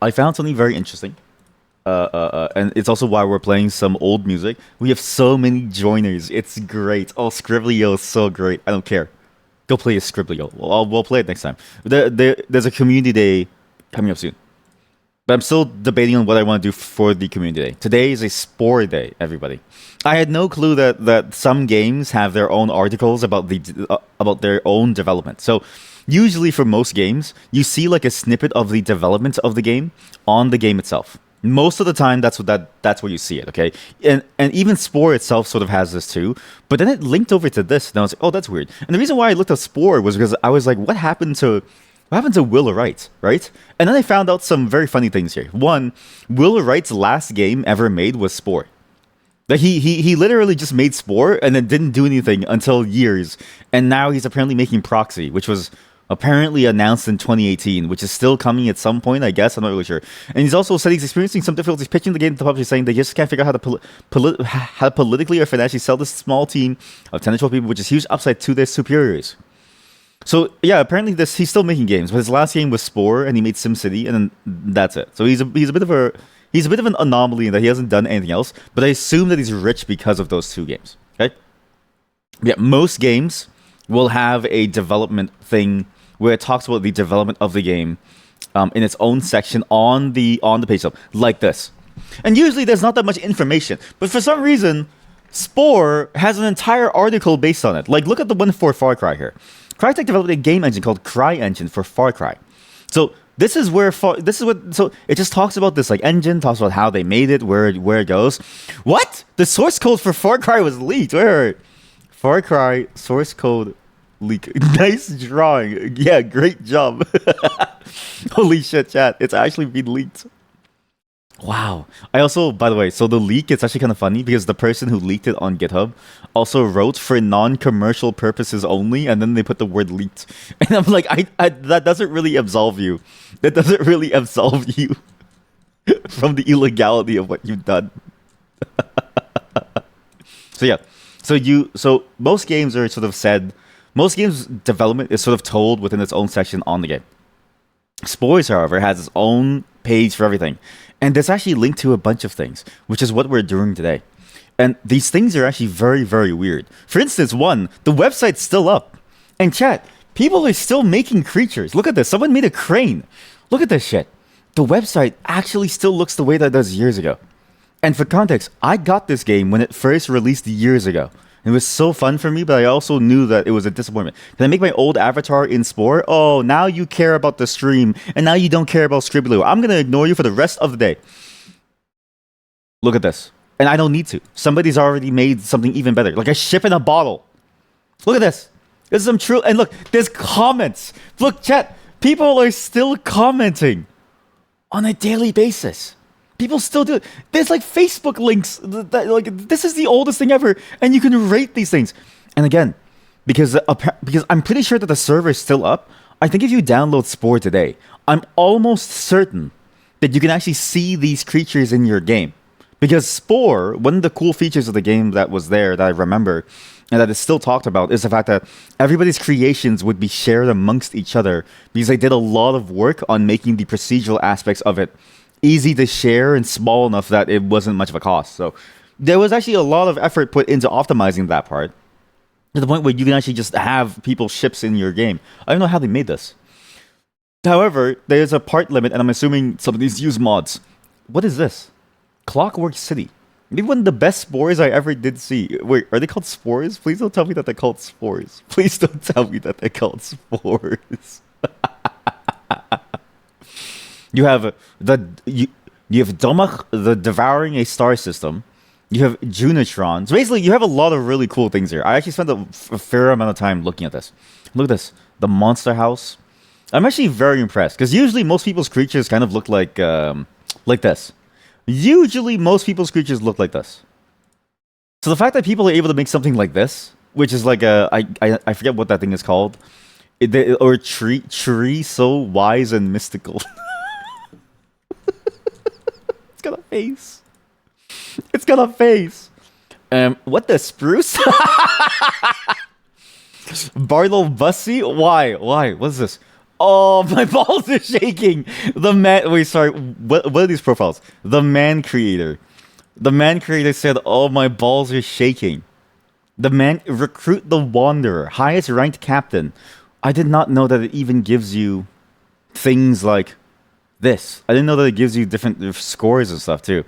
I found something very interesting. And it's also why we're playing some old music. We have so many joiners. It's great. Oh, Scriblio is so great. I don't care. Go play a Scriblio. We'll play it next time. There's a community day coming up soon. But I'm still debating on what I want to do for the community day. Today is a Spore day, everybody. I had no clue that some games have their own articles about their own development. So usually for most games, you see like a snippet of the development of the game on the game itself. Most of the time, that's where you see it. Okay, and even Spore itself sort of has this too. But then it linked over to this, and I was like, oh, that's weird. And the reason why I looked at Spore was because I was like, what happened to Willa Wright, right? And then I found out some very funny things here. One, Willa Wright's last game ever made was Spore. Like he literally just made Spore and then didn't do anything until years. And now he's apparently making Proxy, which was apparently announced in 2018, which is still coming at some point, I guess. I'm not really sure. And he's also said he's experiencing some difficulties pitching the game to the publisher, saying they just can't figure out how to politically or financially sell this small team of 10 to 12 people, which is huge upside to their superiors. So yeah, apparently he's still making games, but his last game was Spore, and he made SimCity, and then that's it. So he's a bit of an anomaly in that he hasn't done anything else. But I assume that he's rich because of those two games. Okay. Yeah, most games will have a development thing where it talks about the development of the game in its own section on the page itself, like this. And usually there's not that much information, but for some reason, Spore has an entire article based on it. Like, look at the one for Far Cry here. Crytek developed a game engine called CryEngine for Far Cry. So so it just talks about this like engine, talks about how they made it, where it goes. What? The source code for Far Cry was leaked. Where? Far Cry source code leak. Nice drawing. Yeah, great job. Holy shit, chat. It's actually been leaked. Wow. I also, by the way, so the leak, it's actually kind of funny because the person who leaked it on GitHub also wrote for non-commercial purposes only, and then they put the word leaked. And I'm like, that doesn't really absolve you. That doesn't really absolve you from the illegality of what you've done. So yeah. So most games are sort of said, most games development is sort of told within its own section on the game. Spores, however, has its own page for everything. And that's actually linked to a bunch of things, which is what we're doing today. And these things are actually very, very weird. For instance, one, the website's still up. And chat, people are still making creatures. Look at this. Someone made a crane. Look at this shit. The website actually still looks the way that it does years ago. And for context, I got this game when it first released years ago. It was so fun for me, but I also knew that it was a disappointment. Can I make my old avatar in Spore? Oh, now you care about the stream, and now you don't care about Scribbler. I'm going to ignore you for the rest of the day. Look at this. And I don't need to. Somebody's already made something even better. Like a ship in a bottle. Look at this. This is some true... And look, there's comments. Look, chat. People are still commenting on a daily basis. People still do it. There's like Facebook links. Like this is the oldest thing ever, and you can rate these things. And again, because I'm pretty sure that the server is still up. I think if you download Spore today, I'm almost certain that you can actually see these creatures in your game. Because Spore, one of the cool features of the game that was there that I remember, and that is still talked about, is the fact that everybody's creations would be shared amongst each other because they did a lot of work on making the procedural aspects of it easy to share and small enough that it wasn't much of a cost. So there was actually a lot of effort put into optimizing that part to the point where you can actually just have people's ships in your game. I don't know how they made this. However, there's a part limit, and I'm assuming some of these use mods. What is this? Clockwork City. Maybe one of the best spores I ever did see. Wait, are they called spores? Please don't tell me that they're called spores. Please don't tell me that they're called spores. You have you have Domach, the Devouring a Star System. You have Junitron. So basically, you have a lot of really cool things here. I actually spent a fair amount of time looking at this. Look at this. The Monster House. I'm actually very impressed, because usually most people's creatures kind of look like this. Usually, most people's creatures look like this. So the fact that people are able to make something like this, which is like I forget what that thing is called, or tree so wise and mystical. It's got a face. It's got a face. What the spruce? Bartle Bussy? Why? What's this? Oh, my balls are shaking. The man. Wait, sorry. What are these profiles? The man creator. The man creator said, "Oh, my balls are shaking." The man recruit the wanderer, highest ranked captain. I did not know that it even gives you things like this. I didn't know that it gives you different scores and stuff too.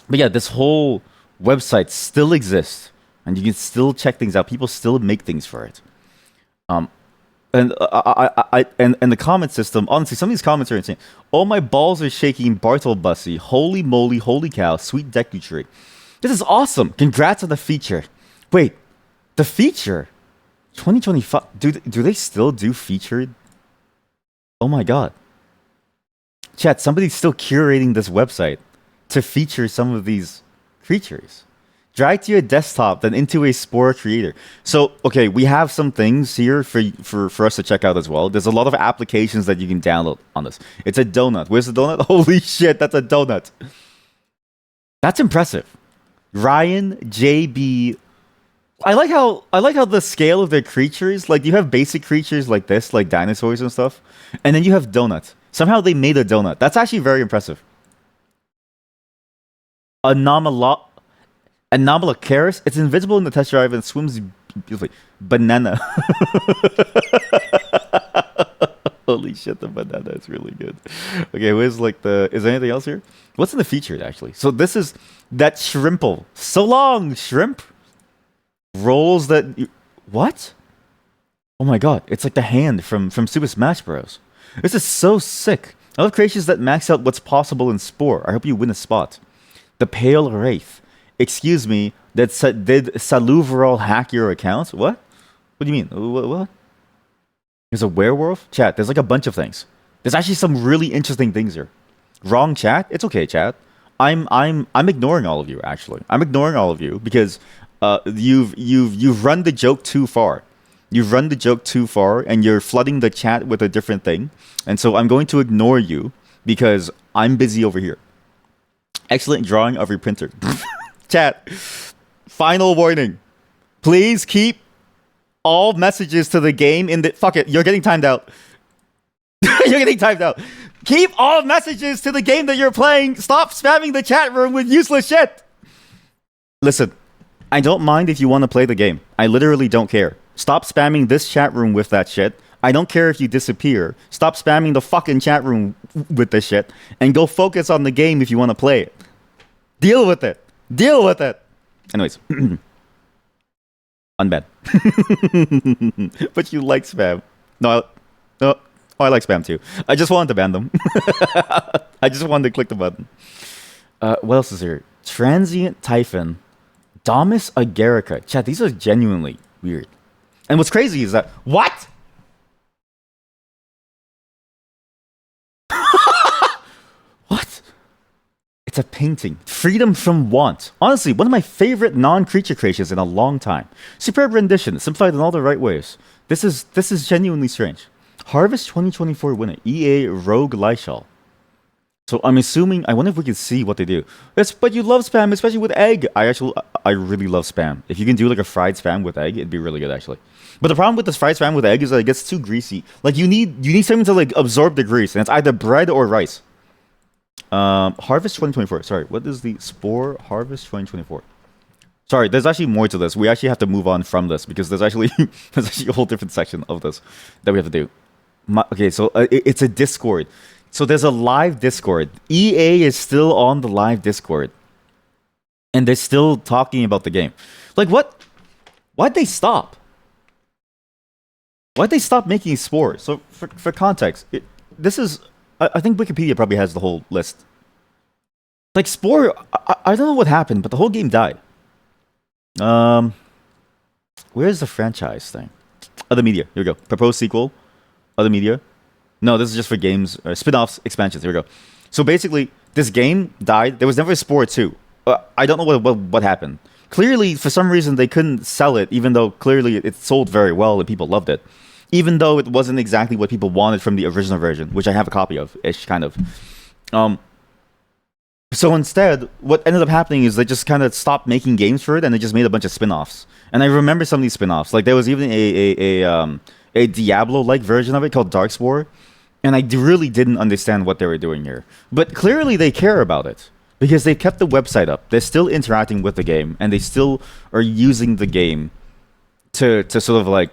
But yeah, this whole website still exists, and you can still check things out. People still make things for it. Um, and the comment system. Honestly, some of these comments are insane. Oh, my balls are shaking, Bartle Bussy. Holy moly, holy cow, sweet Deku tree. This is awesome. Congrats on the feature. Wait, the feature? 2025. Do they still do featured? Oh my god. Chat, somebody's still curating this website to feature some of these creatures. Drag to your desktop, then into a Spore creator. So, okay, we have some things here for us to check out as well. There's a lot of applications that you can download on this. It's a donut. Where's the donut? Holy shit, that's a donut. That's impressive. Ryan JB. I like how the scale of their creatures, like you have basic creatures like this, like dinosaurs and stuff, and then you have donuts. Somehow they made a donut. That's actually very impressive. Anomalocaris. It's invisible in the test drive and swims beautifully. Banana. Holy shit, the banana is really good. Okay, where's like the... Is there anything else here? What's in the featured, actually? So this is that shrimple. So long, shrimp. Rolls that... What? Oh my god, it's like the hand from Super Smash Bros. This is so sick. I love creations that max out what's possible in Spore. I hope you win a spot. The Pale Wraith. Excuse me, did Saluverall hack your account? What? What do you mean? What? There's a werewolf? Chat, there's like a bunch of things. There's actually some really interesting things here. Wrong chat? It's okay, chat. I'm ignoring all of you, actually. I'm ignoring all of you because you've run the joke too far. You've run the joke too far and you're flooding the chat with a different thing. And so I'm going to ignore you because I'm busy over here. Excellent drawing of your printer. Chat, final warning. Please keep all messages to the game in the... Fuck it, you're getting timed out. You're getting timed out. Keep all messages to the game that you're playing. Stop spamming the chat room with useless shit. Listen, I don't mind if you want to play the game. I literally don't care. Stop spamming this chat room with that shit. I don't care if you disappear. Stop spamming the fucking chat room with this shit. And go focus on the game if you want to play it. Deal with it. Deal with it. Anyways. Unban. But you like spam. No, I like spam too. I just wanted to ban them. I just wanted to click the button. What else is here? Transient Typhon. Domus Agarica. Chat, these are genuinely weird. And what's crazy is that... What? What? It's a painting. Freedom from Want. Honestly, one of my favorite non-creature creations in a long time. Superb rendition. Simplified in all the right ways. This is genuinely strange. Harvest 2024 winner. EA Rogue Lyshal. So I'm assuming... I wonder if we can see what they do. But you love spam, especially with egg. I really love spam. If you can do like a fried spam with egg, it'd be really good actually. But the problem with this fried spam with egg is that it gets too greasy. Like you need something to like absorb the grease, and it's either bread or rice. Harvest 2024. Sorry, what is the Spore Harvest 2024? Sorry, there's actually more to this. We actually have to move on from this because there's actually a whole different section of this that we have to do. Okay, so it's a Discord. So there's a live Discord. EA is still on the live Discord. And they're still talking about the game. Like what? Why'd they stop? Why'd they stop making Spore? So for context, this is... I think Wikipedia probably has the whole list. Like Spore, I don't know what happened, but the whole game died. Where's the franchise thing? Other media. Here we go. Proposed sequel. Other media. No, this is just for games, spin-offs, expansions. Here we go. So basically, this game died. There was never a Spore 2. I don't know what happened. Clearly, for some reason, they couldn't sell it, even though clearly it sold very well and people loved it. Even though it wasn't exactly what people wanted from the original version, which I have a copy of, ish, kind of. So instead, what ended up happening is they just kind of stopped making games for it, and they just made a bunch of spin-offs. And I remember some of these spin-offs. Like, there was even a Diablo-like version of it called Darkspawn, and I really didn't understand what they were doing here. But clearly they care about it because they kept the website up. They're still interacting with the game, and they still are using the game to sort of like,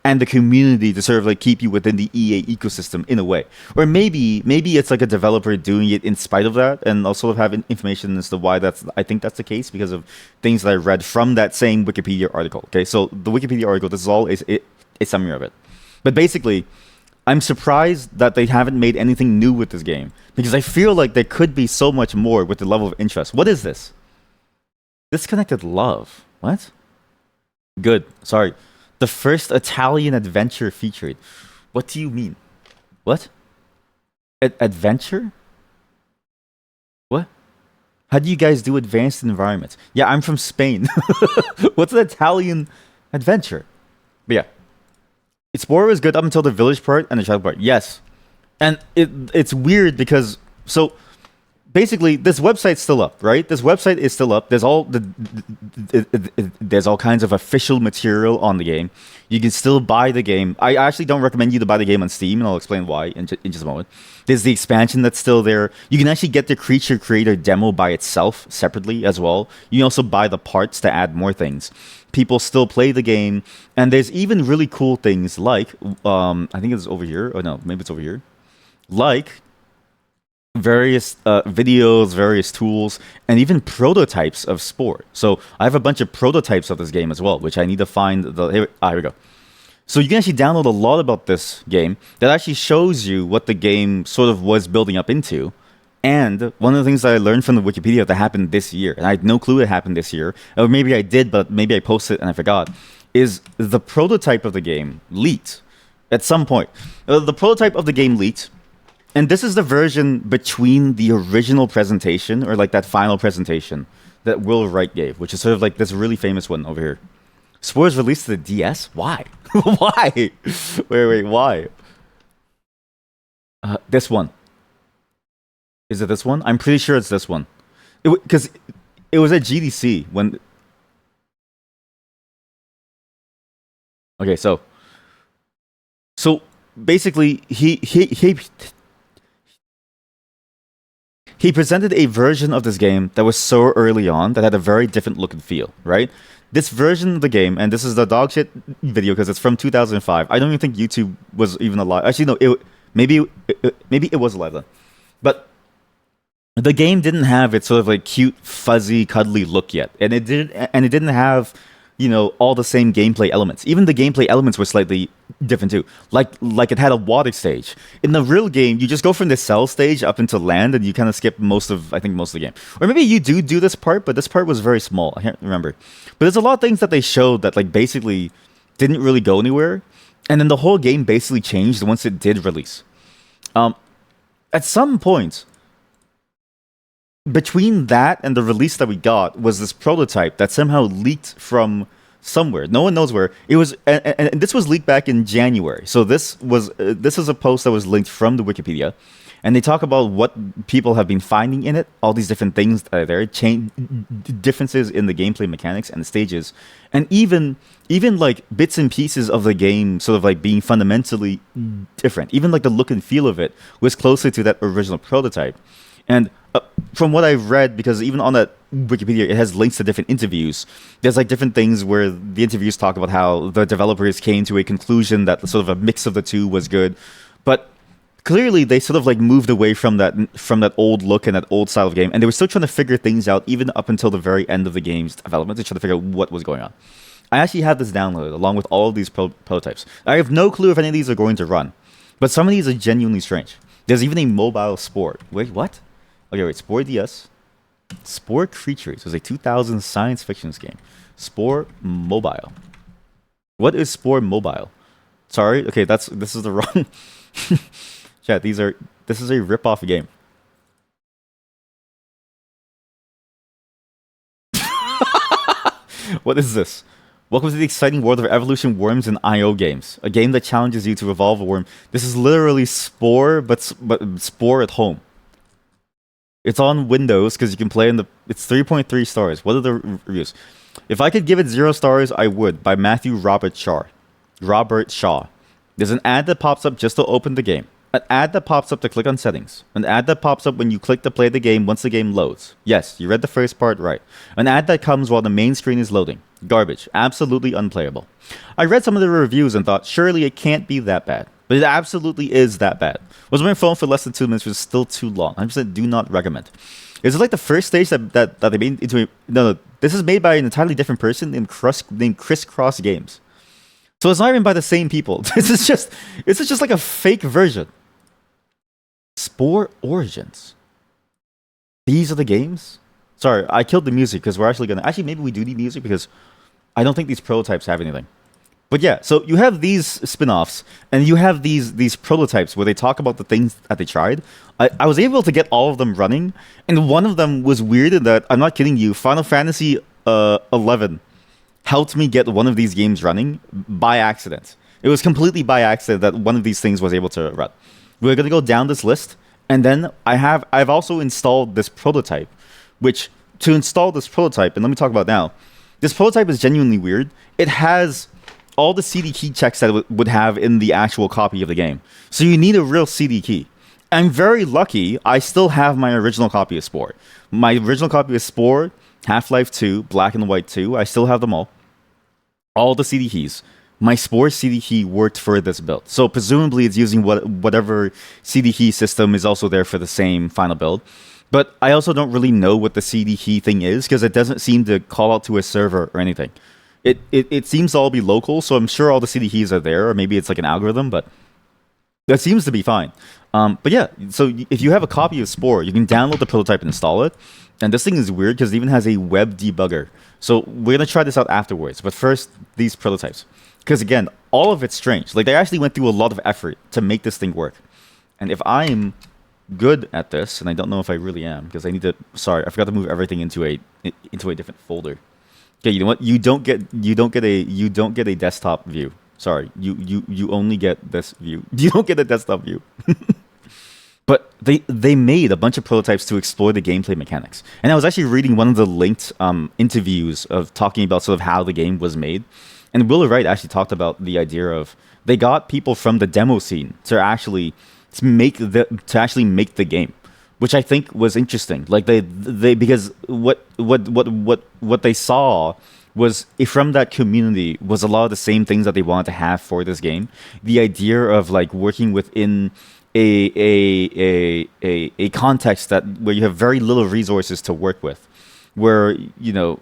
and the community to sort of like keep you within the EA ecosystem in a way. Or maybe it's like a developer doing it in spite of that, and I'll sort of have information as to why I think that's the case because of things that I read from that same Wikipedia article. Okay, so the Wikipedia article, this is all a summary of it. But basically, I'm surprised that they haven't made anything new with this game because I feel like there could be so much more with the level of interest. What is this? Disconnected love. What? Good. Sorry. The first Italian adventure featured. What do you mean? What? Adventure? What? How do you guys do advanced environments? Yeah, I'm from Spain. What's an Italian adventure? But yeah. Spore was good up until the village part and the child part. Yes. And it's weird because so basically this website's still up, right? This website is still up. There's there's all kinds of official material on the game. You can still buy the game. I actually don't recommend you to buy the game on Steam, and I'll explain why in just a moment. There's the expansion that's still there. You can actually get the Creature Creator demo by itself separately as well. You can also buy the parts to add more things. People still play the game, and there's even really cool things like I think it's over here. Oh no, maybe it's over here. Like various videos, various tools, and even prototypes of Spore. So I have a bunch of prototypes of this game as well, which I need to find. Here we go. So you can actually download a lot about this game that actually shows you what the game sort of was building up into. And one of the things that I learned from the Wikipedia that happened this year, and I had no clue it happened this year, or maybe I did, but maybe I posted and I forgot, is the prototype of the game leaked at some point. The prototype of the game leaked, and this is the version between the original presentation, or like that final presentation that Will Wright gave, which is sort of like this really famous one over here. Spore is released to the DS? Why? Why? Wait, why? This one. Is it this one? I'm pretty sure it's this one. Because it was at GDC when... Okay, so basically he presented a version of this game that was so early on that had a very different look and feel, right? This version of the game, and this is the dog shit video because it's from 2005. I don't even think YouTube was even alive. Actually, no, maybe it was alive then. But the game didn't have its sort of like cute, fuzzy, cuddly look yet, and it didn't have, you know, all the same gameplay elements. Even the gameplay elements were slightly different too. Like it had a water stage. In the real game, you just go from the cell stage up into land, and you kind of skip most of the game. Or maybe you do this part, but this part was very small. I can't remember. But there's a lot of things that they showed that like basically didn't really go anywhere, and then the whole game basically changed once it did release. At some point between that and the release that we got was this prototype that somehow leaked from somewhere. No one knows where. It was, and this was leaked back in January. So this is a post that was linked from the Wikipedia, and they talk about what people have been finding in it, all these different things that are there, differences in the gameplay mechanics and the stages, and even like bits and pieces of the game sort of like being fundamentally different. Even like the look and feel of it was closer to that original prototype. And from what I've read, because even on that Wikipedia, it has links to different interviews. There's like different things where the interviews talk about how the developers came to a conclusion that sort of a mix of the two was good. But clearly, they sort of like moved away from that old look and that old style of game, and they were still trying to figure things out even up until the very end of the game's development to try to figure out what was going on. I actually have this downloaded along with all of these prototypes. I have no clue if any of these are going to run, but some of these are genuinely strange. There's even a mobile Spore. Wait, what? Okay, wait, Spore DS. Spore Creatures was a 2000 science fiction game. Spore Mobile. What is Spore Mobile? Sorry, okay, this is the wrong... Chat, this is a rip-off game. What is this? Welcome to the exciting world of Evolution Worms and IO games. A game that challenges you to evolve a worm. This is literally Spore, but Spore at home. It's on Windows because you can play in the... It's 3.3 stars. What are the reviews? If I could give it 0 stars, I would. By Matthew Robert Char. Robert Shaw. There's an ad that pops up just to open the game. An ad that pops up to click on settings. An ad that pops up when you click to play the game once the game loads. Yes, you read the first part right. An ad that comes while the main screen is loading. Garbage. Absolutely unplayable. I read some of the reviews and thought, surely it can't be that bad. But it absolutely is that bad. Was on my phone for less than 2 minutes, which is still too long. 100% do not recommend. Is it like the first stage that they made into a... No, this is made by an entirely different person named Crisscross Games. So it's not even by the same people. This is just like a fake version. Spore Origins. These are the games? Sorry, I killed the music because we're actually gonna... Actually, maybe we do need music because I don't think these prototypes have anything. But yeah, so you have these spin-offs, and you have these prototypes where they talk about the things that they tried. I was able to get all of them running, and one of them was weird in that, I'm not kidding you, Final Fantasy 11 helped me get one of these games running by accident. It was completely by accident that one of these things was able to run. We're going to go down this list, and then I've also installed this prototype, which, to install this prototype, and let me talk about now, this prototype is genuinely weird. It has all the CD key checks that it would have in the actual copy of the game. So you need a real CD key. I'm very lucky I still have my original copy of Spore. My original copy of Spore, Half-Life 2, Black and White 2, I still have them all. All the CD keys. My Spore CD key worked for this build. So presumably it's using whatever CD key system is also there for the same final build. But I also don't really know what the CD key thing is because it doesn't seem to call out to a server or anything. It seems to all be local, so I'm sure all the CD keys are there, or maybe it's like an algorithm, but that seems to be fine. But yeah, so if you have a copy of Spore, you can download the prototype and install it. And this thing is weird because it even has a web debugger. So we're going to try this out afterwards. But first, these prototypes. Because again, all of it's strange. Like, they actually went through a lot of effort to make this thing work. And if I'm good at this, and I don't know if I really am, because I need to... Sorry, I forgot to move everything into a different folder. Okay, you know what? You don't get a desktop view. Sorry, you only get this view. You don't get a desktop view. But they made a bunch of prototypes to explore the gameplay mechanics. And I was actually reading one of the linked interviews of talking about sort of how the game was made. And Will Wright actually talked about the idea of they got people from the demo scene to actually make the game, which I think was interesting. Like they because what they saw was from that community was a lot of the same things that they wanted to have for this game. The idea of like working within a context that where you have very little resources to work with, where you know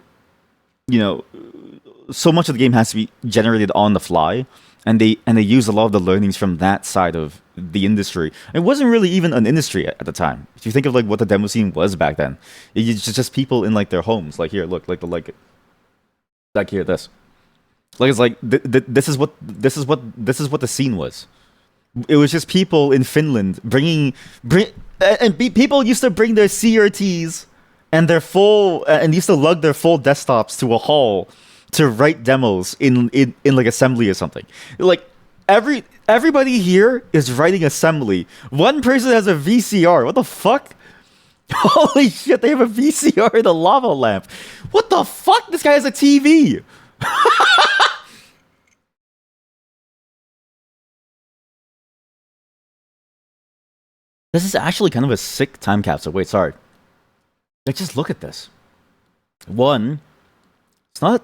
so much of the game has to be generated on the fly, and they use a lot of the learnings from that side of the industry. It wasn't really even an industry at the time. If you think of like what the demo scene was back then, it's just people in like their homes. Like here, look, like here, this. Like it's like this is what the scene was. It was just people in Finland people used to bring their CRTs and their and used to lug their full desktops to a hall to write demos in like assembly or something. Like everybody here is writing assembly. One person has a VCR. What the fuck? Holy shit, they have a VCR in a lava lamp. What the fuck? This guy has a TV. This is actually kind of a sick time capsule. Wait, sorry. Like, just look at this. One, it's not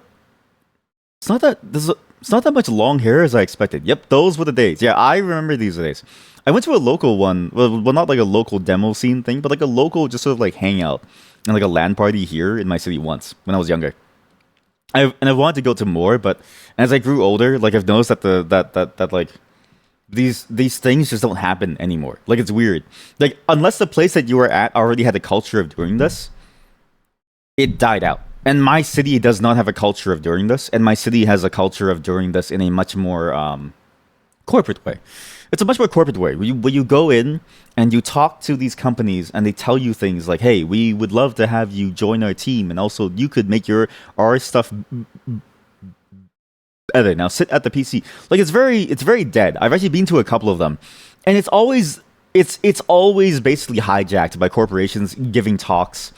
that much long hair as I expected. Yep, those were the days. Yeah, I remember these days. I went to a local one. Well, not like a local demo scene thing, but like a local just sort of like hangout and like a LAN party here in my city once when I was younger. I wanted to go to more, but as I grew older, like I've noticed that like these things just don't happen anymore. Like it's weird. Like unless the place that you were at already had a culture of doing this, it died out. And my city does not have a culture of doing this, and my city has a culture of doing this in a much more corporate way. It's a much more corporate way where you go in and you talk to these companies and they tell you things like, hey, we would love to have you join our team, and also you could make our stuff better. Now sit at the PC. Like it's very dead. I've actually been to a couple of them, and it's always basically hijacked by corporations giving talks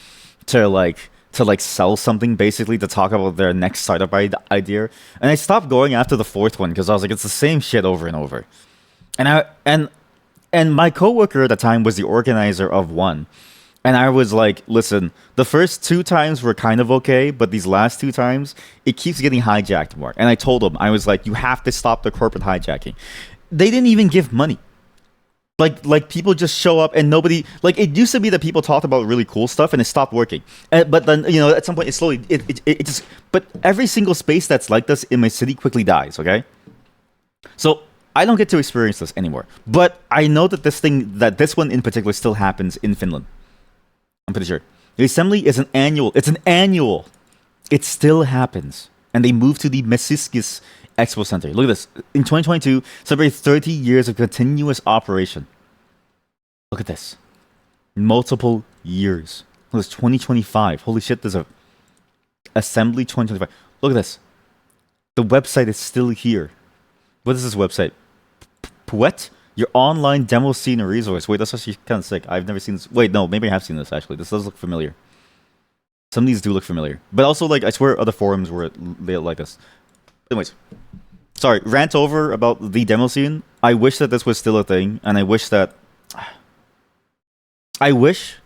to like to like sell something, basically to talk about their next startup idea. And I stopped going after the fourth one because I was like, it's the same shit over and over. And my coworker at the time was the organizer of one. And I was like, listen, the first two times were kind of okay, but these last two times, it keeps getting hijacked more. And I told him, I was like, you have to stop the corporate hijacking. They didn't even give money. Like people just show up and nobody, like, it used to be that people talked about really cool stuff and it stopped working. But then, you know, at some point it slowly, it just, but every single space that's like this in my city quickly dies, okay? So I don't get to experience this anymore. But I know that this one in particular still happens in Finland. I'm pretty sure. The assembly is an annual. It's an annual. It still happens. And they moved to the Messiskis Expo Center. Look at this. In 2022, celebrate 30 years of continuous operation. Look at this. Multiple years. Look at this. 2025. Holy shit, there's a assembly 2025. Look at this. The website is still here. What is this website? Poet? Your online demo scene and resource. Wait, that's actually kind of sick. I've never seen this. Wait, no, maybe I have seen this actually. This does look familiar. Some of these do look familiar. But also, like, I swear other forums were like this. Anyways. Sorry, rant over about the demo scene. I wish that this was still a thing. And I wish that... I wish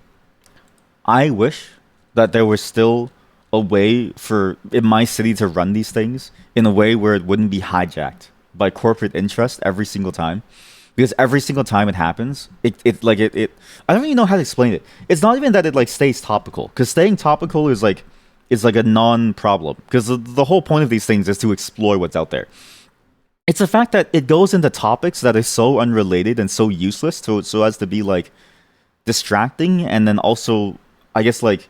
that there was still a way for in my city to run these things in a way where it wouldn't be hijacked by corporate interest every single time. Because every single time it happens, it I don't even know how to explain it. It's not even that it like stays topical, because staying topical is like a non-problem. Because the whole point of these things is to explore what's out there. It's the fact that it goes into topics that are so unrelated and so useless, so as to be like distracting, and then also, I guess, like,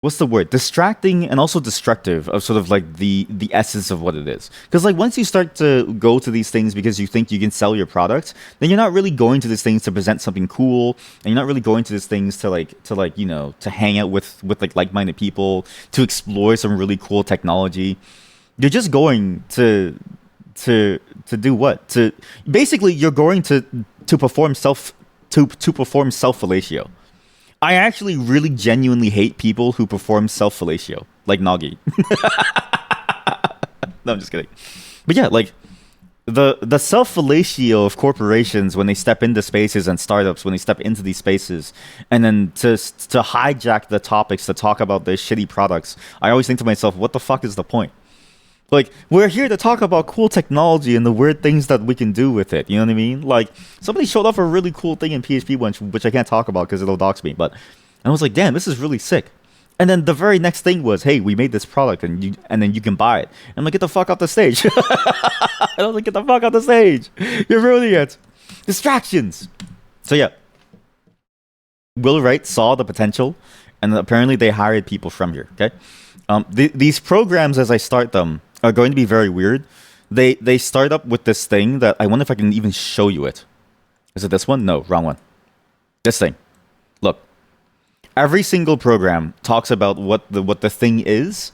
what's the word? Distracting and also destructive of sort of like the essence of what it is. Because like once you start to go to these things because you think you can sell your product, then you're not really going to these things to present something cool, and you're not really going to these things to you know, to hang out with like-minded people, to explore some really cool technology. You're just going to do what? To basically you're going to perform self-fellatio. I actually really genuinely hate people who perform self-fellatio, like Nagi. No, I'm just kidding. But yeah, like, the self-fellatio of corporations when they step into spaces, and startups when they step into these spaces, and then to hijack the topics to talk about their shitty products, I always think to myself, what the fuck is the point? Like, we're here to talk about cool technology and the weird things that we can do with it. You know what I mean? Like, somebody showed off a really cool thing in PHP once, which I can't talk about because it'll dox me. But I was like, damn, this is really sick. And then the very next thing was, hey, we made this product and then you can buy it. And I'm like, get the fuck off the stage. I was like, get the fuck off the stage. You're ruining it. Distractions. So yeah. Will Wright saw the potential, and apparently they hired people from here. Okay. These programs, as I start them, are going to be very weird. They start up with this thing that I wonder if I can even show you it. Is it this one? No, wrong one. This thing. Look. Every single program talks about what the thing is,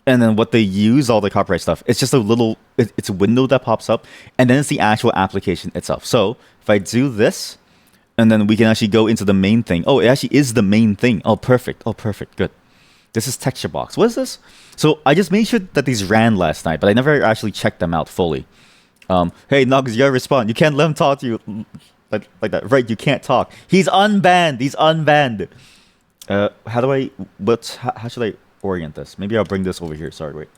and then what they use, all the copyright stuff. It's just a little, it's a window that pops up, and then it's the actual application itself. So if I do this, and then we can actually go into the main thing. Oh, it actually is the main thing. Oh, perfect. Oh, perfect. Good. This is texture box. What is this? So I just made sure that these ran last night, but I never actually checked them out fully. Hey, Nugs, you gotta respond. You can't let him talk to you like that. Right, you can't talk. He's unbanned. He's unbanned. How should I orient this? Maybe I'll bring this over here. Sorry,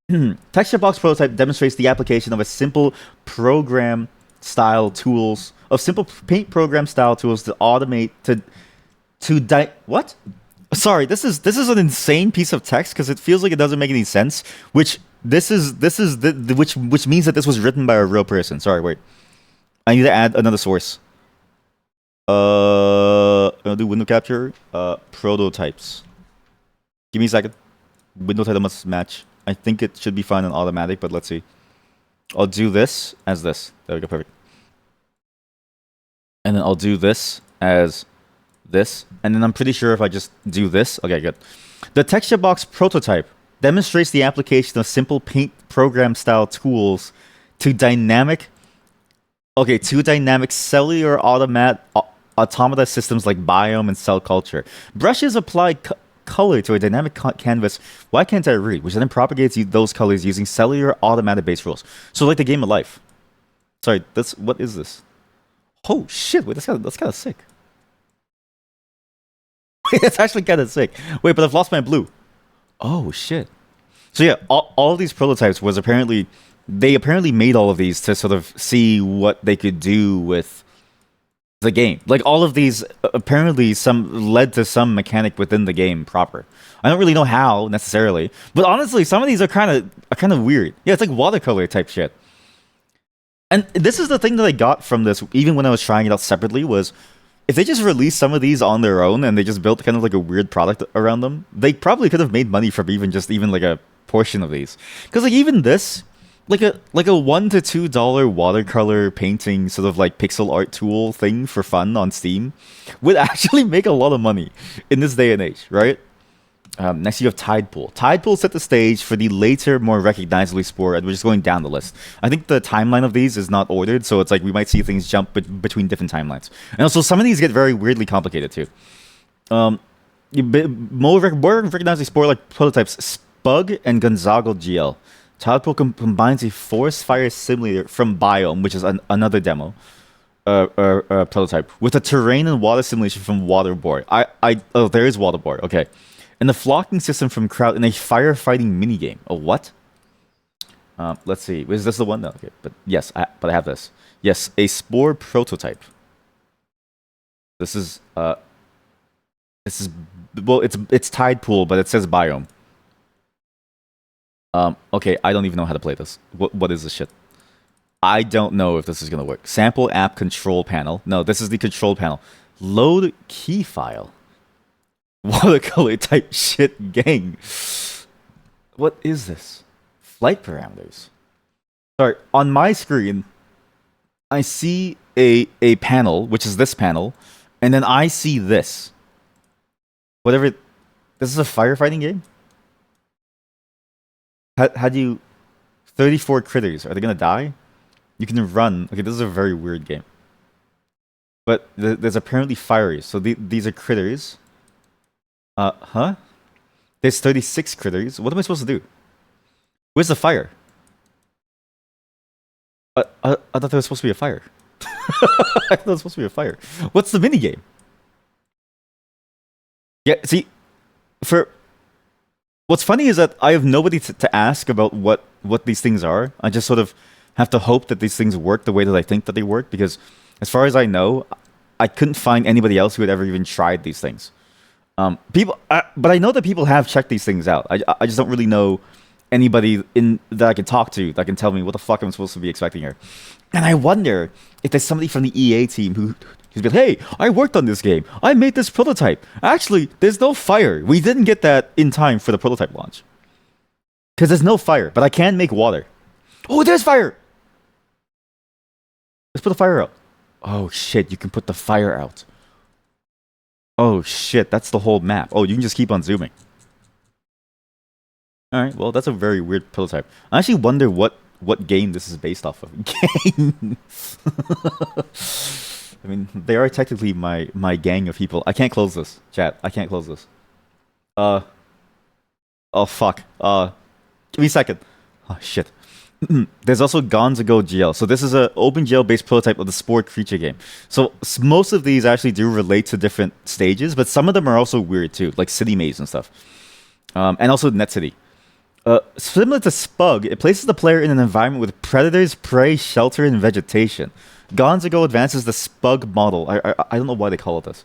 wait. Texture box prototype demonstrates the application of a simple program style tools, of simple paint program style tools to automate what? Sorry, this is an insane piece of text because it feels like it doesn't make any sense. Which means that this was written by a real person. Sorry, wait. I need to add another source. I'll do window capture. Prototypes. Give me a second. Window title must match. I think it should be fine on automatic, but let's see. I'll do this as this. There we go, perfect. And then I'll do this as this, and then I'm pretty sure if I just do this, okay, good. The texture box prototype demonstrates the application of simple paint program style tools to dynamic cellular automata systems like biome and cell culture. Brushes apply color to a dynamic canvas. Why can't I read? Which then propagates those colors using cellular automatic base rules. So like the game of life. Sorry, what is this? Oh shit! Wait, that's kind of sick. It's actually kind of sick. Wait, but I've lost my blue. Oh shit. So yeah, all of these prototypes was they apparently made all of these to sort of see what they could do with the game. Like all of these apparently some led to some mechanic within the game proper. I don't really know how necessarily, but honestly, some of these are kind of weird. Yeah, it's like watercolor type shit. And this is the thing that I got from this, even when I was trying it out separately, was if they just released some of these on their own and they just built kind of like a weird product around them, they probably could have made money from even like a portion of these. Because like even this, like a $1 to $2 watercolor painting sort of like pixel art tool thing for fun on Steam would actually make a lot of money in this day and age, right? Next you have Tide Pool. Tide Pool set the stage for the later, more recognizably Spore, and we're just going down the list. I think the timeline of these is not ordered, so it's like we might see things jump between different timelines. And also some of these get very weirdly complicated too. More recognizably Spore-like prototypes, Spug and Gonzaga GL. Tide Pool combines a forest fire simulator from Biome, which is another demo. Prototype with a terrain and water simulation from Waterboard. Oh, there is Waterboard. Okay. And the flocking system from Crowd in a firefighting minigame. Oh, what? Let's see. Is this the one? No, okay. But yes, I have this. Yes, a Spore Prototype. This is well, it's Tide Pool, but it says Biome. Okay, I don't even know how to play this. What is this shit? I don't know if this is gonna work. Sample app control panel. No, this is the control panel. Load key file. Watercolor type shit, gang. What is this? Flight parameters. Sorry, on my screen, I see a panel, which is this panel, and then I see this. Whatever. This is a firefighting game? How do you... 34 critters. Are they gonna die? You can run. Okay, this is a very weird game. But there's apparently fires. So these are critters. Huh? There's 36 critters. What am I supposed to do? Where's the fire? I thought there was supposed to be a fire. I thought there was supposed to be a fire. What's the minigame? Yeah, see, what's funny is that I have nobody to ask about what these things are. I just sort of have to hope that these things work the way that I think that they work, because as far as I know, I couldn't find anybody else who had ever even tried these things. But I know that people have checked these things out. I just don't really know anybody that I can talk to that can tell me what the fuck I'm supposed to be expecting here. And I wonder if there's somebody from the EA team who's been, hey, I worked on this game. I made this prototype. Actually, there's no fire. We didn't get that in time for the prototype launch. Because there's no fire, but I can make water. Oh, there's fire! Let's put the fire out. Oh shit, you can put the fire out. Oh shit, that's the whole map. Oh, you can just keep on zooming. Alright, well, that's a very weird prototype. I actually wonder what game this is based off of. Games! I mean, they are technically my gang of people. I can't close this, chat. I can't close this. Oh, fuck. Give me a second. Oh, shit. There's also Gonzaga GL. So this is an OpenGL-based prototype of the Spore Creature game. So most of these actually do relate to different stages, but some of them are also weird too, like City Maze and stuff. And also Net City. Similar to Spug, it places the player in an environment with predators, prey, shelter, and vegetation. Gonzaga advances the Spug model, I don't know why they call it this,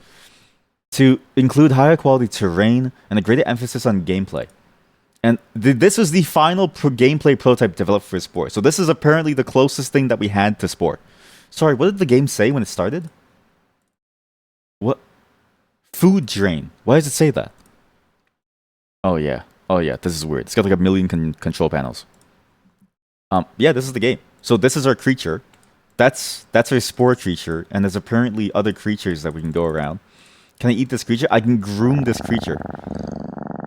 to include higher quality terrain and a greater emphasis on gameplay. And this was the final gameplay prototype developed for Spore. So this is apparently the closest thing that we had to Spore. Sorry, what did the game say when it started? What? Food drain. Why does it say that? Oh yeah, this is weird. It's got like a million control panels. Yeah, this is the game. So this is our creature. That's our Spore creature, and there's apparently other creatures that we can go around. Can I eat this creature? I can groom this creature.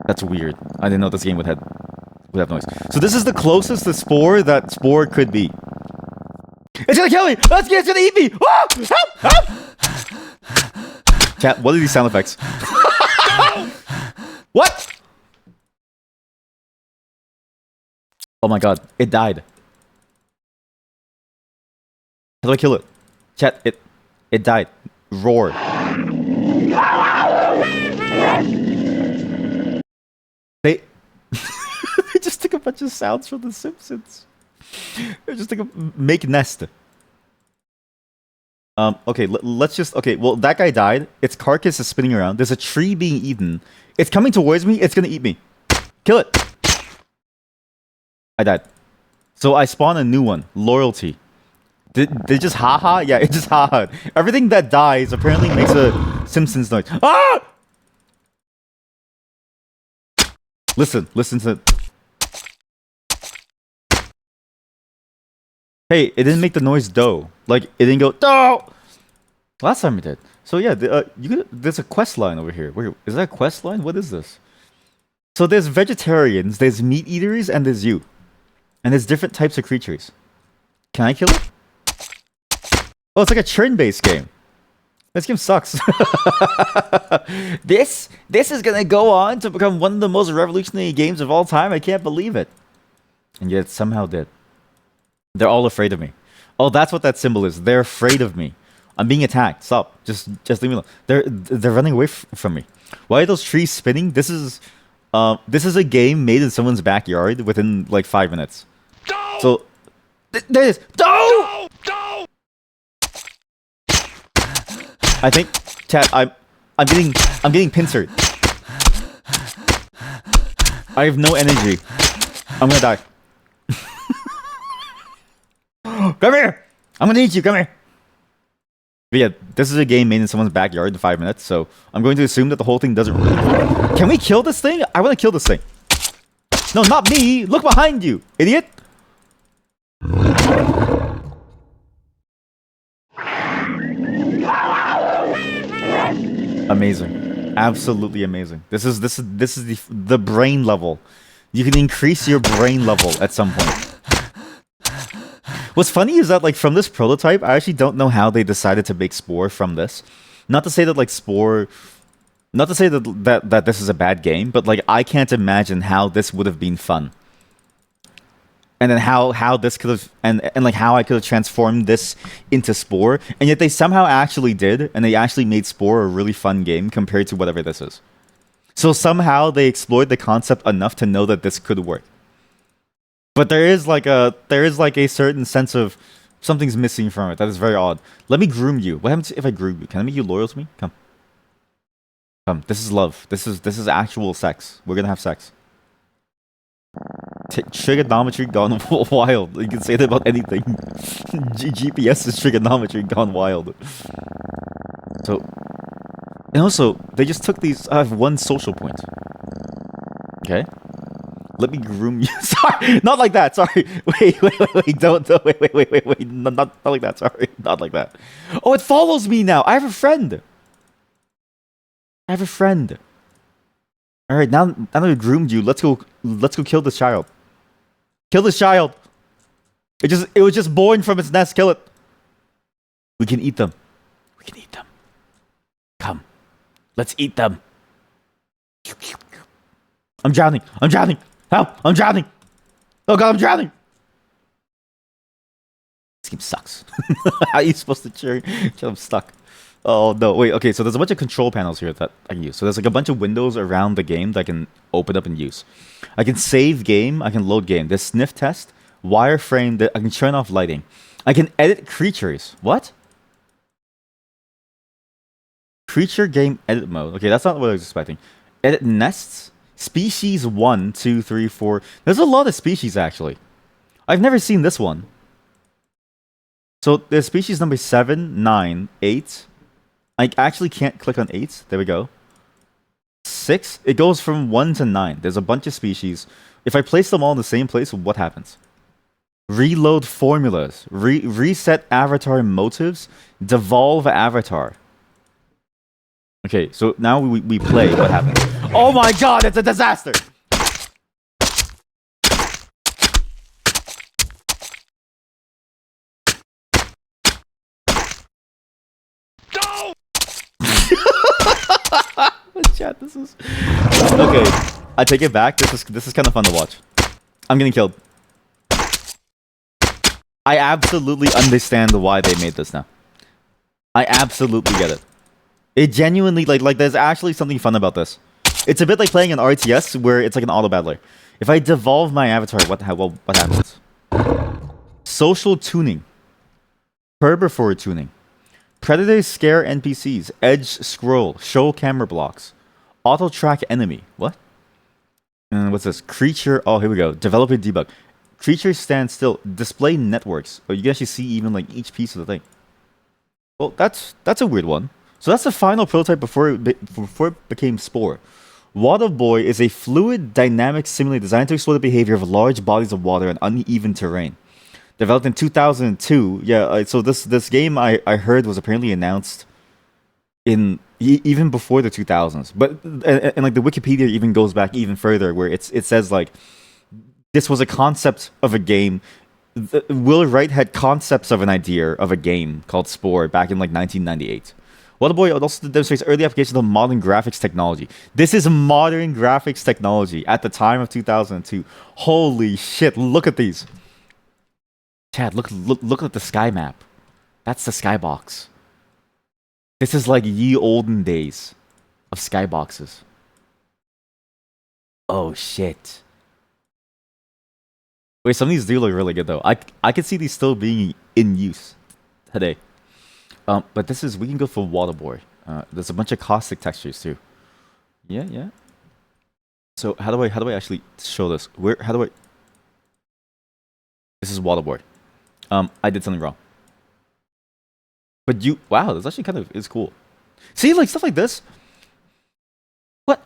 That's weird. I didn't know this game would have noise. So this is the closest to Spore that Spore could be. It's gonna kill me! It's gonna eat me! Oh! Help! Help! Chat, what are these sound effects? What? Oh my god, it died. How do I kill it? Chat, it died. Roar. They they just took a bunch of sounds from The Simpsons. They just took a make nest. Okay, let's just okay. Well, that guy died. Its carcass is spinning around. There's a tree being eaten. It's coming towards me. It's gonna eat me. Kill it. I died. So I spawn a new one. Loyalty. Did just haha? Yeah, it just haha. Everything that dies apparently makes a Simpsons noise. Ah! Listen to. Hey, it didn't make the noise dough. Like it didn't go dough. Last time it did. So yeah, there's a quest line over here. Wait, is that a quest line? What is this? So there's vegetarians, there's meat eaters, and there's you, and there's different types of creatures. Can I kill it? Oh, it's like a turn-based game. This game sucks. This is gonna go on to become one of the most revolutionary games of all time. I can't believe it. And yet it somehow did. They're all afraid of me. Oh, that's what that symbol is. They're afraid of me. I'm being attacked. Stop. Just leave me alone. They're running away from me. Why are those trees spinning? This is a game made in someone's backyard within like 5 minutes. Go! So there it is. Go! Go! I think, chat. I'm getting pincered. I have no energy. I'm gonna die. Come here! I'm gonna eat you. Come here. But yeah, this is a game made in someone's backyard in 5 minutes, so I'm going to assume that the whole thing doesn't really work. Can we kill this thing? I want to kill this thing. No, not me. Look behind you, idiot. Amazing. Absolutely amazing. This is the brain level. You can increase your brain level at some point. What's funny is that, like, from this prototype, I actually don't know how they decided to make Spore from this. Not to say that, like, Spore... Not to say that this is a bad game, but, like, I can't imagine how this would have been fun. And then how this could have... And like, how I could have transformed this into Spore. And yet they somehow actually did, and they actually made Spore a really fun game compared to whatever this is. So somehow they explored the concept enough to know that this could work. But there is like a certain sense of something's missing from it. That is very odd. Let me groom you. What happens if I groom you? Can I make you loyal to me? Come. This is love. This is actual sex. We're gonna have sex. Trigonometry gone wild. You can say that about anything. GPS is trigonometry gone wild. So, and also they just took these. I have one social point. Okay. Let me groom you. Sorry, not like that. Sorry. Wait. Don't. Wait. Not like that. Sorry, not like that. Oh, it follows me now. I have a friend. All right, now that we groomed you, let's go kill this child. Kill this child. It was just born from its nest. Kill it. We can eat them. Come, let's eat them. I'm drowning. Help! I'm drowning! Oh god, I'm drowning! This game sucks. How are you supposed to cheer? I'm stuck. Oh no, wait, okay, so there's a bunch of control panels here that I can use. So there's like a bunch of windows around the game that I can open up and use. I can save game, I can load game. There's sniff test, wireframe, I can turn off lighting. I can edit creatures. What? Creature game edit mode. Okay, that's not what I was expecting. Edit nests? Species 1, 2, 3, 4. There's a lot of species, actually. I've never seen this one. So there's species number 7, 9, 8. I actually can't click on 8. There we go. 6. It goes from 1 to 9. There's a bunch of species. If I place them all in the same place, what happens? Reload formulas. Reset avatar motives. Devolve avatar. Okay, so now we play. What happens? Oh my god, it's a disaster! No! Chat, this is... Okay, I take it back. This is kind of fun to watch. I'm getting killed. I absolutely understand why they made this now. I absolutely get it. It genuinely like there's actually something fun about this. It's a bit like playing an RTS where it's like an auto battler. If I devolve my avatar, what happens? Social tuning, herbivore tuning, predators scare NPCs, edge scroll, show camera blocks, auto track enemy. What? And what's this? Creature. Oh, here we go. Develop and debug. Creatures stand still. Display networks. Oh, you can actually see even like each piece of the thing. Well, that's a weird one. So that's the final prototype before it became Spore. Water Boy is a fluid, dynamic simulator designed to explore the behavior of large bodies of water and uneven terrain. Developed in 2002. Yeah, so this game I heard was apparently announced in even before the 2000s. But and like the Wikipedia even goes back even further, where it says like this was a concept of a game. Will Wright had concepts of an idea of a game called Spore back in like 1998. Waterboy also demonstrates early applications of modern graphics technology. This is modern graphics technology at the time of 2002. Holy shit! Look at these. Chad, look at the sky map. That's the skybox. This is like ye olden days of skyboxes. Oh shit. Wait, some of these do look really good though. I could see these still being in use today. But this is we can go for Waterboy. There's a bunch of caustic textures too. Yeah, yeah. So how do I actually show this? How do I? This is Waterboy. I did something wrong. But wow, this actually kind of is cool. See, like stuff like this. What?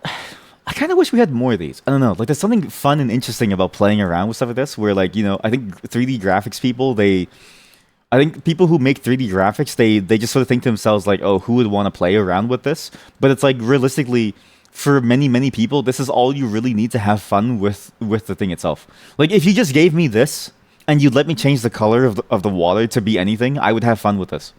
I kind of wish we had more of these. I don't know. Like, there's something fun and interesting about playing around with stuff like this. Where, like, I think 3D graphics people, I think people who make 3D graphics, they just sort of think to themselves like, oh, who would want to play around with this? But it's like realistically, for many people, this is all you really need to have fun with the thing itself. Like, if you just gave me this and you let me change the color of the water to be anything, I would have fun with this.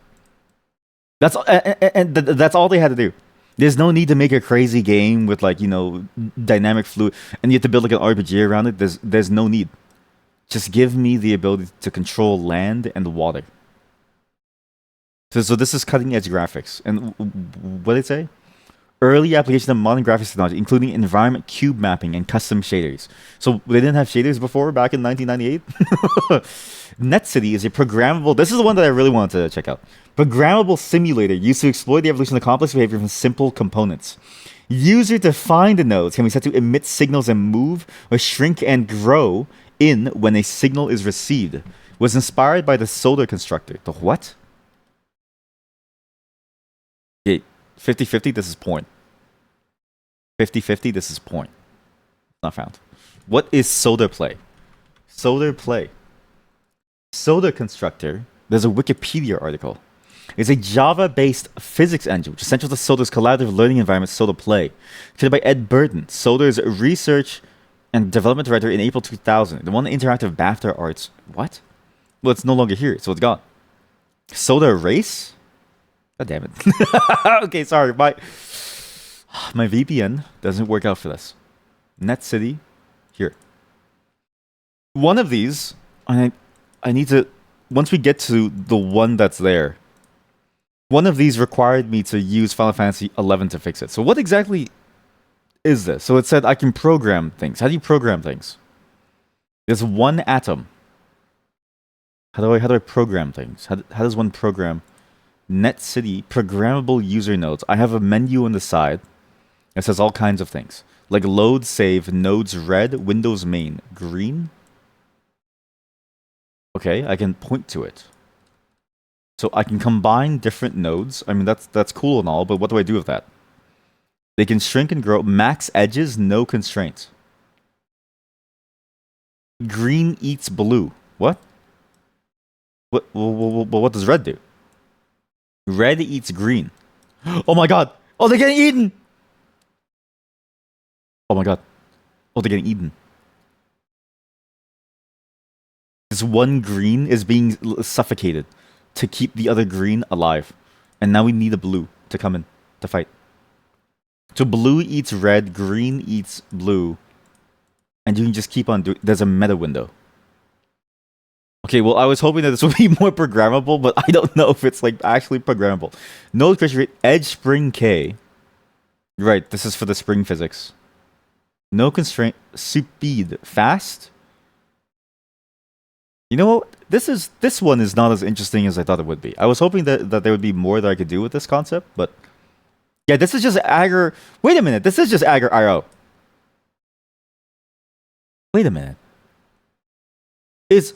That's that's all they had to do. There's no need to make a crazy game with like dynamic fluid, and you have to build like an RPG around it. There's no need. Just give me the ability to control land and water. So this is cutting edge graphics, and what did it say? Early application of modern graphics technology, including environment cube mapping and custom shaders. So they didn't have shaders before back in 1998. NetCity is a programmable. This is the one that I really wanted to check out. Programmable simulator used to exploit the evolution of complex behavior from simple components. User-defined nodes can be set to emit signals and move or shrink and grow in when a signal is received. Was inspired by the solar constructor. The what? Okay, 50-50, this is porn. 50-50, this is porn. Not found. What is solar play? Solar play. Solar constructor, there's a Wikipedia article. It's a Java-based physics engine, which is central to Solar's collaborative learning environment, Solar Play. Created by Ed Burton, Solar's research and development director in April 2000. The one interactive BAFTA Arts. What? Well, it's no longer here, so it's gone. Solar Race? God damn it. Okay, sorry. My VPN doesn't work out for this. NetCity, here. One of these, I need to... Once we get to the one that's there, one of these required me to use Final Fantasy 11 to fix it. So what exactly is this? So it said I can program things. How do you program things? There's one atom. How do I program things? How does one program? NetCity programmable user nodes. I have a menu on the side that says all kinds of things. Like load, save, nodes red, Windows main, green. Okay, I can point to it. So I can combine different nodes. I mean, that's cool and all, but what do I do with that? They can shrink and grow. Max edges, no constraints. Green eats blue. What? What does red do? Red eats green. Oh my god! Oh, they're getting eaten! Oh my god. Oh, they're getting eaten. This one green is being suffocated to keep the other green alive. And now we need a blue to come in to fight. So blue eats red, green eats blue. And you can just keep on doing... There's a meta window. Okay, well, I was hoping that this would be more programmable, but I don't know if it's like actually programmable. Node creation rate, edge spring K. Right, this is for the spring physics. No constraint, speed, fast. You know what? This one is not as interesting as I thought it would be. I was hoping that there would be more that I could do with this concept, but yeah, this is just Agar. Wait a minute, this is just Agar IO. Wait a minute. Is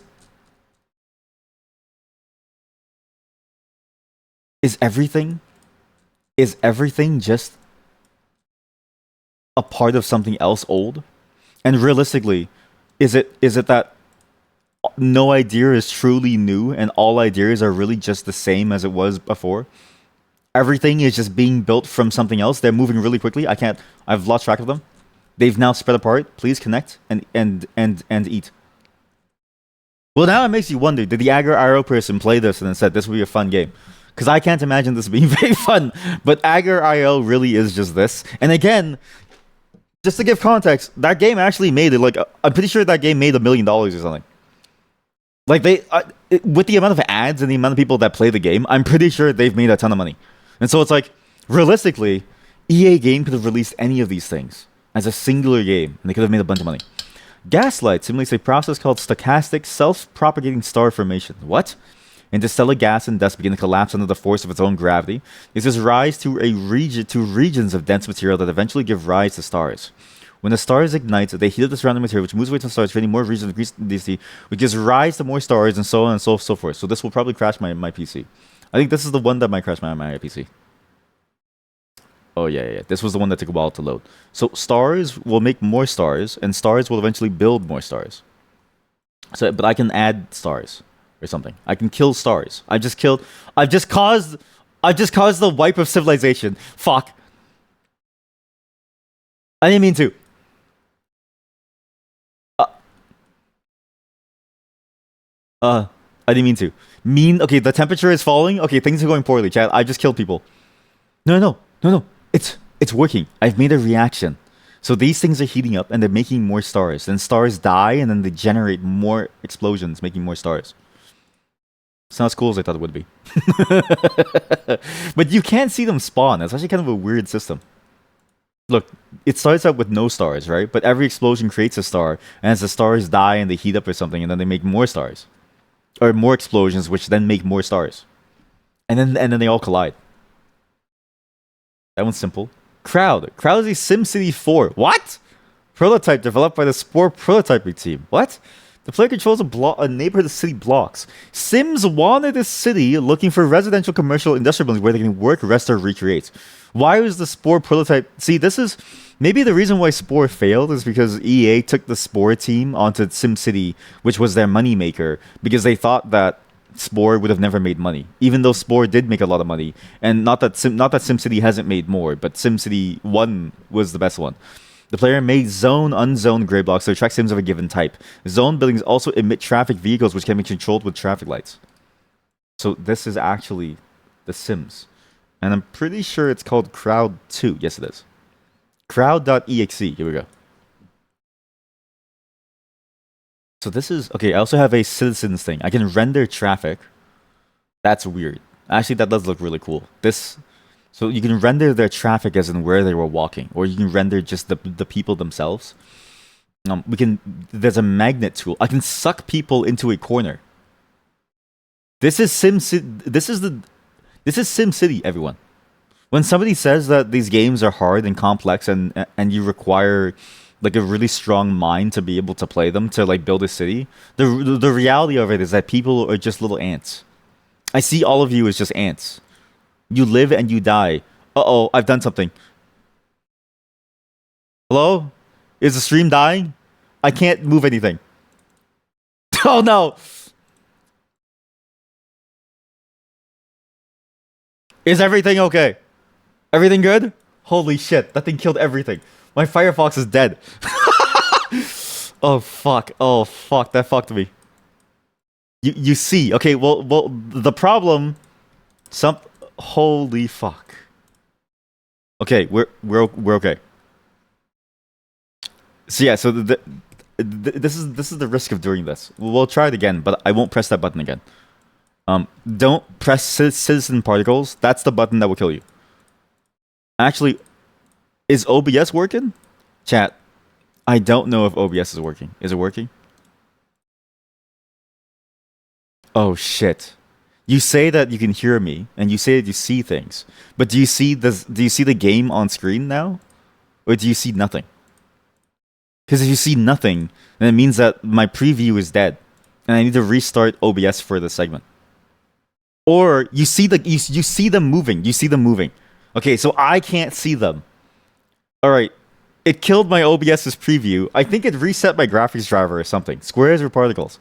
is everything is everything just a part of something else old? And realistically, is it that no idea is truly new and all ideas are really just the same as it was before? Everything is just being built from something else. They're moving really quickly. I've lost track of them. They've now spread apart. Please connect and eat. Well, now it makes you wonder, did the Agar IO person play this and then said this would be a fun game? Because I can't imagine this being very fun. But Agar IO really is just this. And again, just to give context, that game actually made it. Like, I'm pretty sure that game made $1 million or something. Like, with the amount of ads and the amount of people that play the game, I'm pretty sure they've made a ton of money. And so it's like, realistically, EA Game could have released any of these things as a singular game, and they could have made a bunch of money. Gaslight simulates a process called stochastic self-propagating star formation. What? Interstellar gas and dust begin to collapse under the force of its own gravity. This gives rise to regions of dense material that eventually give rise to stars. When the stars ignite, they heat up the surrounding material, which moves away from the stars, creating more regions of increased density, which gives rise to more stars, and so on and so forth. So this will probably crash my PC. I think this is the one that might crash my PC. Oh yeah. This was the one that took a while to load. So stars will make more stars, and stars will eventually build more stars. So, but I can add stars or something. I can kill stars. I've just caused the wipe of civilization. Fuck. I didn't mean to. I didn't mean to. Okay, the temperature is falling. Okay, things are going poorly, chat. I just killed people. No. It's working. I've made a reaction. So these things are heating up and they're making more stars. Then stars die and then they generate more explosions, making more stars. It's not as cool as I thought it would be. But you can't see them spawn. It's actually kind of a weird system. Look, it starts out with no stars, right? But every explosion creates a star, and as the stars die and they heat up or something, and then they make more stars. Or more explosions, which then make more stars. And then they all collide. That one's simple. Crowd is a SimCity 4. What? Prototype developed by the Spore Prototype team. What? The player controls a neighborhood of city blocks. Sims wanted a city looking for residential, commercial, industrial buildings where they can work, rest, or recreate. Why was the Spore Prototype... See, this is... Maybe the reason why Spore failed is because EA took the Spore team onto SimCity, which was their moneymaker, because they thought that Spore would have never made money, even though Spore did make a lot of money. And not that SimCity hasn't made more, but SimCity 1 was the best one. The player made zone, unzoned gray blocks to attract sims of a given type. Zone buildings also emit traffic vehicles, which can be controlled with traffic lights. So this is actually The Sims. And I'm pretty sure it's called Crowd 2. Yes, it is. Crowd.exe. Here we go. So this is... Okay, I also have a citizens thing. I can render traffic. That's weird. Actually, that does look really cool. So you can render their traffic as in where they were walking, or you can render just the people themselves. There's a magnet tool. I can suck people into a corner. This is SimCity. This is SimCity, everyone. When somebody says that these games are hard and complex and you require like a really strong mind to be able to play them, to like build a city, the reality of it is that people are just little ants. I see all of you as just ants. You live and you die. Uh-oh, I've done something. Hello? Is the stream dying? I can't move anything. Oh no! Is everything okay? Everything good? Holy shit, that thing killed everything. My Firefox is dead. Oh fuck, that fucked me. You see, okay, well, the problem... Holy fuck. Okay, we're okay. So yeah, so this is the risk of doing this. We'll try it again, but I won't press that button again. Don't press citizen particles. That's the button that will kill you. Actually, is OBS working? Chat, I don't know if OBS is working. Is it working? Oh shit. You say that you can hear me, and you say that you see things. But do you see this? Do you see the game on screen now? Or do you see nothing? Because if you see nothing, then it means that my preview is dead. And I need to restart OBS for this segment. Or you see you see them moving. You see them moving. Okay, so I can't see them. Alright. It killed my OBS's preview. I think it reset my graphics driver or something. Squares or particles?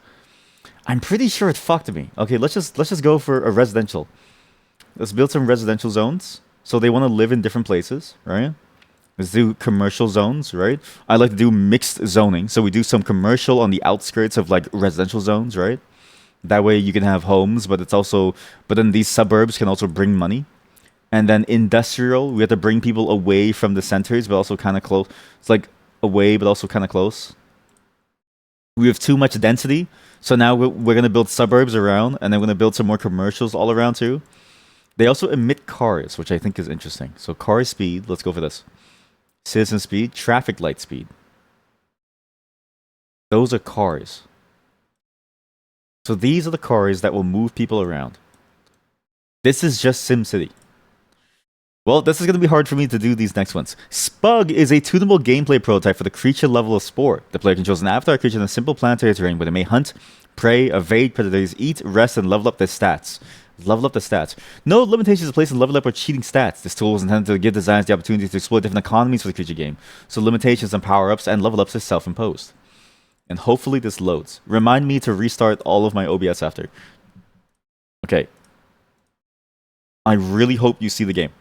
I'm pretty sure it fucked me. Okay, let's just go for a residential. Let's build some residential zones. So they want to live in different places, right? Let's do commercial zones, right? I like to do mixed zoning. So we do some commercial on the outskirts of like residential zones, right? That way you can have homes, but then these suburbs can also bring money. And then industrial, we have to bring people away from the centers, but also kind of close. It's like away, but also kind of close. We have too much density. So now we're going to build suburbs around, and then we're going to build some more commercials all around too. They also emit cars, which I think is interesting. So car speed, let's go for this. Citizen speed, traffic light speed. Those are cars. So these are the cars that will move people around. This is just SimCity. Well, this is going to be hard for me to do these next ones. Spug is a tunable gameplay prototype for the creature level of Spore. The player controls an avatar creature in a simple planetary terrain where they may hunt, prey, evade predators, eat, rest, and level up their stats. Level up the stats. No limitations placed on level up or cheating stats. This tool was intended to give designers the opportunity to explore different economies for the creature game. So limitations on power-ups and level ups are self-imposed. And hopefully this loads. Remind me to restart all of my OBS after. Okay. I really hope you see the game.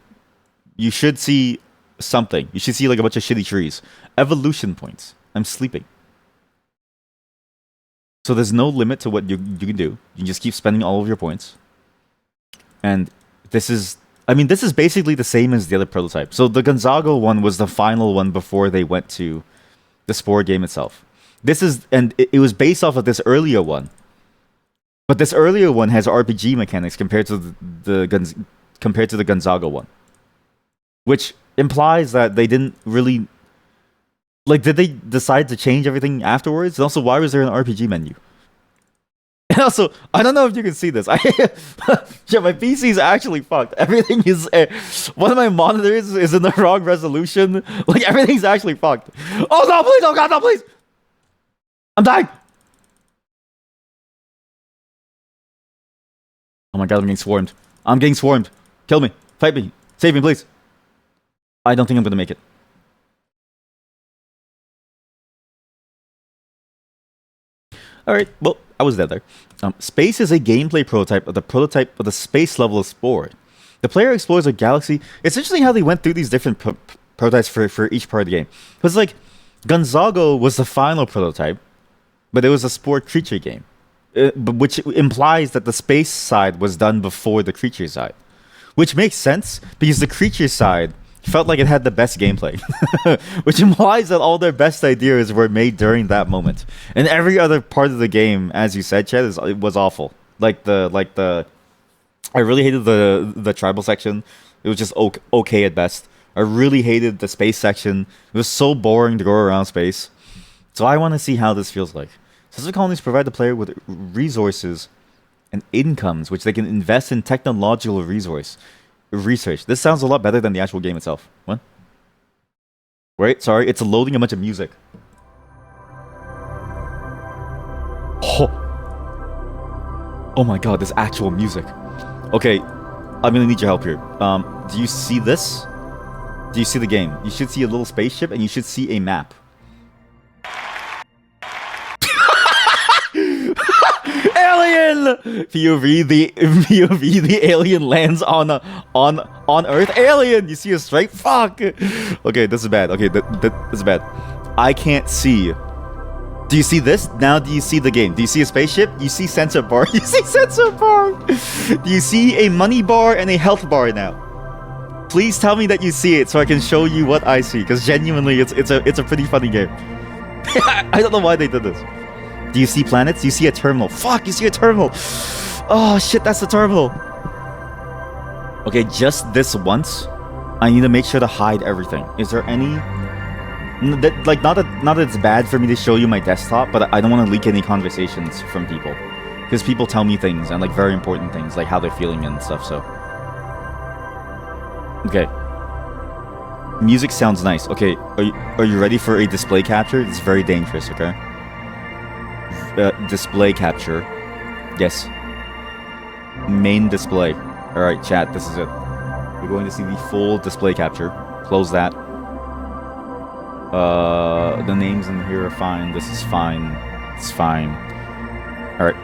You should see something. You should see like a bunch of shitty trees. Evolution points. I'm sleeping. So there's no limit to what you can do. You can just keep spending all of your points. And this is basically the same as the other prototype. So the Gonzaga one was the final one before they went to the Spore game itself. It was based off of this earlier one. But this earlier one has RPG mechanics compared to the Gonzaga one. Which implies that they didn't really... Like, did they decide to change everything afterwards? And also, why was there an RPG menu? And also, I don't know if you can see this. Yeah, my PC is actually fucked. Everything is... one of my monitors is in the wrong resolution. Like, everything's actually fucked. Oh, no, please! Oh, God, no, please! I'm dying! Oh my God, I'm getting swarmed. I'm getting swarmed. Kill me. Fight me. Save me, please. I don't think I'm going to make it. Alright, well, I was dead there. Space is a gameplay prototype of the space level of Spore. The player explores a galaxy. It's interesting how they went through these different prototypes for each part of the game. Because, like, Gonzaga was the final prototype, but it was a Spore creature game. Which implies that the space side was done before the creature side. Which makes sense, because the creature side felt like it had the best gameplay. Which implies that all their best ideas were made during that moment. And every other part of the game, as you said, Chad, it was awful. I really hated the tribal section. It was just okay at best. I really hated the space section. It was so boring to go around space. So I want to see how this feels like. Sister colonies provide the player with resources and incomes which they can invest in technological research. This sounds a lot better than the actual game itself. What? Wait, sorry, it's loading a bunch of music. Oh my God, there's actual music. Okay, I'm gonna need your help here. Do you see this? Do you see the game? You should see a little spaceship and you should see a map. Alien! POV, the alien lands on Earth. Alien! You see a stripe? Fuck! Okay, this is bad. Okay, this is bad. I can't see. Do you see this? Now do you see the game? Do you see a spaceship? You see sensor bar. You see sensor bar! Do you see a money bar and a health bar now? Please tell me that you see it so I can show you what I see. Because genuinely, it's a pretty funny game. I don't know why they did this. Do you see planets? You see a terminal. Fuck, you see a terminal. Oh shit, that's the terminal. Okay, just this once. I need to make sure to hide everything. Is there any... Like, not that it's bad for me to show you my desktop, but I don't want to leak any conversations from people. Because people tell me things, and like very important things, like how they're feeling and stuff, so... Okay. Music sounds nice. Okay, are you ready for a display capture? It's very dangerous, okay? Display capture. Yes. Main display. Alright, chat, this is it. You're going to see the full display capture. Close that. The names in here are fine. This is fine. It's fine. Alright.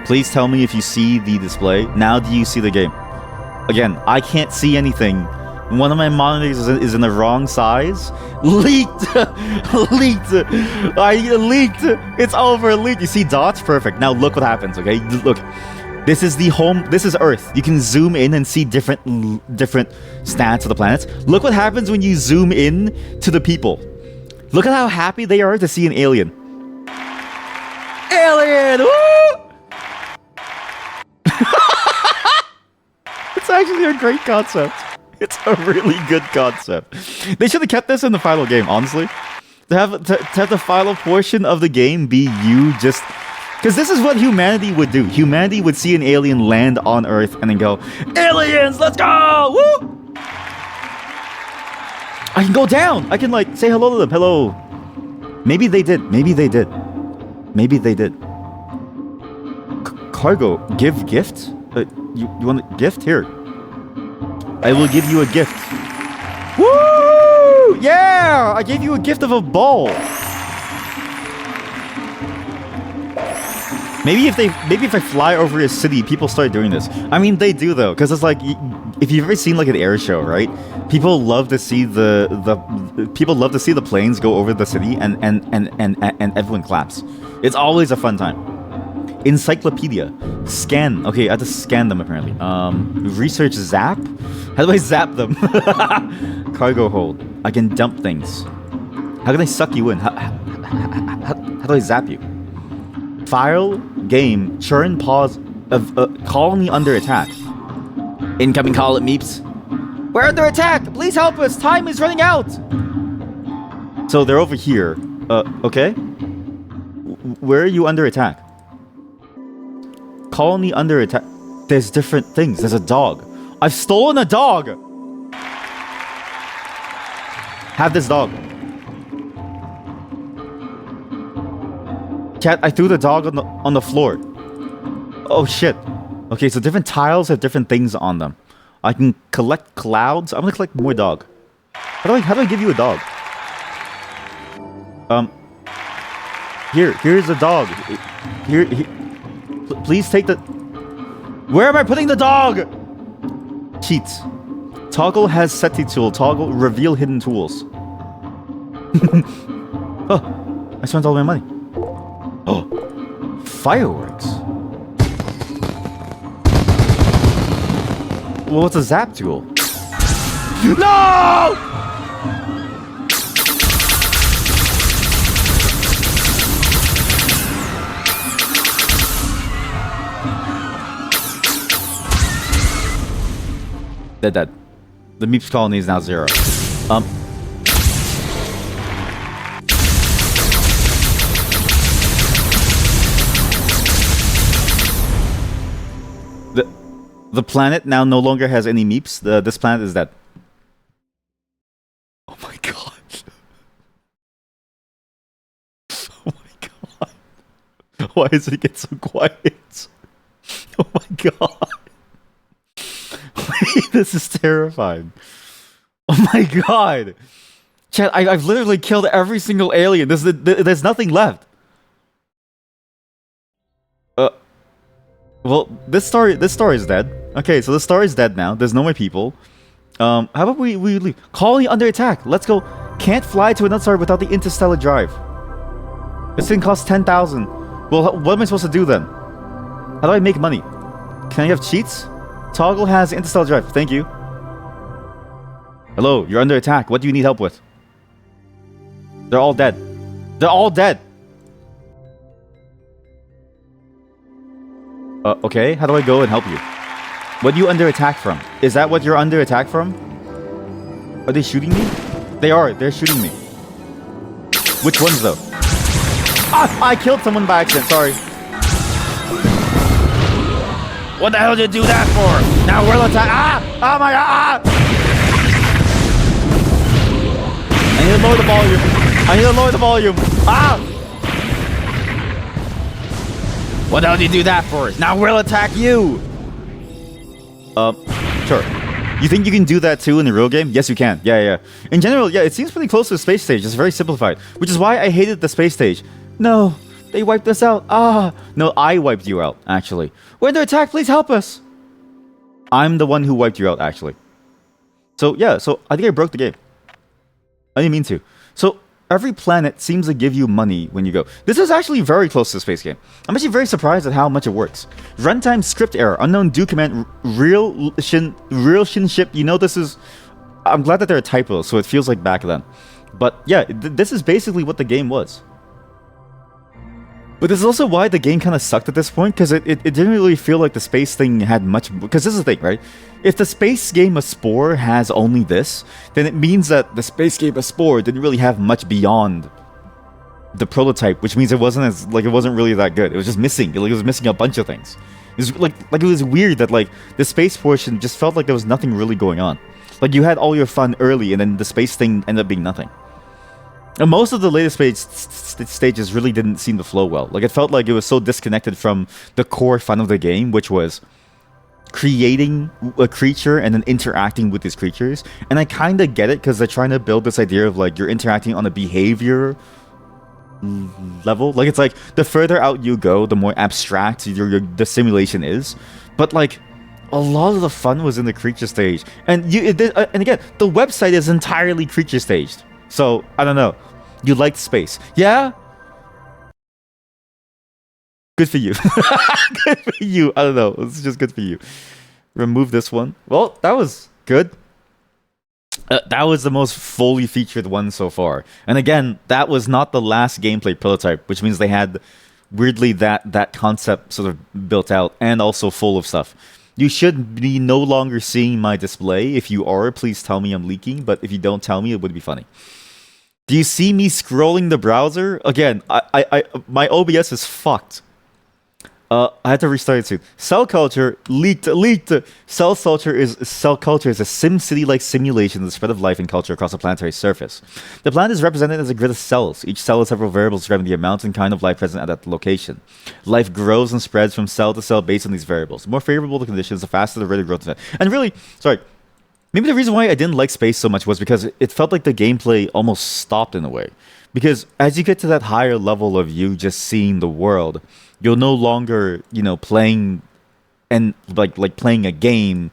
Please tell me if you see the display. Now do you see the game? Again, I can't see anything. One of my monitors is in the wrong size. Leaked! Leaked! I leaked! It's over, leaked! You see dots? Perfect. Now look what happens, okay? Look. This is the home... This is Earth. You can zoom in and see different stats of the planets. Look what happens when you zoom in to the people. Look at how happy they are to see an alien. Alien! Woo! It's actually a great concept. It's a really good concept. They should have kept this in the final game, honestly. To have the final portion of the game be you just... Because this is what humanity would do. Humanity would see an alien land on Earth and then go, aliens, let's go! Woo! I can go down. I can like say hello to them. Hello. Maybe they did. Maybe they did. Maybe they did. Cargo. Give gift? You want a gift? Here. I will give you a gift. Woo! Yeah! I gave you a gift of a ball. Maybe if I fly over a city, people start doing this. I mean, they do though, because it's like if you've ever seen like an air show, right? People love to see the planes go over the city, and everyone claps. It's always a fun time. Encyclopedia. Scan. Okay, I have to scan them apparently. Research zap? How do I zap them? Cargo hold. I can dump things. How can I suck you in? How do I zap you? File, game, churn, pause, colony under attack. Incoming call at Meeps. We're under attack! Please help us! Time is running out! So they're over here. Okay. Where are you under attack? Colony under attack. There's different things. There's a dog. I've stolen a dog! Have this dog. Chat, I threw the dog on the floor. Oh shit. Okay, so different tiles have different things on them. I can collect clouds. I'm gonna collect more dog. How do I give you a dog? Here's a dog. Here. Please take the... Where am I putting the dog? Cheats. Toggle has SETI tool. Toggle reveal hidden tools. Oh, I spent all my money. Oh, fireworks. Well, what's a zap tool? No! They're dead. The Meeps colony is now 0. The planet now no longer has any Meeps. This planet is dead. Oh my god. Oh my god. Why does it get so quiet? Oh my god. This is terrifying. Oh my god. Chat, I've literally killed every single alien. There's nothing left. Well, this story is dead. Okay, so the story is dead now. There's no more people. How about we leave? Colony under attack. Let's go. Can't fly to another star without the interstellar drive. This thing costs 10,000. Well, what am I supposed to do then? How do I make money? Can I have cheats? Toggle has interstellar drive. Thank you. Hello, you're under attack. What do you need help with? They're all dead. They're all dead. Okay, how do I go and help you? What are you under attack from? Is that what you're under attack from? Are they shooting me? They are. They're shooting me. Which ones, though? Ah! I killed someone by accident. Sorry. What the hell did you do that for? Now we'll attack. Ah! Oh my god! Ah! I need to lower the volume. I need to lower the volume. Ah! What the hell did you do that for? Now we'll attack you. Sure. You think you can do that too in the real game? Yes, you can. Yeah. In general, yeah, it seems pretty close to the space stage. It's very simplified, which is why I hated the space stage. No, they wiped us out. Ah, no, I wiped you out, actually. We're under attack, please help us. I'm the one who wiped you out, actually. So, yeah, so I think I broke the game. I didn't mean to. So, every planet seems to give you money when you go. This is actually very close to the space game. I'm actually very surprised at how much it works. Runtime script error. Unknown do command real shin ship. You know this is... I'm glad that there are typos, so it feels like back then. But yeah, this is basically what the game was. But this is also why the game kind of sucked at this point, because it didn't really feel like the space thing had much... Because this is the thing, right? If the space game of Spore has only this, then it means that the space game of Spore didn't really have much beyond the prototype, which means it wasn't really that good. It was just missing. It was missing a bunch of things. It was like it was weird that like the space portion just felt like there was nothing really going on. Like you had all your fun early, and then the space thing ended up being nothing. And most of the later stages really didn't seem to flow well. Like it felt like it was so disconnected from the core fun of the game, which was creating a creature and then interacting with these creatures. And I kind of get it because they're trying to build this idea of like you're interacting on a behavior level. Like it's like the further out you go, the more abstract the simulation is. But like a lot of the fun was in the creature stage, and and again, the website is entirely creature staged. So I don't know. You liked space, yeah? Good for you. Good for you. I don't know. It's just good for you. Remove this one. Well, that was good. That was the most fully featured one so far. And again, that was not the last gameplay prototype, which means they had weirdly that concept sort of built out and also full of stuff. You should be no longer seeing my display. If you are, please tell me I'm leaking. But if you don't tell me, it would be funny. Do you see me scrolling the browser? Again, my OBS is fucked. I had to restart it soon. Cell culture leaked. Cell culture is a SimCity-like simulation of the spread of life and culture across a planetary surface. The planet is represented as a grid of cells. Each cell has several variables describing the amount and kind of life present at that location. Life grows and spreads from cell to cell based on these variables. The more favorable the conditions, the faster the rate of growth. And really, sorry. Maybe the reason why I didn't like space so much was because it felt like the gameplay almost stopped in a way. Because as you get to that higher level of you just seeing the world, you're no longer, playing and like playing a game.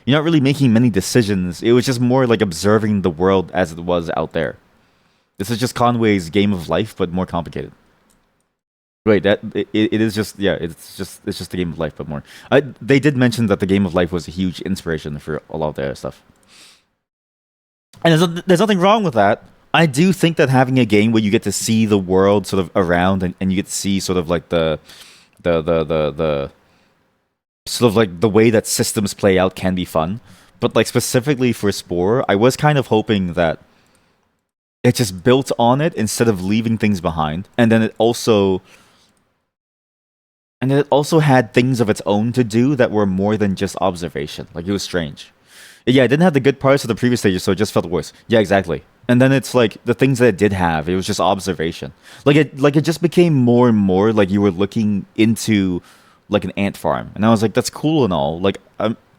You're not really making many decisions. It was just more like observing the world as it was out there. This is just Conway's game of life, but more complicated. Wait, it is just it's just the game of life, but more. They did mention that the game of life was a huge inspiration for a lot of their stuff, and there's nothing wrong with that. I do think that having a game where you get to see the world sort of around and you get to see sort of like the sort of like the way that systems play out can be fun, but like specifically for Spore, I was kind of hoping that it just built on it instead of leaving things behind, and then it also had things of its own to do that were more than just observation. Like, it was strange. Yeah, it didn't have the good parts of the previous stages, so it just felt worse. Yeah, exactly. And then it's like, the things that it did have, it was just observation. Like it just became more and more like you were looking into, like, an ant farm. And I was like, that's cool and all. Like,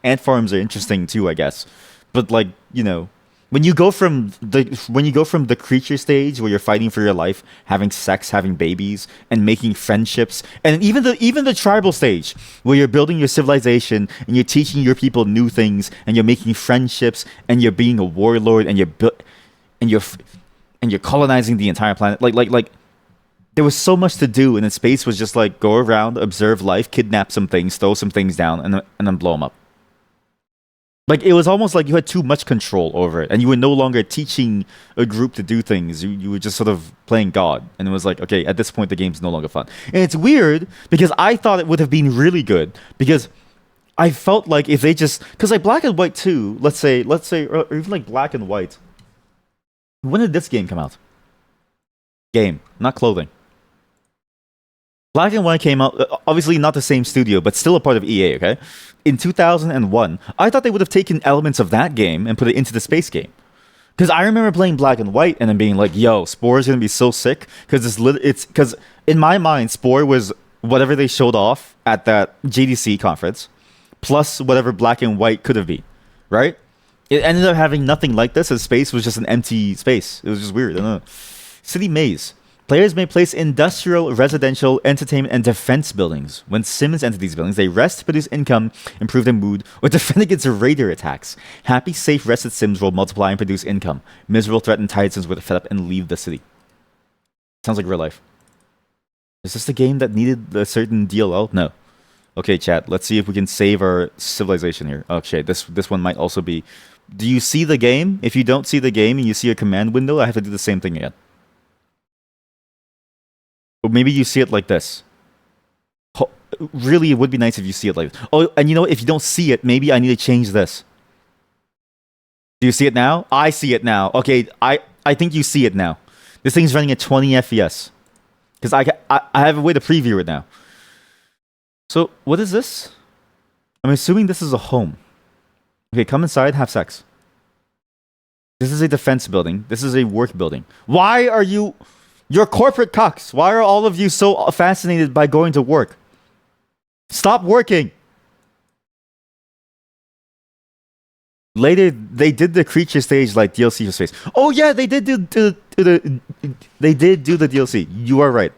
ant farms are interesting too, I guess. But, like, when you go from the creature stage where you're fighting for your life, having sex, having babies, and making friendships, and even the tribal stage where you're building your civilization and you're teaching your people new things and you're making friendships and you're being a warlord and you're colonizing the entire planet, like there was so much to do, and then space was just like go around, observe life, kidnap some things, throw some things down, and then blow them up. Like it was almost like you had too much control over it, and you were no longer teaching a group to do things. You were just sort of playing God, and it was like, okay, at this point the game's no longer fun. And it's weird because I thought it would have been really good because I felt like if they just because like Black and White 2, let's say, or even like Black and White. When did this game come out? Game, not clothing. Black and White came out, obviously not the same studio, but still a part of EA, okay? In 2001, I thought they would have taken elements of that game and put it into the space game. Because I remember playing Black and White and then being like, yo, Spore is going to be so sick. Because because in my mind, Spore was whatever they showed off at that JDC conference, plus whatever Black and White could have been, right? It ended up having nothing like this, as space was just an empty space. It was just weird. I don't know. City Maze. Players may place industrial, residential, entertainment, and defense buildings. When Sims enter these buildings, they rest, produce income, improve their mood, or defend against raider attacks. Happy, safe, rested Sims will multiply and produce income. Miserable, threatened, tired Sims will fed up and leave the city. Sounds like real life. Is this the game that needed a certain DLL? No. Okay, chat. Let's see if we can save our civilization here. Okay, this one might also be. Do you see the game? If you don't see the game and you see a command window, I have to do the same thing again. Or maybe you see it like this. Really, it would be nice if you see it like this. Oh, and you know what? If you don't see it, maybe I need to change this. Do you see it now? I see it now. Okay, I think you see it now. This thing's running at 20 FPS. Because I have a way to preview it now. So, what is this? I'm assuming this is a home. Okay, come inside, have sex. This is a defense building. This is a work building. Why are you... You're corporate cucks. Why are all of you so fascinated by going to work? Stop working. Later, they did the creature stage like DLC for space. Oh yeah, they did do the DLC. You are right.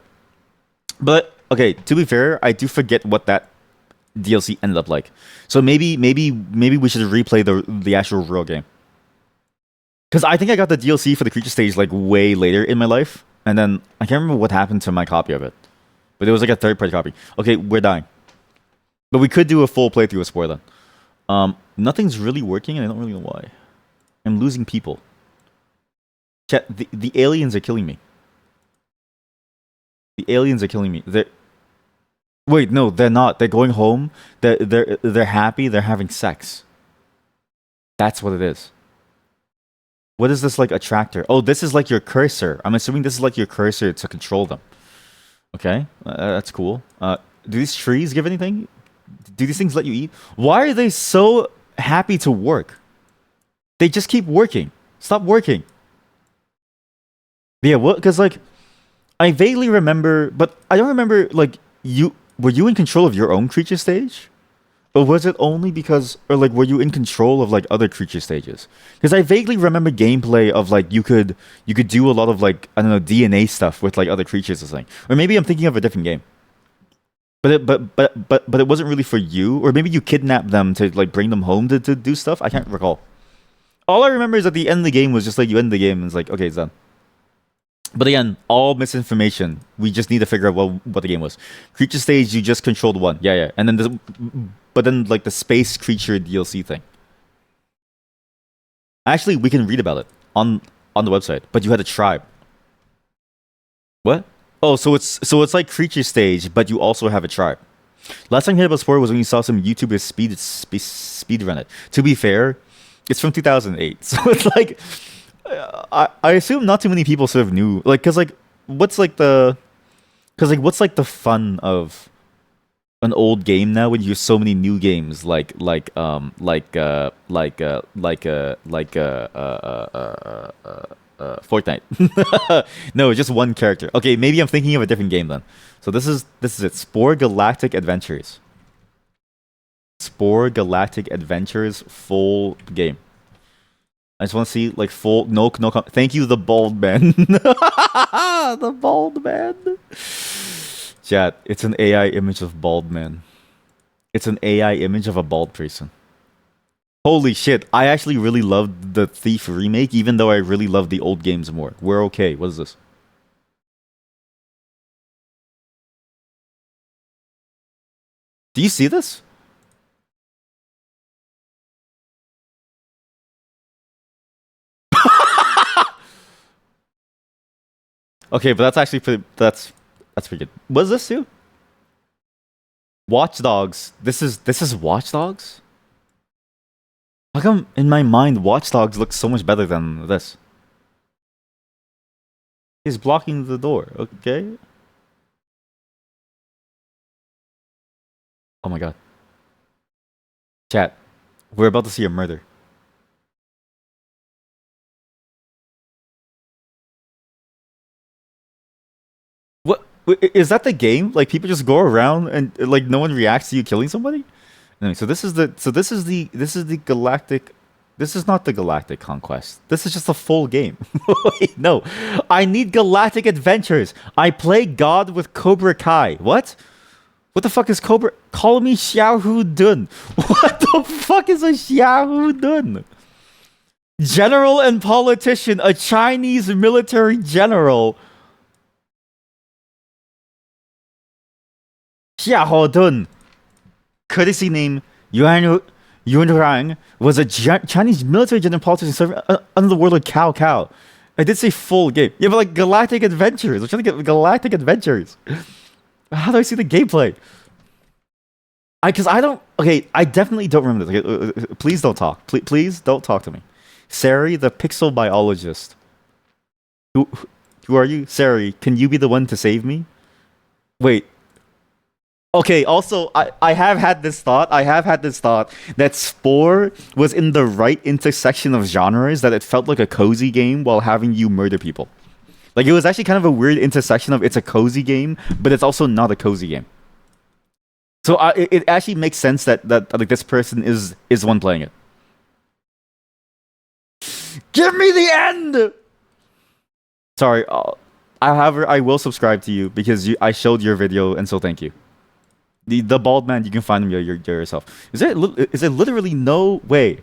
But okay, to be fair, I do forget what that DLC ended up like. So maybe we should replay the actual real game. Because I think I got the DLC for the creature stage like way later in my life. And then I can't remember what happened to my copy of it. But it was like a third-party copy. Okay, we're dying. But we could do a full playthrough of Spore then. Nothing's really working, and I don't really know why. I'm losing people. Chat, the aliens are killing me. The aliens are killing me. Wait, no, they're not. They're going home. They're happy. They're having sex. That's what it is. What is this like attractor? Oh, this is like your cursor. I'm assuming this is like your cursor to control them. Okay, that's cool. Do these trees give anything? Do these things let you eat? Why are they so happy to work? They just keep working. Stop working. Yeah, what? Because like, I vaguely remember, but I don't remember. Like, were you in control of your own creature stage? Or was it only because, or like, were you in control of like other creature stages? Because I vaguely remember gameplay of like you could do a lot of like I don't know DNA stuff with like other creatures or something. Or maybe I'm thinking of a different game. But it wasn't really for you, or maybe you kidnapped them to like bring them home to do stuff. I can't recall. All I remember is at the end of the game was just like you end the game and it's like okay, it's done. But again, all misinformation. We just need to figure out what the game was. Creature stage, you just controlled one. Yeah. And then like the space creature DLC thing. Actually, we can read about it on the website. But you had a tribe. What? Oh, so it's like creature stage, but you also have a tribe. Last time I heard about Spore was when you saw some YouTubers speed run it. To be fair, it's from 2008, so it's like. I assume not too many people sort of knew, like, cause like, what's like the fun of an old game now when you have so many new games Fortnite. No, just one character. Okay, maybe I'm thinking of a different game then. So this is it. Spore Galactic Adventures. Spore Galactic Adventures full game. I just want to see like full thank you, the bald man. The bald man. Chat, it's an AI image of bald man. It's an AI image of a bald person. Holy shit! I actually really loved the Thief remake, even though I really love the old games more. We're okay. What is this? Do you see this? Okay, but that's actually pretty. That's pretty good. What's this too? Watch Dogs. This is Watch Dogs. How come in my mind Watch Dogs looks so much better than this? He's blocking the door. Okay. Oh my god. Chat. We're about to see a murder. What is that the game? Like people just go around and like no one reacts to you killing somebody? Anyway, this is the galactic. This is not the galactic conquest. This is just a full game. Wait, no, I need galactic adventures. I play God with Cobra Kai. What? What the fuck is Cobra? Call me Xiao Dun. What the fuck is a Xiao Dun? General and politician, a Chinese military general. Xiao Dun. Courtesy name Yuan Rang was a Chinese military general politician serving under the warlord Cao Cao. I did say full game. Yeah, but like Galactic Adventures. I'm trying to get Galactic Adventures. How do I see the gameplay? Because I don't. Okay, I definitely don't remember this. Okay, please don't talk. Please don't talk to me. Sari, the pixel biologist. Who, who are you? Sari, can you be the one to save me? Wait, okay, also, I have had this thought. I have had this thought that Spore was in the right intersection of genres, that it felt like a cozy game while having you murder people. Like, it was actually kind of a weird intersection of it's a cozy game, but it's also not a cozy game. So it actually makes sense that like this person is the one playing it. Give me the end! Sorry, I will subscribe to you because I showed your video, and so thank you. The bald man, you can find him yourself. Is it literally no way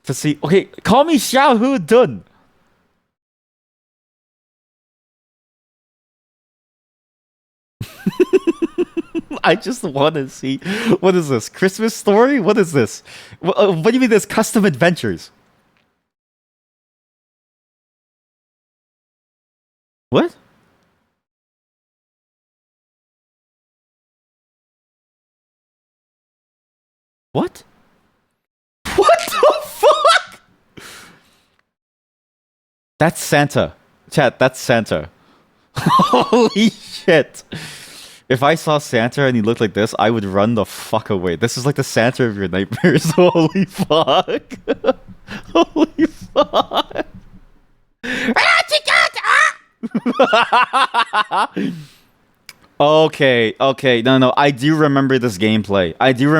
to see? Okay, call me Xiao Dun. I just want to see. What is this? Christmas story? What is this? What do you mean there's custom adventures? What? What? What the fuck? That's Santa. Chat, that's Santa. Holy shit. If I saw Santa and he looked like this, I would run the fuck away. This is like the Santa of your nightmares. Holy fuck. Holy fuck. Okay. No. I do remember this gameplay. I did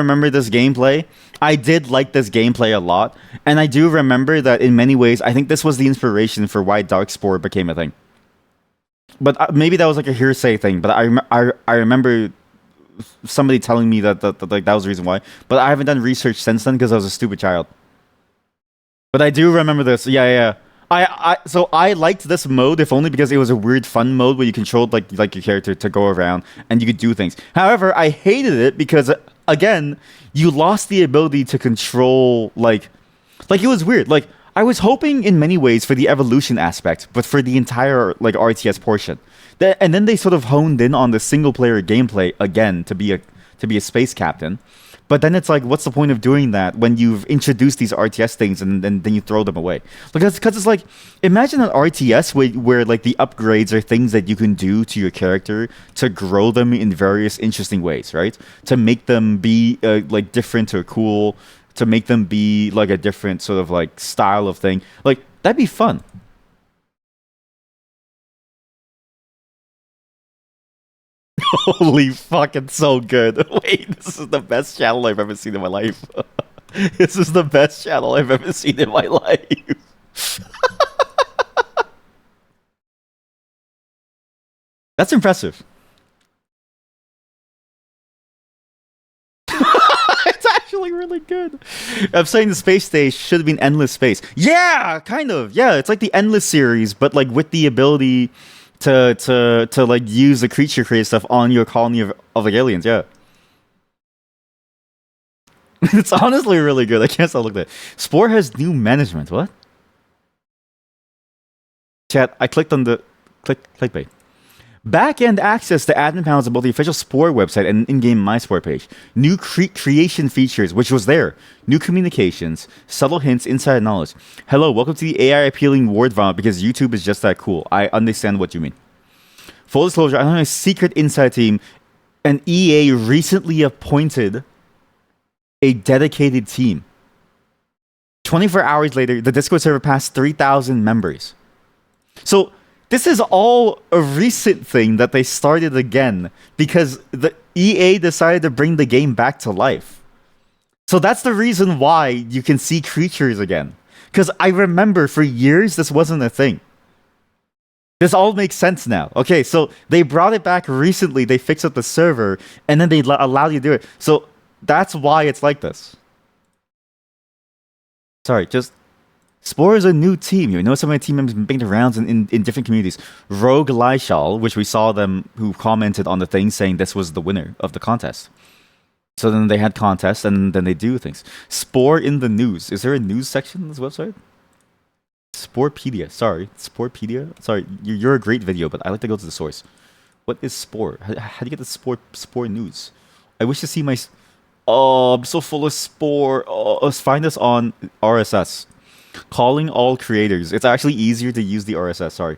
like this gameplay a lot. And I do remember that in many ways, I think this was the inspiration for why Darkspore became a thing. But maybe that was like a hearsay thing. But I remember somebody telling me that like that was the reason why. But I haven't done research since then because I was a stupid child. But I do remember this. Yeah. So I liked this mode if only because it was a weird fun mode where you controlled like your character to go around and you could do things. However, I hated it because again, you lost the ability to control like it was weird. Like I was hoping in many ways for the evolution aspect, but for the entire like RTS portion. And then they sort of honed in on the single player gameplay again to be a space captain. But then it's like, what's the point of doing that when you've introduced these RTS things and then you throw them away? Because it's like, imagine an RTS where like the upgrades are things that you can do to your character to grow them in various interesting ways, right? To make them be like different or cool, to make them be like a different sort of like style of thing. Like, that'd be fun. Holy fuck, it's so good. Wait, this is the best channel I've ever seen in my life. This is the best channel I've ever seen in my life. That's impressive. It's actually really good. I'm saying the space stage should have been Endless Space. Yeah, kind of. Yeah, it's like the Endless series, but like with the ability to like use the creature create stuff on your colony of like aliens. Yeah. It's honestly really good. I can't stop looking at it. Spore has new management. What? Chat, I clicked on the clickbait. Back-end access to admin panels on both the official Spore website and in-game MySpore page. New creation features, which was there. New communications, subtle hints, inside knowledge. Hello, welcome to the AI appealing word vomit because YouTube is just that cool. I understand what you mean. Full disclosure, I'm on a secret inside team, and EA recently appointed a dedicated team. 24 hours later, the Discord server passed 3,000 members. So this is all a recent thing that they started again because the EA decided to bring the game back to life. So that's the reason why you can see creatures again. Because I remember for years this wasn't a thing. This all makes sense now. Okay, so they brought it back recently, they fixed up the server, and then they allowed you to do it. So that's why it's like this. Sorry, just... Spore is a new team. You know, some of the team members making the rounds in different communities. Rogue Lyshal, which we saw them, who commented on the thing saying this was the winner of the contest. So then they had contests, and then they do things. Spore in the news. Is there a news section on this website? Sporepedia. Sorry. Sporepedia? Sorry, you're a great video, but I like to go to the source. What is Spore? How do you get the Spore news? I wish to see my... Oh, I'm so full of Spore. Oh, let's find us on RSS. Calling all creators. It's actually easier to use the RSS, sorry.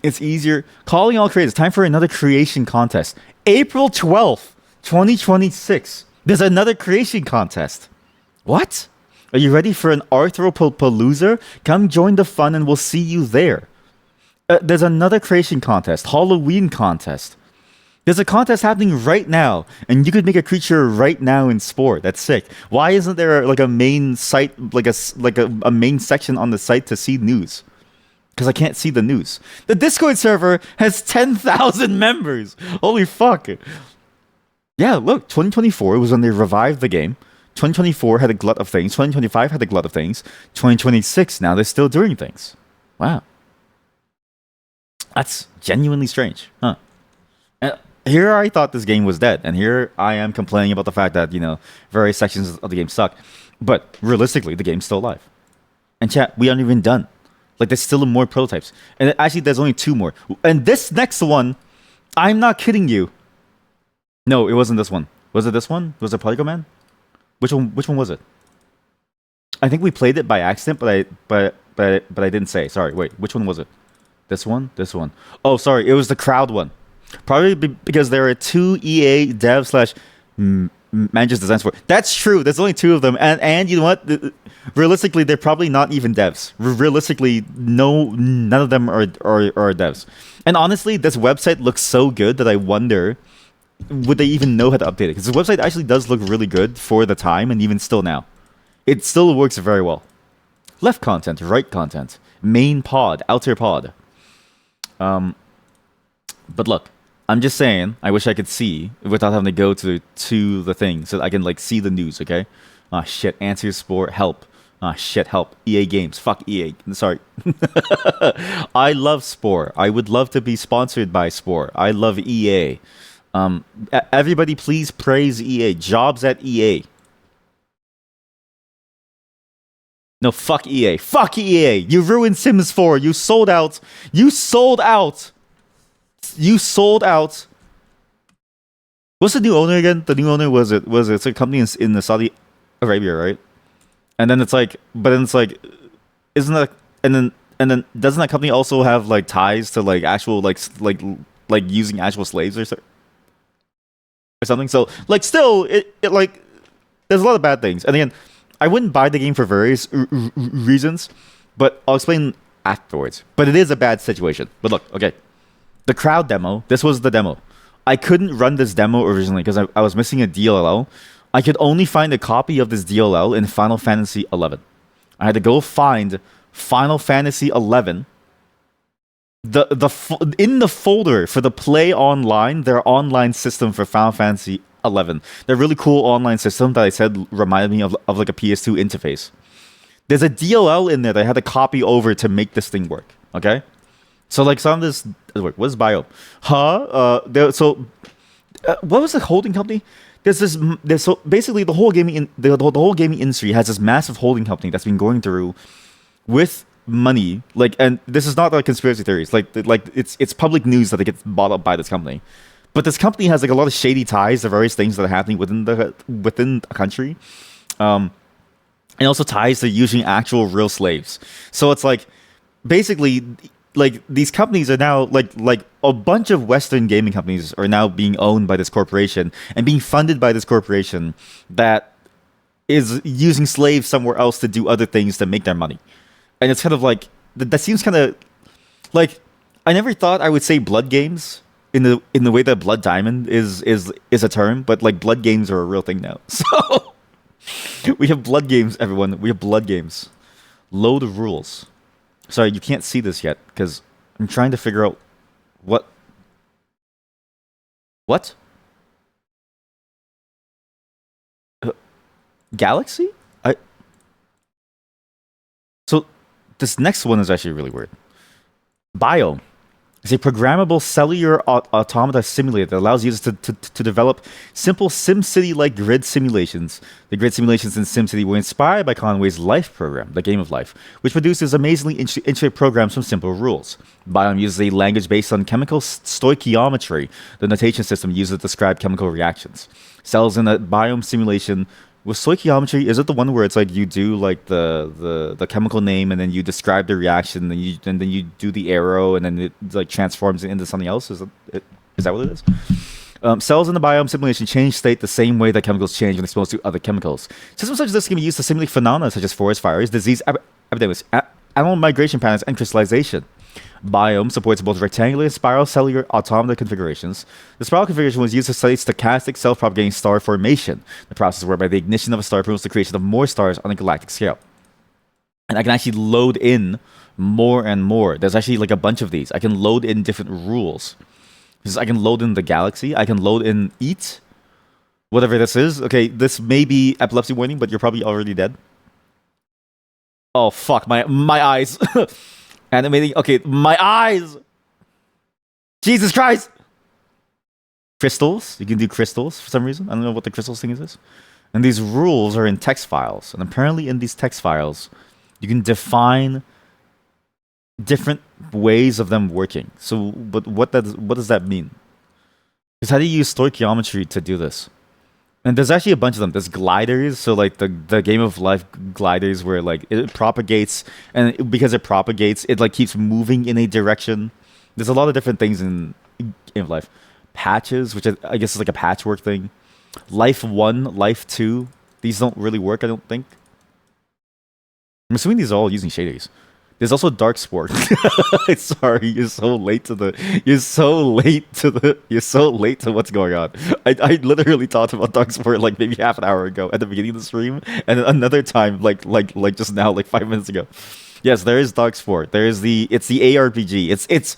It's easier. Calling all creators. Time for another creation contest. April 12th, 2026. There's another creation contest. What? Are you ready for an Arthropalooza? Come join the fun and we'll see you there. There's another creation contest. Halloween contest. There's a contest happening right now, and you could make a creature right now in Spore. That's sick. Why isn't there like a main site, like a main section on the site to see news? Because I can't see the news. The Discord server has 10,000 members. Holy fuck. Yeah, look, 2024 was when they revived the game. 2024 had a glut of things. 2025 had a glut of things. 2026, now they're still doing things. Wow. That's genuinely strange, huh? Here I thought this game was dead, and here I am complaining about the fact that, you know, various sections of the game suck. But realistically, the game's still alive. And chat, we aren't even done. Like, there's still more prototypes. And actually, there's only 2 more. And this next one, I'm not kidding you. No, it wasn't this one. Was it this one? Was it Polygon Man? Which one was it? I think we played it by accident, but I didn't say. Sorry, wait, which one was it? This one? This one. Oh, sorry, it was the crowd one. Probably because there are 2 EA dev / managers designs for it. That's true. There's only 2 of them, and you know what? Realistically, they're probably not even devs. Realistically, none of them are devs. And honestly, this website looks so good that I wonder, would they even know how to update it? Because this website actually does look really good for the time, and even still now, it still works very well. Left content, right content, main pod, outer pod. But look. I'm just saying, I wish I could see without having to go to the thing so that I can like see the news, okay? Ah shit, answer Spore, help. Ah shit, help. EA Games, fuck EA. Sorry. I love Spore. I would love to be sponsored by Spore. I love EA. Everybody please praise EA. Jobs at EA. No, fuck EA. Fuck EA. You ruined Sims 4. You sold out. You sold out. You sold out. What's the new owner again? The new owner was it's a company in the Saudi Arabia, right? And then it's like, but then it's like, isn't that and then doesn't that company also have like ties to like actual like using actual slaves or something? So like still it like there's a lot of bad things. And again, I wouldn't buy the game for various reasons, but I'll explain afterwards. But it is a bad situation. But look, okay. The crowd demo, this was the demo. I couldn't run this demo originally because I was missing a DLL. I could only find a copy of this DLL in Final Fantasy XI. I had to go find Final Fantasy XI. In the folder for the Play Online, their online system for Final Fantasy XI. Their really cool online system that I said reminded me of like a PS2 interface. There's a DLL in there that I had to copy over to make this thing work. Okay? So like some of this work. What is bio? What was the holding company? There's so basically the whole gaming industry has this massive holding company that's been going through with money, like, and this is not like conspiracy theories, like it's public news that it gets bought up by this company. But this company has like a lot of shady ties to various things that are happening within a country, and also ties to using actual real slaves. So it's like basically like these companies are now like a bunch of Western gaming companies are now being owned by this corporation and being funded by this corporation that is using slaves somewhere else to do other things to make their money. And it's kind of like that seems kind of like I never thought I would say blood games in the way that blood diamond is a term, but like blood games are a real thing now. So we have blood games, everyone. We have blood games. Load of rules. Sorry, you can't see this yet because I'm trying to figure out what. What? Galaxy? So this next one is actually really weird. Biome is a programmable cellular automata simulator that allows users to develop simple SimCity-like grid simulations. The grid simulations in SimCity were inspired by Conway's Life program, the game of life, which produces amazingly intricate programs from simple rules. Biome uses a language based on chemical stoichiometry, the notation system used to describe chemical reactions. Cells in a biome simulation with stoichiometry, is it the one where it's like you do like the chemical name and then you describe the reaction and then you do the arrow and then it like transforms it into something else? Is that what it is? Cells in the biome simulation change state the same way that chemicals change when exposed to other chemicals. Systems such as this can be used to simulate phenomena such as forest fires, disease epidemics, animal migration patterns, and crystallization. Biome supports both rectangular and spiral cellular automata configurations. The spiral configuration was used to study stochastic self-propagating star formation, the process whereby the ignition of a star promotes the creation of more stars on a galactic scale. And I can actually load in more and more. There's actually like a bunch of these. I can load in different rules. I can load in the galaxy. I can load in eat. Whatever this is. Okay, this may be epilepsy warning, but you're probably already dead. Oh, fuck. My eyes. Animating. Okay, my eyes. Jesus Christ. Crystals. You can do crystals for some reason. I don't know what the crystals thing is. And these rules are in text files. And apparently in these text files, you can define different ways of them working. So, but what does that mean? Because how do you use stoichiometry to do this? And there's actually a bunch of them. There's gliders, so like the game of life gliders where like it propagates, and because it propagates, it like keeps moving in a direction. There's a lot of different things in game of life. Patches, which I guess is like a patchwork thing. Life 1, Life 2. These don't really work, I don't think. I'm assuming these are all using shaders. There's also Dark Sport. Sorry, you're so late to what's going on. I literally talked about Dark Sport like maybe half an hour ago at the beginning of the stream, and another time like just now, like 5 minutes ago. Yes, there is Dark Sport. It's the ARPG.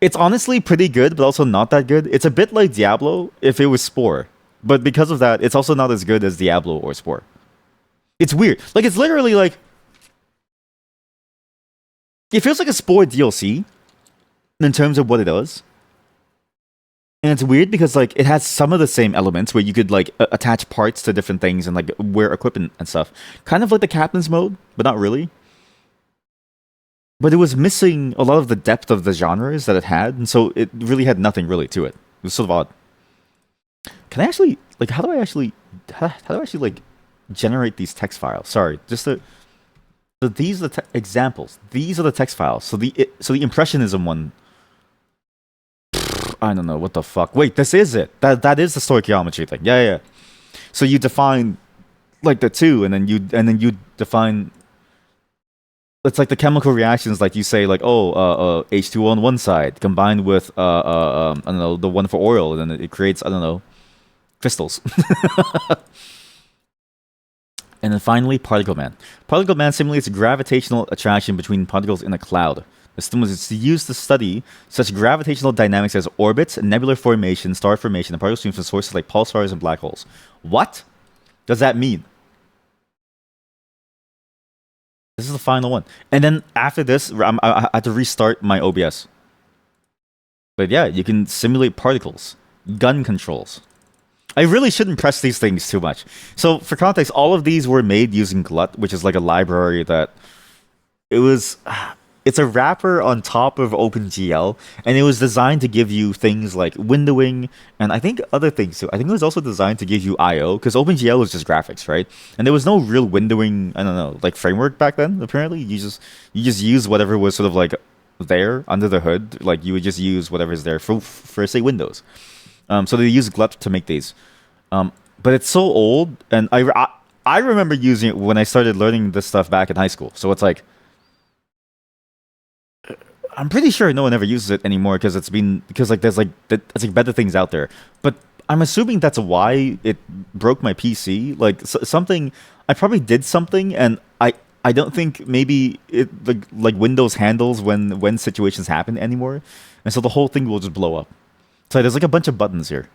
It's honestly pretty good, but also not that good. It's a bit like Diablo if it was Spore, but because of that, it's also not as good as Diablo or Spore. It's weird. Like it's literally like. It feels like a Spore DLC in terms of what it does. And it's weird because like it has some of the same elements where you could like attach parts to different things and like wear equipment and stuff. Kind of like the Captain's mode, but not really. But it was missing a lot of the depth of the genres that it had, and so it really had nothing really to it. It was sort of odd. Can I actually like how do I actually like generate these text files? Sorry, just to. So these are the examples. These are the text files. So the impressionism one. I don't know what the fuck. Wait, this is it. That is the stoichiometry thing. Yeah. So you define like the two, and then you define. It's like the chemical reactions, like you say, like H2O on one side combined with I don't know, the one for oil, and then it creates, I don't know, crystals. And then finally, Particle Man. Particle Man simulates gravitational attraction between particles in a cloud. The system was used to study such gravitational dynamics as orbits, nebular formation, star formation, and particle streams from sources like pulsars and black holes. What does that mean? This is the final one. And then after this, I had to restart my OBS. But yeah, you can simulate particles, gun controls. I really shouldn't press these things too much. So, for context, all of these were made using Glut, which is like a library that it was it's a wrapper on top of OpenGL, and it was designed to give you things like windowing and I think other things too. I think it was also designed to give you I/O because OpenGL was just graphics, right? And there was no real windowing. I don't know, like framework back then. Apparently, you just use whatever was sort of like there under the hood. Like you would just use whatever's there for say Windows. So they use glup to make these. But it's so old, and I remember using it when I started learning this stuff back in high school. So it's like I'm pretty sure no one ever uses it anymore because like there's like it's like better things out there. But I'm assuming that's why it broke my PC. Like something I probably did something, and I don't think maybe it like Windows handles when situations happen anymore, and so the whole thing will just blow up. So there's like a bunch of buttons here.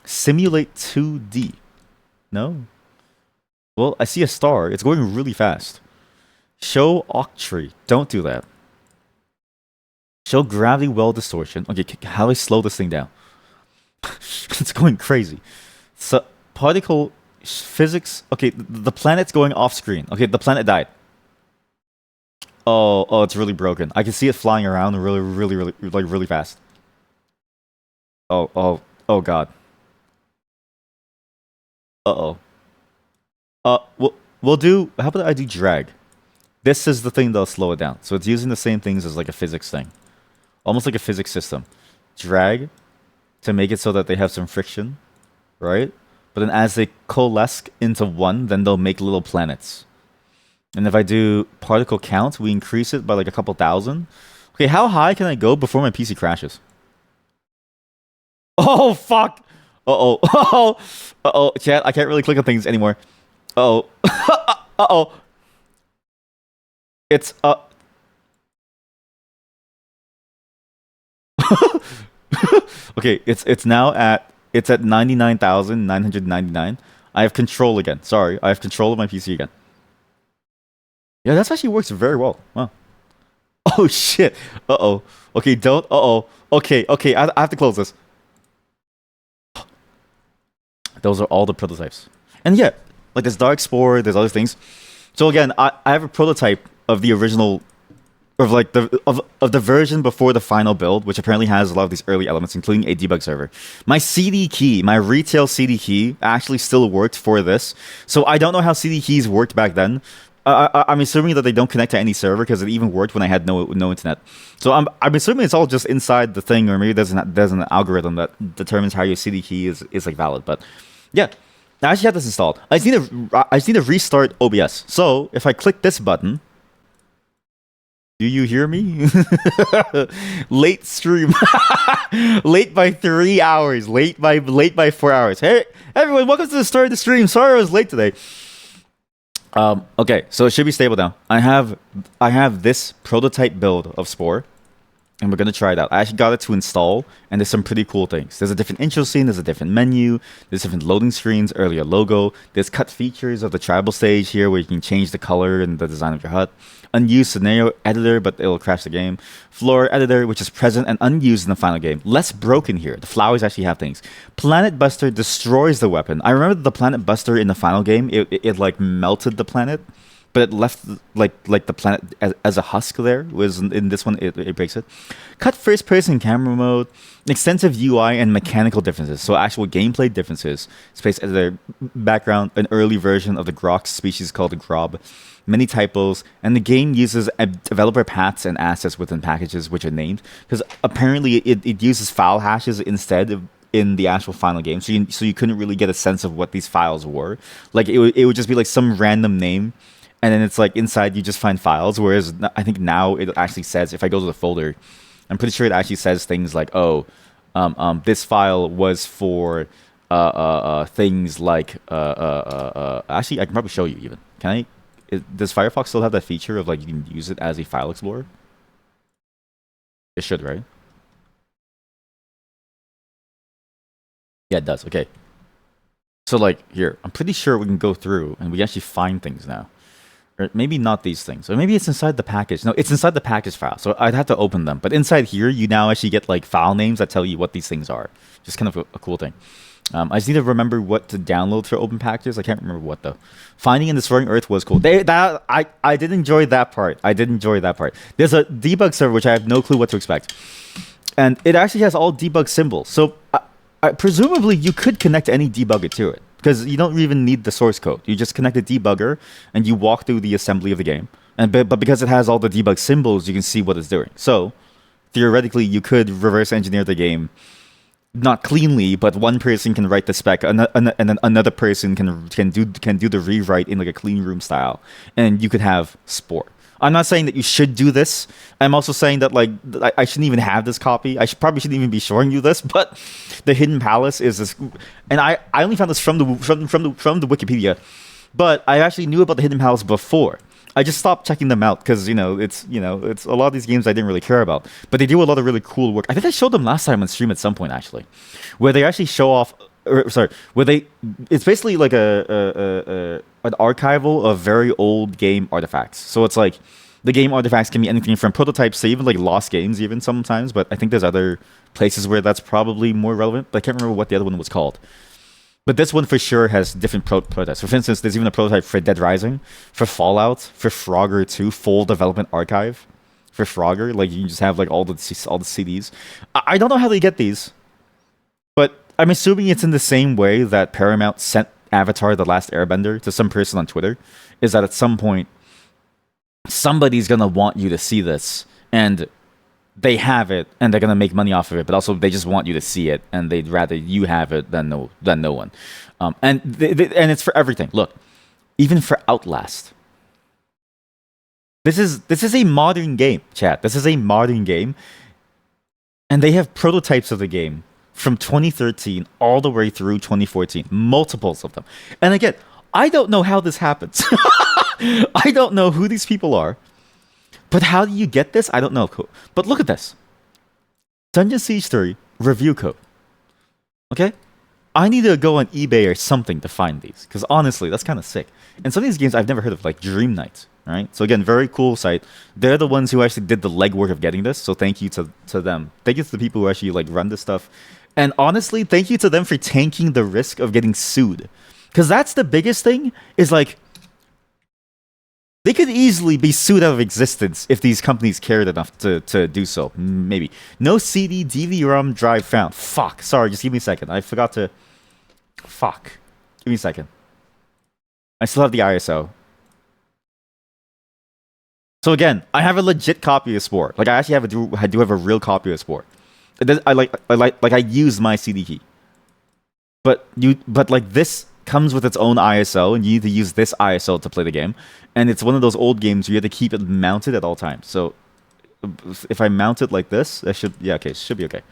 Simulate 2D. No. Well, I see a star. It's going really fast. Show Octree. Don't do that. Show gravity well distortion. Okay, how do I slow this thing down? It's going crazy. So particle physics. Okay, the planet's going off screen. Okay, the planet died. Oh, it's really broken. I can see it flying around really, like really fast. Oh God. Uh-oh. We'll do. How about I do drag? This is the thing that'll slow it down. So it's using the same things as like a physics thing, almost like a physics system. Drag to make it so that they have some friction, right? But then as they coalesce into one, then they'll make little planets. And if I do particle count, we increase it by like a couple thousand. Okay, how high can I go before my PC crashes? Oh fuck! Uh-oh. Uh-oh. Uh-oh. Chat, I can't really click on things anymore. Uh-oh. Uh-oh. It's okay, it's at 99,999. I have control again. Sorry, I have control of my PC again. Yeah, that actually works very well. Wow. Oh shit. Uh-oh. Okay, don't. Uh-oh. Okay, I have to close this. Those are all the prototypes. And yeah, like there's Dark Spore, there's other things. So again, I have a prototype of the original of like the version before the final build, which apparently has a lot of these early elements, including a debug server. My CD key, my retail CD key, actually still worked for this. So I don't know how CD keys worked back then. I'm assuming that they don't connect to any server because it even worked when I had no internet. So I'm assuming it's all just inside the thing, or maybe there's an algorithm that determines how your CD key is like valid. But yeah, I actually have this installed. I just need to restart OBS. So if I click this button. Do you hear me? Late stream. Late by 3 hours. Late by 4 hours. Hey everyone, welcome to the start of the stream. Sorry I was late today. Okay, so it should be stable now. I have this prototype build of Spore, and we're gonna try it out. I actually got it to install, and there's some pretty cool things. There's a different intro scene, there's a different menu, there's different loading screens, earlier logo, there's cut features of the tribal stage here where you can change the color and the design of your hut. Unused scenario editor, but it'll crash the game. Floor editor, which is present and unused in the final game. Less broken here. The flowers actually have things. Planet Buster destroys the weapon. I remember the Planet Buster in the final game. It like melted the planet, but it left like the planet as a husk there. Was in this one it breaks it. Cut first person camera mode. Extensive UI and mechanical differences. So actual gameplay differences. Space editor background. An early version of the Grok species called the Grob. Many typos, and the game uses developer paths and assets within packages which are named, because apparently it uses file hashes instead of in the actual final game, so you couldn't really get a sense of what these files were. Like it would just be like some random name, and then it's like inside you just find files, whereas I think now it actually says, if I go to the folder, I'm pretty sure it actually says things like, oh, this file was for things like actually I can probably show you even. Can I? Does Firefox still have that feature of like you can use it as a file explorer? It should, right? Yeah, it does. Okay. So like here, I'm pretty sure we can go through and we actually find things now. Or maybe not these things. Or maybe it's inside the package. No, it's inside the package file. So I'd have to open them. But inside here, you now actually get like file names that tell you what these things are. Just kind of a cool thing. I just need to remember what to download for open packages. I can't remember what though. Finding and destroying Earth was cool. I did enjoy that part. I did enjoy that part. There's a debug server which I have no clue what to expect, and it actually has all debug symbols. So presumably you could connect any debugger to it because you don't even need the source code. You just connect the debugger and you walk through the assembly of the game. And but because it has all the debug symbols, you can see what it's doing. So theoretically, you could reverse engineer the game. Not cleanly, but one person can write the spec, and then another person can do the rewrite in like a clean room style, and you could have Spore. I'm not saying that you should do this. I'm also saying that like I shouldn't even have this copy. Probably shouldn't even be showing you this. But the Hidden Palace is this, and I only found this from the Wikipedia, but I actually knew about the Hidden Palace before. I just stopped checking them out because it's a lot of these games I didn't really care about, but they do a lot of really cool work. I think I showed them last time on stream at some point actually, where they actually show off. It's basically like an archival of very old game artifacts. So it's like the game artifacts can be anything from prototypes to even like lost games even sometimes. But I think there's other places where that's probably more relevant. But I can't remember what the other one was called. But this one for sure has different prototypes. So for instance, there's even a prototype for Dead Rising, for Fallout, for Frogger 2, full development archive. For Frogger, like you just have like all the CDs. I don't know how they get these, but I'm assuming it's in the same way that Paramount sent Avatar: The Last Airbender to some person on Twitter. Is that at some point somebody's gonna want you to see this, and they have it and they're gonna make money off of it, but also they just want you to see it, and they'd rather you have it than no one. And it's for everything. Look, even for Outlast, this is a modern game, chat. This is a modern game, and they have prototypes of the game from 2013 all the way through 2014, multiples of them. And again, I don't know how this happens. I don't know who these people are. But how do you get this? I don't know. But look at this. Dungeon Siege 3 review code. Okay? I need to go on eBay or something to find these. Because honestly, that's kind of sick. And some of these games I've never heard of, like Dream Knight. Right? So again, very cool site. They're the ones who actually did the legwork of getting this. So thank you to them. Thank you to the people who actually like run this stuff. And honestly, thank you to them for taking the risk of getting sued. Because that's the biggest thing, is like, they could easily be sued out of existence if these companies cared enough to do so. Maybe. No CD, DVD-ROM drive found. Fuck. Sorry, just give me a second. I forgot to... Fuck. Give me a second. I still have the ISO. So again, I have a legit copy of Spore. Like, I actually I do have a real copy of Spore. I used my CD key. But like this comes with its own ISO, and you need to use this ISO to play the game. And it's one of those old games where you have to keep it mounted at all times. So if I mount it like this, that should be okay.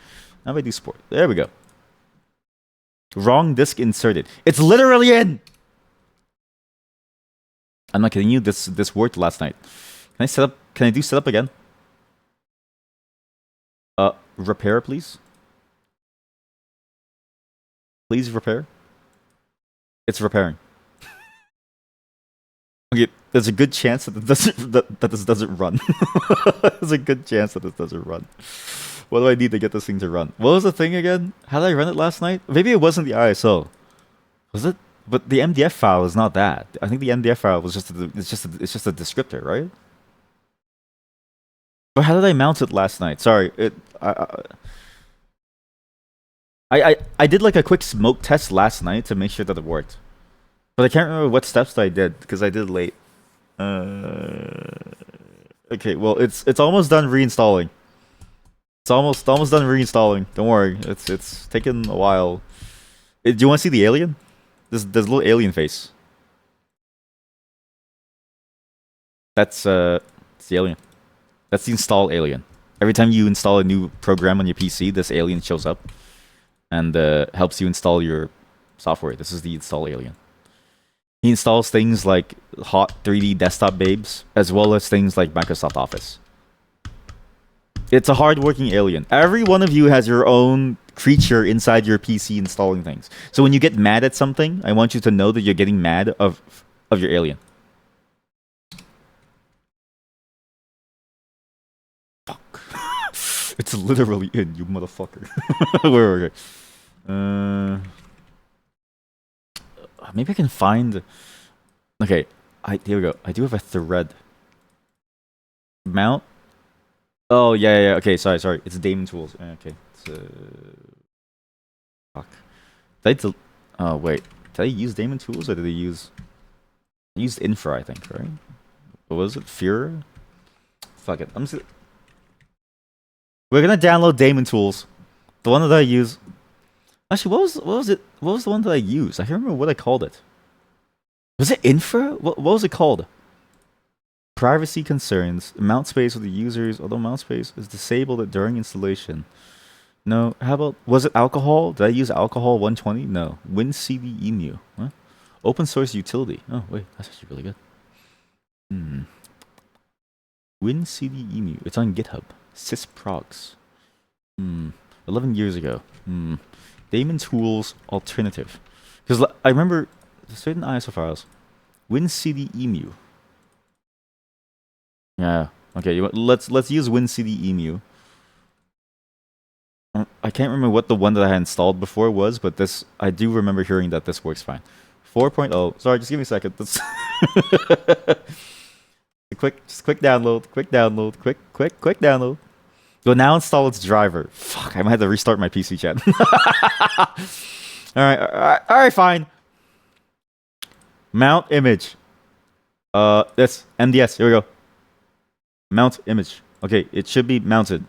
Now I do Spore. There we go. Wrong disk inserted. It's literally in. I'm not kidding you. This worked last night. Can I do setup again? Repair, please. Please repair. It's repairing. Okay, there's a good chance that this doesn't run. There's a good chance that this doesn't run. What do I need to get this thing to run? What was the thing again? How did I run it last night? Maybe it wasn't the ISO. Was it? But the MDF file is not that. I think the MDF file was just it's just a descriptor, right? But how did I mount it last night? Sorry, I did like a quick smoke test last night to make sure that it worked. But I can't remember what steps I did because I did late. Okay, well it's almost done reinstalling. It's almost done reinstalling. Don't worry, it's taken a while. Do you want to see the alien? There's a little alien face. That's it's the alien. That's the install alien. Every time you install a new program on your PC, this alien shows up and helps you install your software. This is the install alien. He installs things like hot 3D desktop babes, as well as things like Microsoft Office. It's a hard-working alien. Every one of you has your own creature inside your PC installing things. So when you get mad at something, I want you to know that you're getting mad of your alien. Fuck. It's literally in, you motherfucker. Where are we? maybe I can find. Okay, here we go. I do have a thread. Mount. Oh yeah. Okay, sorry. It's Daemon Tools. Okay. Fuck. Oh wait. Did I use Daemon Tools or did I use? I used Infra, I think, right? What was it? Fear? Fuck it. We're gonna download Daemon Tools. The one that I use. Actually, what was it? What was the one that I used? I can't remember what I called it. Was it Infra? What was it called? Privacy concerns. Mount space with the users, although mount space is disabled during installation. No. How about, was it alcohol? Did I use alcohol 120? No. WinCD Emu. Huh? Open source utility. Oh wait, that's actually really good. WinCD Emu. It's on GitHub. Sysprogs. 11 years ago. Daemon Tools alternative. Because I remember certain ISO files. WinCD Emu. Yeah. Okay. Let's use WinCD Emu. I can't remember what the one that I had installed before was, but this I do remember hearing that this works fine. 4.0. Sorry, just give me a second. That's quick download. Quick download. Go now install its driver. Fuck, I might have to restart my PC chat. All right, fine. Mount image. This MDS. Here we go. Mount image. Okay, it should be mounted.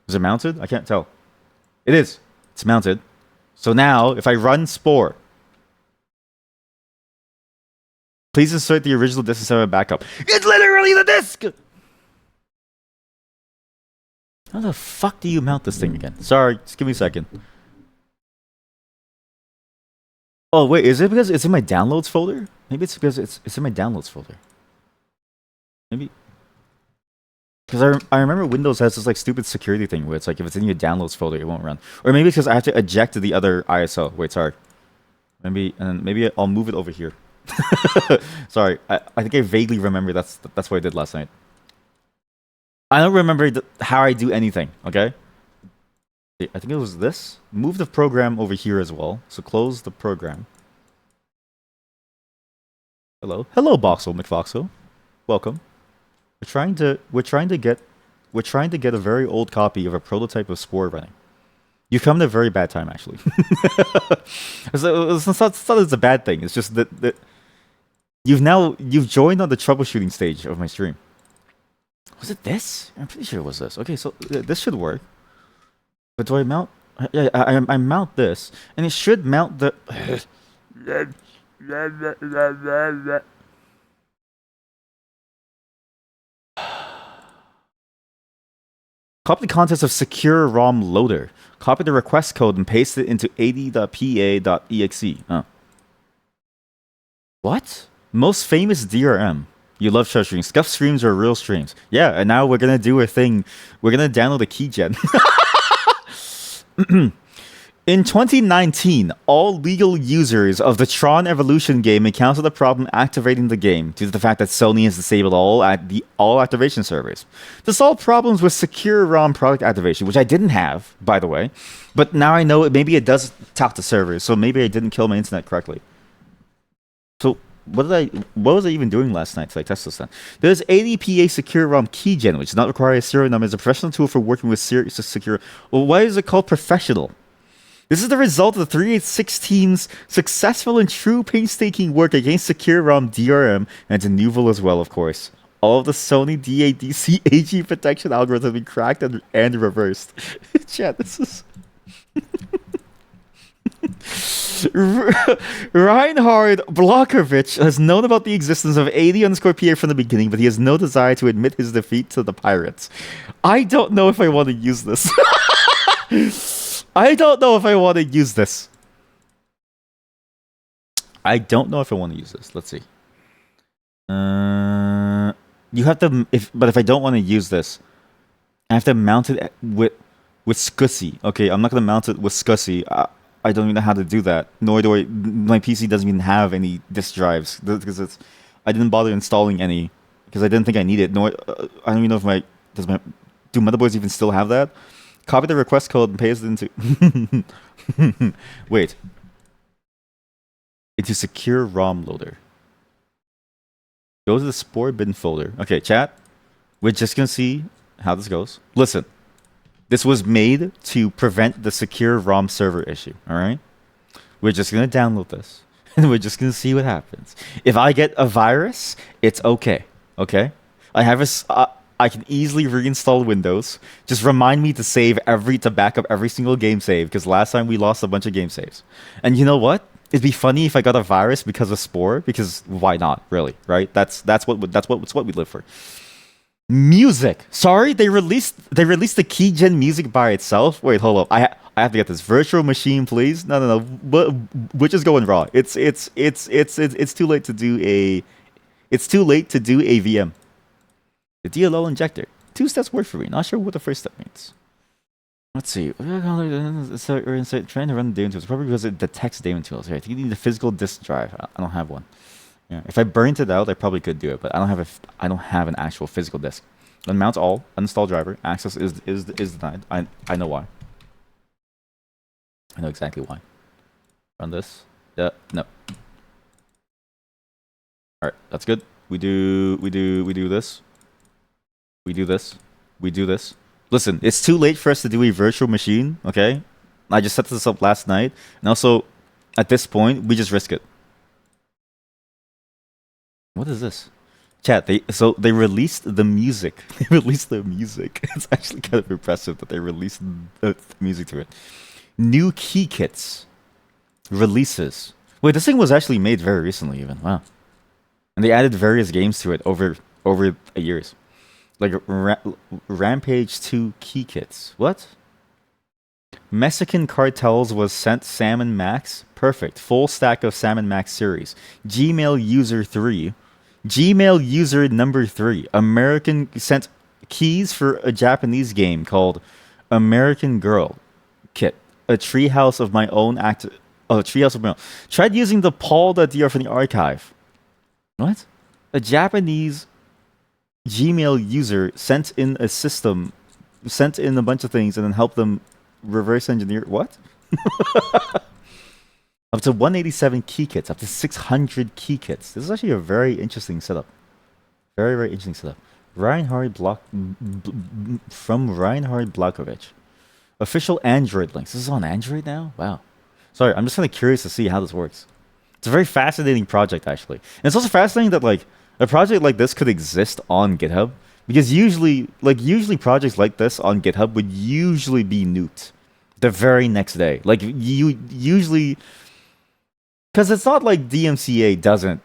Is it mounted? I can't tell. It is. It's mounted. So now, if I run Spore, please insert the original disk instead of a backup. It's literally the disk! How the fuck do you mount this thing again? Sorry, just give me a second. Oh, wait, is it because it's in my downloads folder? Maybe it's because it's in my downloads folder. Maybe. Because I remember Windows has this like stupid security thing where it's like if it's in your downloads folder, it won't run. Or maybe it's because I have to eject the other ISO. Wait, sorry. Maybe I'll move it over here. Sorry, I think I vaguely remember that's what I did last night. I don't remember how I do anything, okay? I think it was this. Move the program over here as well. So close the program. Hello, Boxel McFoxel. Welcome. We're trying to get a very old copy of a prototype of Spore running. You've come at a very bad time, actually. It's not it's a bad thing. It's just that you've joined on the troubleshooting stage of my stream. Was it this? I'm pretty sure it was this. Okay, so this should work. But do I mount? Yeah, I mount this, and it should mount the. Copy the contents of secure ROM loader. Copy the request code and paste it into ad.pa.exe. Oh. What? Most famous DRM. You love short streams. Scuff streams are real streams. Yeah, and now we're gonna do a thing. We're gonna download a keygen. In 2019, all legal users of the Tron Evolution game encountered a problem activating the game due to the fact that Sony has disabled all activation servers. To solve problems with secure ROM product activation, which I didn't have, by the way, but now I know maybe it does talk to servers, so maybe I didn't kill my internet correctly. So what was I even doing last night to like test this then? There's ADPA Secure ROM Keygen, which does not require a serial number. It's a professional tool for working with serious secure. Well, why is it called professional? This is the result of the 386 team's successful and true painstaking work against secure ROM DRM and Denuval as well, of course. All of the Sony DADC AG protection algorithms have been cracked and reversed. Chat, this is... Reinhard Blockovich has known about the existence of 80_PA from the beginning, but he has no desire to admit his defeat to the pirates. I don't know if I want to use this. I don't know if I want to use this. Let's see. You have to, but if I don't want to use this, I have to mount it with SCSI. Okay, I'm not gonna mount it with SCSI. I don't even know how to do that. Nor do I. My PC doesn't even have any disk drives because I didn't bother installing any because I didn't think I need it. Nor I don't even know if do motherboards even still have that? Copy the request code and paste it into. Wait. into secure ROM loader. Go to the Spore bin folder. Okay, chat. We're just gonna see how this goes. Listen, this was made to prevent the secure ROM server issue. All right. We're just gonna download this, and we're just gonna see what happens. If I get a virus, it's okay. Okay. I have I can easily reinstall Windows. Just remind me to back up every single game save, because last time we lost a bunch of game saves. And you know what? It'd be funny if I got a virus because of Spore, because why not, really, right? That's what we live for. Music. Sorry, they released the keygen music by itself. Wait, hold up. I have to get this virtual machine, please. No. We're just going raw. It's too late to do a VM. The DLL injector. 2 steps work for me. Not sure what the first step means. Let's see. So trying to run the Daemon tools. Probably because it detects Daemon tools. Right? You need a physical disk drive. I don't have one. Yeah. If I burnt it out, I probably could do it, but I don't have an actual physical disk. Unmount all. Uninstall driver. Access is denied. I know why. I know exactly why. Run this. No. All right. That's good. We do this. We do this. Listen, it's too late for us to do a virtual machine, okay? I just set this up last night. And also, at this point, we just risk it. What is this? Chat, they released the music. They released the music. It's actually kind of impressive that they released the music to it. New key kits. Releases. Wait, this thing was actually made very recently even. Wow. And they added various games to it over years. Like Rampage 2 key kits. What? Mexican Cartels was sent Salmon Max. Perfect. Full stack of Salmon Max series. Gmail user 3. Gmail user number 3. American sent keys for a Japanese game called American Girl kit. A treehouse of my own treehouse of my own. Tried using the Paul.dr from the archive. What? A Japanese Gmail user sent in a bunch of things and then helped them reverse engineer. What? Up to 187 key kits, up to 600 key kits. This is actually a very interesting setup. Very, very interesting setup. From Reinhard Blakovich. Official Android links. This is on Android now? Wow. Sorry, I'm just kind of curious to see how this works. It's a very fascinating project, actually. And it's also fascinating that, like, a project like this could exist on GitHub, because usually projects like this on GitHub would usually be nuked the very next day. Like, you usually, because it's not like DMCA doesn't,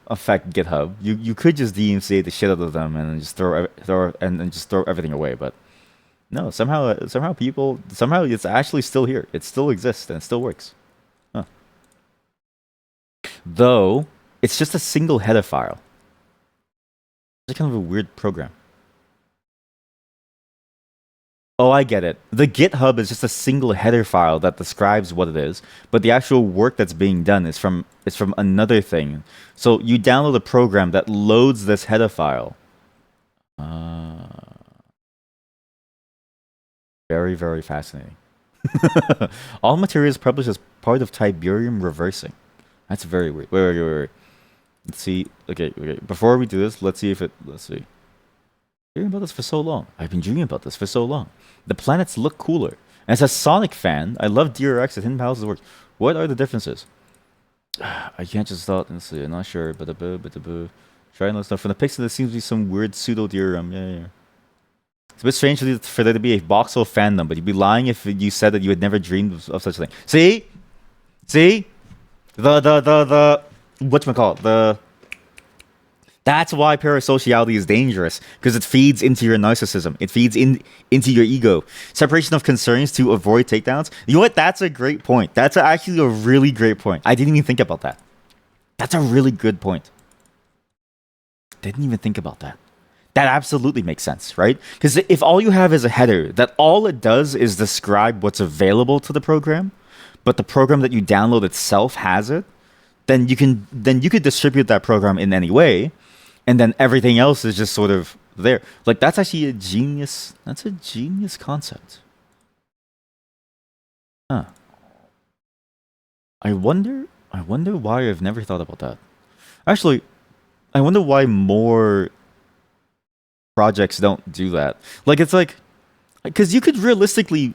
affect GitHub. You could just DMCA the shit out of them and just throw everything away. But no, somehow it's actually still here. It still exists and it still works. Huh. Though it's just a single header file. It's kind of a weird program. Oh, I get it. The GitHub is just a single header file that describes what it is, but the actual work that's being done is from another thing. So you download a program that loads this header file. Very, very fascinating. All materials published as part of Tiberium reversing. That's very weird. Wait. Let's see. Okay. Before we do this, let's see. Dreaming about this for so long. I've been dreaming about this for so long. The planets look cooler. As a Sonic fan, I love DRX and Hidden Palaces works. What are the differences? I can't just thought and see. I'm not sure. But trying to stuff from the pixel. There seems to be some weird pseudo theorem. Yeah. It's a bit strange for there to be a voxel fandom, but you'd be lying if you said that you had never dreamed of such a thing. See, the whatchamacallit, that's why parasociality is dangerous, because it feeds into your narcissism. It feeds into your ego. Separation of concerns to avoid takedowns. You know what? That's a great point. That's actually a really great point. I didn't even think about that. That's a really good point. Didn't even think about that. That absolutely makes sense, right? Because if all you have is a header, that all it does is describe what's available to the program, but the program that you download itself has it, then you could distribute that program in any way, and then everything else is just sort of there. Like, that's actually a genius concept. Huh. I wonder I wonder why I've never thought about that. Actually, I wonder why more projects don't do that. Like it's like, because you could realistically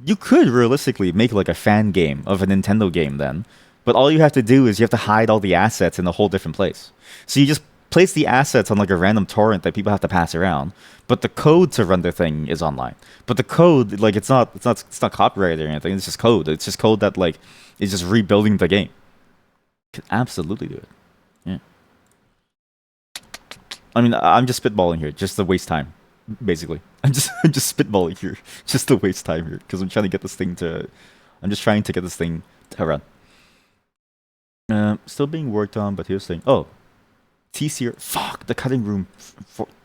make like a fan game of a Nintendo game then, but all you have to do is you have to hide all the assets in a whole different place. So you just place the assets on like a random torrent that people have to pass around, but the code to run their thing is online. But the code, like it's not copyrighted or anything. It's just code. It's just code that like is just rebuilding the game. Could absolutely do it. Yeah. I mean, I'm just spitballing here, just to waste time, basically. I'm just spitballing here, just to waste time here, because I'm trying to get this thing to. I'm just trying to get this thing to run. Still being worked on, but here's the thing. Oh, T-Seer. Fuck the cutting room.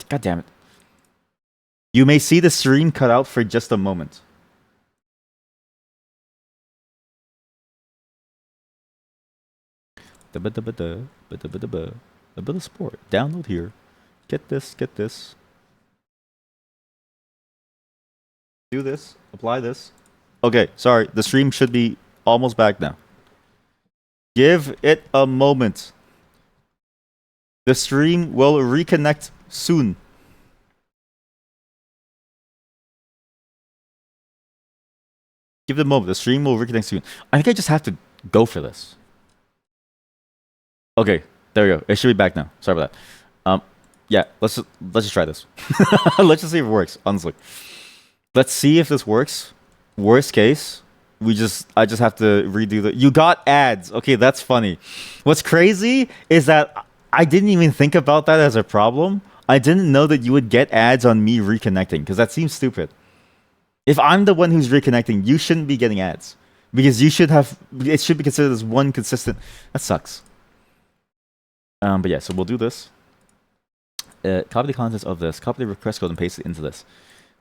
God damn it. You may see the stream cut out for just a moment. The Spore. Download here. Get this. Do this. Apply this. Okay, sorry. The stream should be almost back now. Give it a moment. The stream will reconnect soon. Give it a moment. The stream will reconnect soon. I think I just have to go for this. Okay, there we go. It should be back now. Sorry about that. Yeah, let's just try this. Let's just see if it works. Honestly, let's see if this works. Worst case, I just have to redo the. You got ads. Okay, that's funny. What's crazy is that I didn't even think about that as a problem. I didn't know that you would get ads on me reconnecting because that seems stupid. If I'm the one who's reconnecting, you shouldn't be getting ads because you should have. It should be considered as one consistent. That sucks. But yeah, so we'll do this. Copy the contents of this. Copy the request code and paste it into this.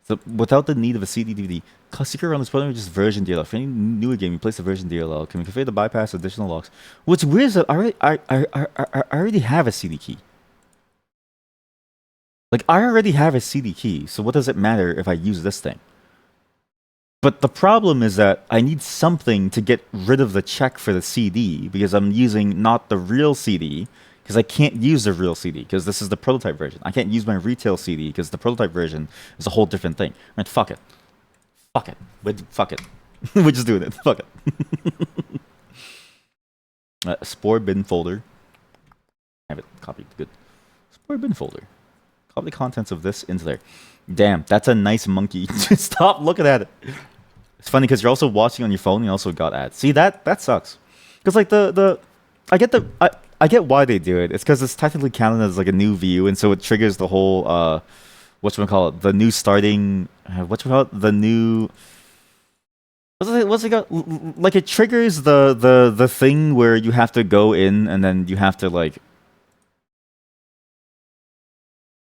So without the need of a CD DVD, secure around this program just version DLL. For any newer game, you place the version DLL. Can we configure to bypass additional locks? What's weird is that I already have a CD key. Like I already have a CD key, so what does it matter if I use this thing? But the problem is that I need something to get rid of the check for the CD because I'm using not the real CD. Because I can't use the real CD, because this is the prototype version. I can't use my retail CD, because the prototype version is a whole different thing. Right, fuck it. Fuck it. Fuck it. We're just doing it. Fuck it. Spore bin folder. I have it copied. Good. Spore bin folder. Copy the contents of this into there. Damn, that's a nice monkey. Stop looking at it. It's funny, because you're also watching on your phone, and you also got ads. See, that sucks. Because, like, I get why they do it. It's because it's technically counted as like a new view, and so it triggers the whole whatchamacallit, the new starting the new what's it called? Like it triggers the thing where you have to go in and then you have to like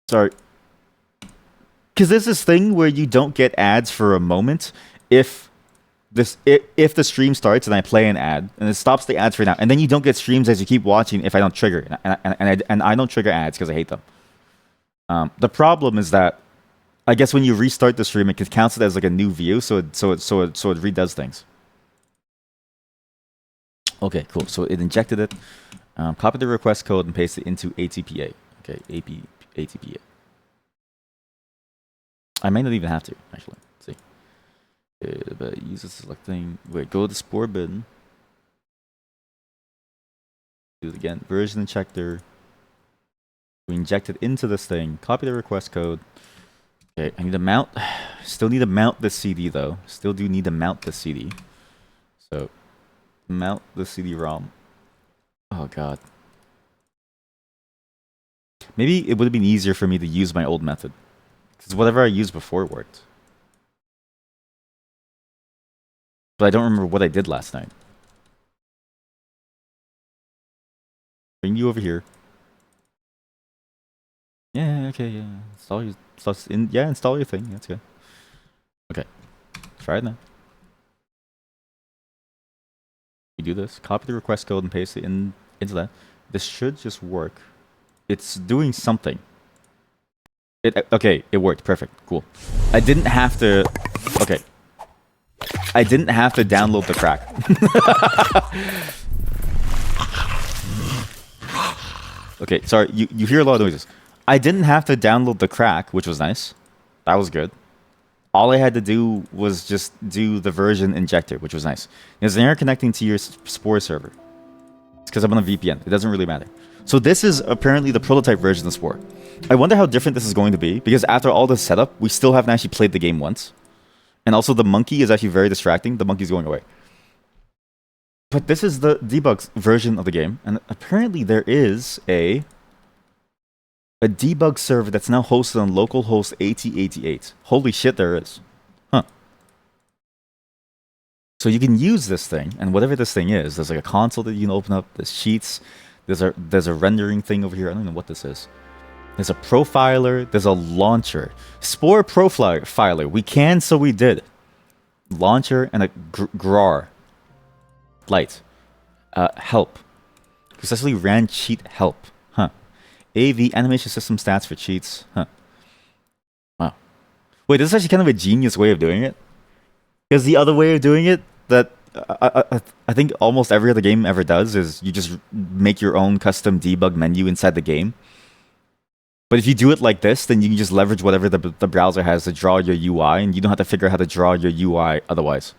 sorry. Because there's this thing where you don't get ads for a moment if the stream starts and I play an ad and it stops the ads for now, and then you don't get streams as you keep watching if I don't trigger, and I don't trigger ads because I hate them. The problem is that I guess when you restart the stream, it counts it as like a new view, so it redoes things. Okay, cool. So it injected it. Copy the request code and paste it into ATPA. Okay, ATPA. I might not even have to actually. But use the select thing. Wait, go to the Spore bin. Do it again. Version injector. We inject it into this thing. Copy the request code. Okay, I need to mount. Still need to mount this CD though. Still do need to mount this CD. So, mount the CD-ROM. Oh god. Maybe it would have been easier for me to use my old method. Because whatever I used before worked. But I don't remember what I did last night. Bring you over here. Yeah, okay, yeah. Install your thing. That's good. Okay. Try it now. You do this. Copy the request code and paste it into that. This should just work. It's doing something. Okay, it worked. Perfect. Cool. I didn't have to... Okay. I didn't have to download the crack. Okay, sorry, you hear a lot of noises. I didn't have to download the crack, which was nice. That was good. All I had to do was just do the version injector, which was nice. There's an error connecting to your Spore server. It's because I'm on a VPN. It doesn't really matter. So this is apparently the prototype version of Spore. I wonder how different this is going to be, because after all this setup, we still haven't actually played the game once. And also the monkey is actually very distracting. The monkey's going away. But this is the debug version of the game, and apparently there is a debug server that's now hosted on localhost 8088. Holy shit, there is. Huh. So you can use this thing, and whatever this thing is, there's like a console that you can open up, there's sheets, there's a rendering thing over here, I don't know what this is. There's a profiler, there's a launcher. Spore Profiler, we can, so we did. Launcher and a GRAR. Light. Help. Successfully ran cheat help. Huh. AV animation system stats for cheats. Huh. Wow. Wait, this is actually kind of a genius way of doing it. Because the other way of doing it that I think almost every other game ever does is you just make your own custom debug menu inside the game. But if you do it like this, then you can just leverage whatever the browser has to draw your UI, and you don't have to figure out how to draw your UI otherwise.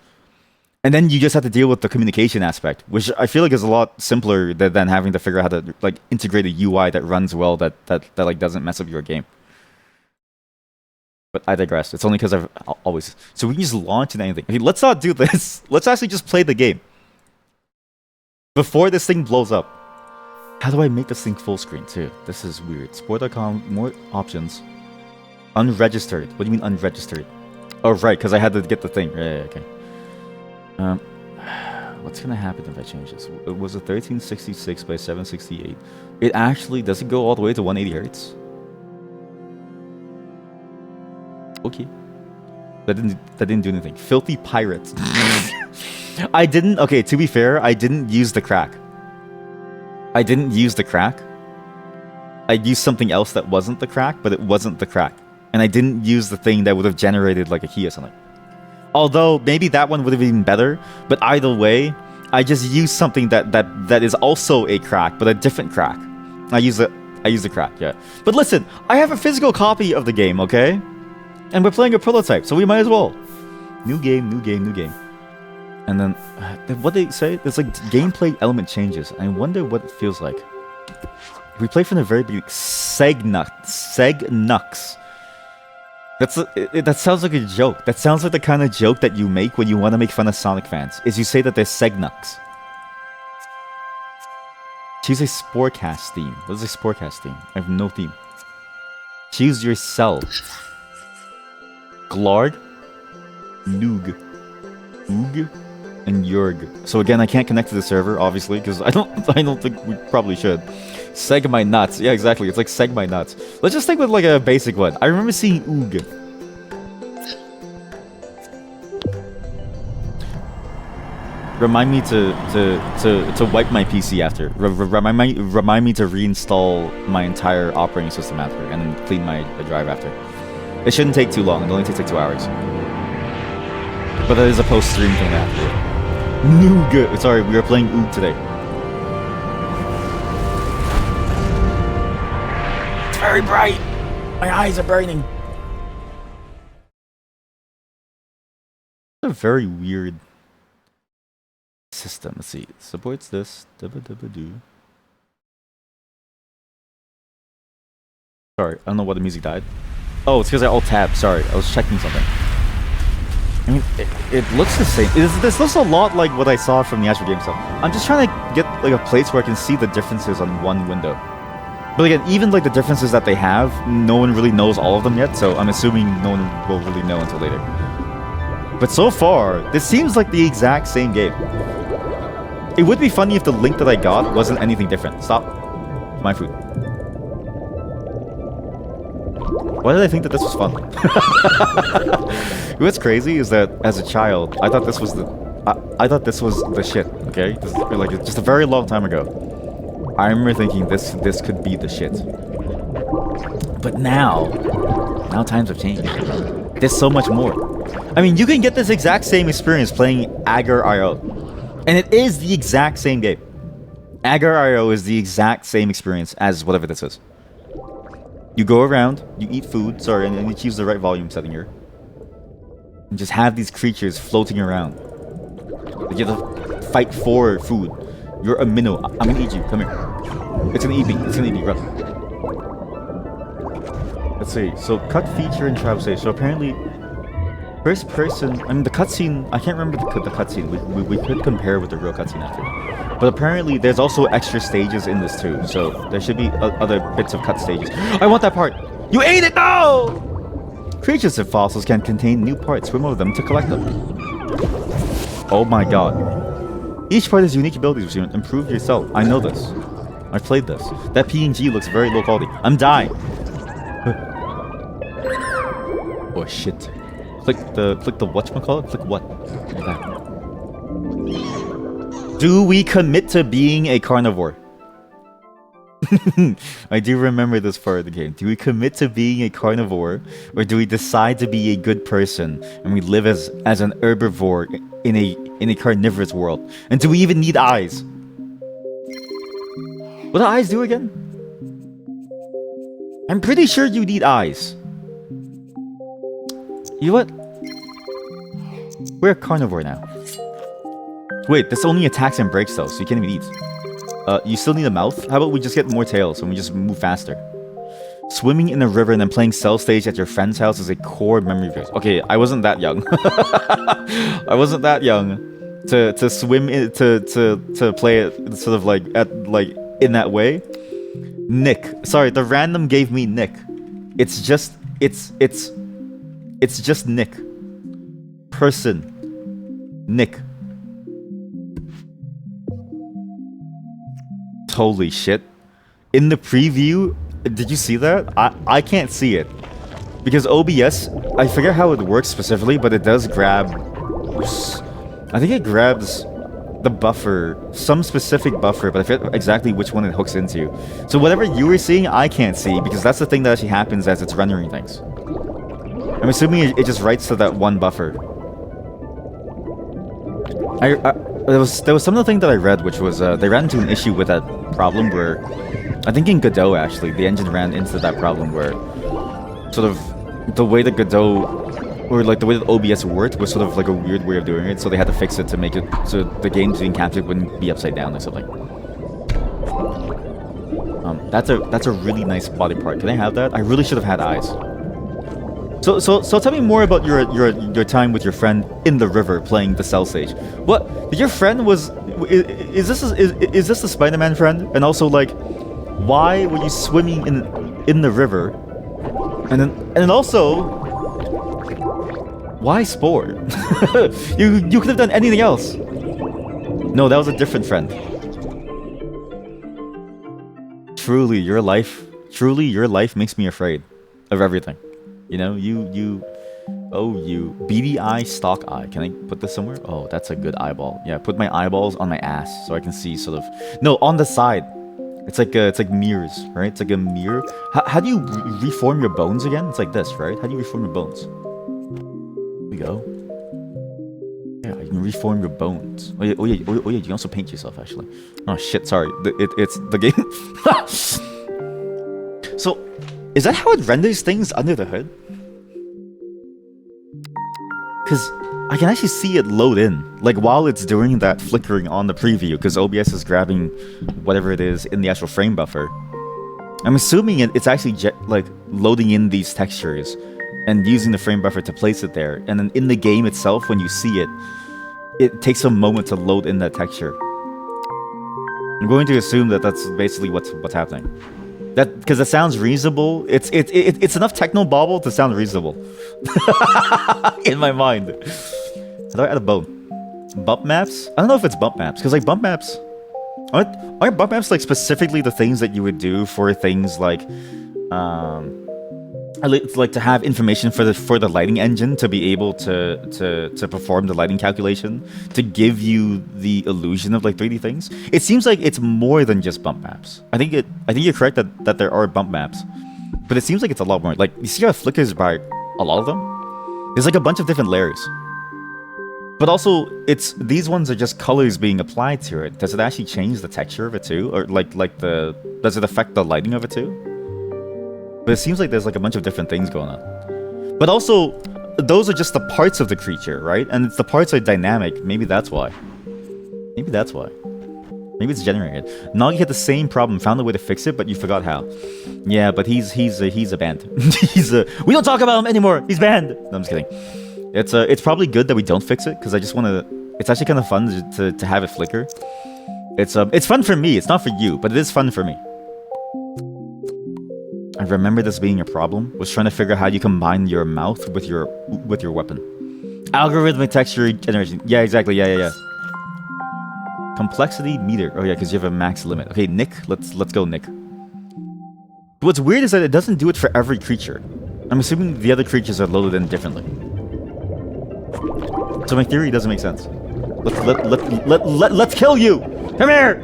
And then you just have to deal with the communication aspect, which I feel like is a lot simpler than having to figure out how to like integrate a UI that runs well that like doesn't mess up your game. But I digress. It's only because I've always... So we can just launch into anything. Okay, let's not do this. Let's actually just play the game. Before this thing blows up. How do I make this thing full screen too? This is weird. Spore.com, more options. Unregistered. What do you mean unregistered? Oh, right, because I had to get the thing. Yeah, okay. What's gonna happen if I change this? It was a 1366 by 768. It actually doesn't go all the way to 180 hertz. Okay. That didn't do anything. Filthy pirates. I didn't. Okay, to be fair, I didn't use the crack. I didn't use the crack. I used something else that wasn't the crack, but it wasn't the crack. And I didn't use the thing that would have generated like a key or something. Although maybe that one would have been better, but either way, I just used something that is also a crack, but a different crack. I use the crack, yeah. But listen, I have a physical copy of the game, okay? And we're playing a prototype, so we might as well. New game, new game, new game. And then, what they say, there's like gameplay element changes. I wonder what it feels like. If we play from the very beginning, Segnux. That sounds like a joke. That sounds like the kind of joke that you make when you want to make fun of Sonic fans. Is you say that they're Segnux. Choose a Sporecast theme. What is a Sporecast theme? I have no theme. Choose yourself. Glarg, Noog, Oog, and Yurg. So again, I can't connect to the server, obviously, because I don't think we probably should. Seg my nuts. Yeah, exactly. It's like seg my nuts. Let's just stick with like a basic one. I remember seeing Oog. Remind me to wipe my PC after. Remind me to reinstall my entire operating system after, and then clean my drive after. It shouldn't take too long. It only takes like 2 hours. But that is a post-stream thing after. Noog. Sorry, we are playing Oog today. It's very bright. My eyes are burning. It's a very weird system. Let's see. It supports this. Sorry, I don't know why the music died. Oh, it's because I alt-tabbed. Sorry, I was checking something. I mean, it looks the same. This looks a lot like what I saw from the actual game stuff. I'm just trying to get like a place where I can see the differences on one window. But again, even like the differences that they have, no one really knows all of them yet, so I'm assuming no one will really know until later. But so far, this seems like the exact same game. It would be funny if the link that I got wasn't anything different. Stop. My food. Why did I think that this was fun? What's crazy is that as a child, I thought this was the shit. Okay, this is like just a very long time ago. I remember thinking this could be the shit. But now times have changed. There's so much more. I mean, you can get this exact same experience playing Agar IO, and it is the exact same game. Agar.io is the exact same experience as whatever this is. You go around, you eat food, sorry, and you choose the right volume setting here. And just have these creatures floating around. You have to fight for food. You're a minnow. I'm gonna eat you. Come here. It's gonna eat me. It's gonna eat me. Run. Let's see. So, cut feature and travel stage. So, apparently, first person. I mean, the cutscene. I can't remember the cutscene. We could compare with the real cutscene after. But apparently, there's also extra stages in this too. So, there should be other bits of cut stages. I want that part. You ate it! No! Creatures and fossils can contain new parts. Swim over them to collect them. Oh my god. Each part has unique abilities which improve yourself. I know this. I've played this. That PNG looks very low quality. I'm dying. Oh shit. Click the whatchamacallit? Click what? Like that. Do we commit to being a carnivore? I do remember this part of the game. Do we commit to being a carnivore, or do we decide to be a good person and we live as an herbivore in a carnivorous world? And do we even need eyes? What do eyes do again? I'm pretty sure you need eyes. You know what? We're a carnivore now. Wait, this only attacks and breaks though, so you can't even eat. You still need a mouth? How about we just get more tails and we just move faster? Swimming in a river and then playing Cell Stage at your friend's house is a core memory of yours. Okay, I wasn't that young. I wasn't that young to swim in, to play it sort of like in that way. Nick, sorry, the random gave me Nick. It's just Nick. Person. Nick. Holy shit. In the preview, did you see that? I can't see it. Because OBS, I forget how it works specifically, but it does grab... I think it grabs the buffer, some specific buffer, but I forget exactly which one it hooks into. So whatever you were seeing, I can't see, because that's the thing that actually happens as it's rendering things. I'm assuming it just writes to that one buffer. There was some of the thing that I read, which was they ran into an issue with that problem where, I think in Godot actually, the engine ran into that problem where sort of the way that Godot, or like the way that OBS worked was sort of like a weird way of doing it, so they had to fix it to make it so the games being captured wouldn't be upside down or something. That's a really nice body part. Can I have that? I really should have had eyes. So tell me more about your time with your friend in the river playing the Cell Stage. What? Your friend was... Is this the Spider-Man friend? And also, like, why were you swimming in the river? And then also, why Spore? you could have done anything else. No, that was a different friend. Truly, your life makes me afraid of everything. You know, you beady eye, stalk eye. Can I put this somewhere? Oh, that's a good eyeball. Yeah, put my eyeballs on my ass so I can see sort of... No, on the side. It's like mirrors, right? It's like a mirror. How do you reform your bones again? It's like this, right? How do you reform your bones? Here we go. Yeah, you can reform your bones. Oh yeah, you can also paint yourself, actually. Oh shit, sorry. It's the game. So... is that how it renders things under the hood? Because I can actually see it load in, like while it's doing that flickering on the preview, because OBS is grabbing whatever it is in the actual frame buffer. I'm assuming it's actually like loading in these textures and using the frame buffer to place it there, and then in the game itself, when you see it, it takes a moment to load in that texture. I'm going to assume that that's basically what's happening. That, because it sounds reasonable. It's enough techno-bobble to sound reasonable. In my mind. How do I add a bone? Bump maps? I don't know if it's bump maps, because like bump maps... Aren't bump maps like specifically the things that you would do for things like... like to have information for the lighting engine to be able to perform the lighting calculation, to give you the illusion of like 3D things. It seems like it's more than just bump maps. I think you're correct that there are bump maps, but it seems like it's a lot more. Like, you see how it flickers by a lot of them? There's like a bunch of different layers. But also, these ones are just colors being applied to it. Does it actually change the texture of it too, or does it affect the lighting of it too? But it seems like there's like a bunch of different things going on. But also, those are just the parts of the creature, right? And the parts are dynamic. Maybe that's why. Maybe that's why. Maybe it's generated. Nagi had the same problem, found a way to fix it, but you forgot how. Yeah, but he's a banned. We don't talk about him anymore. He's banned. No, I'm just kidding. It's probably good that we don't fix it because I just want to. It's actually kind of fun to have it flicker. It's fun for me. It's not for you, but it is fun for me. I remember this being a problem. Was trying to figure out how you combine your mouth with your weapon. Algorithmic texture generation. Yeah, exactly. Yeah. Complexity meter. Oh yeah, because you have a max limit. Okay, Nick. Let's go, Nick. What's weird is that it doesn't do it for every creature. I'm assuming the other creatures are loaded in differently. So my theory doesn't make sense. Let's kill you! Come here!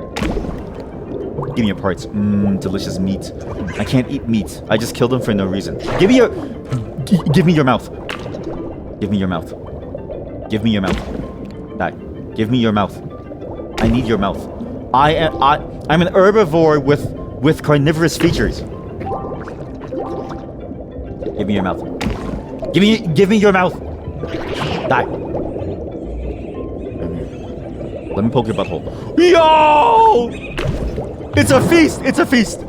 Give me your parts. Delicious meat. I can't eat meat. I just killed him for no reason. Give me your mouth. Give me your mouth. Give me your mouth. Die. Give me your mouth. I need your mouth. I'm an herbivore with carnivorous features. Give me your mouth. Give me your mouth. Die. Let me poke your butthole. Yo! It's a feast! It's a feast!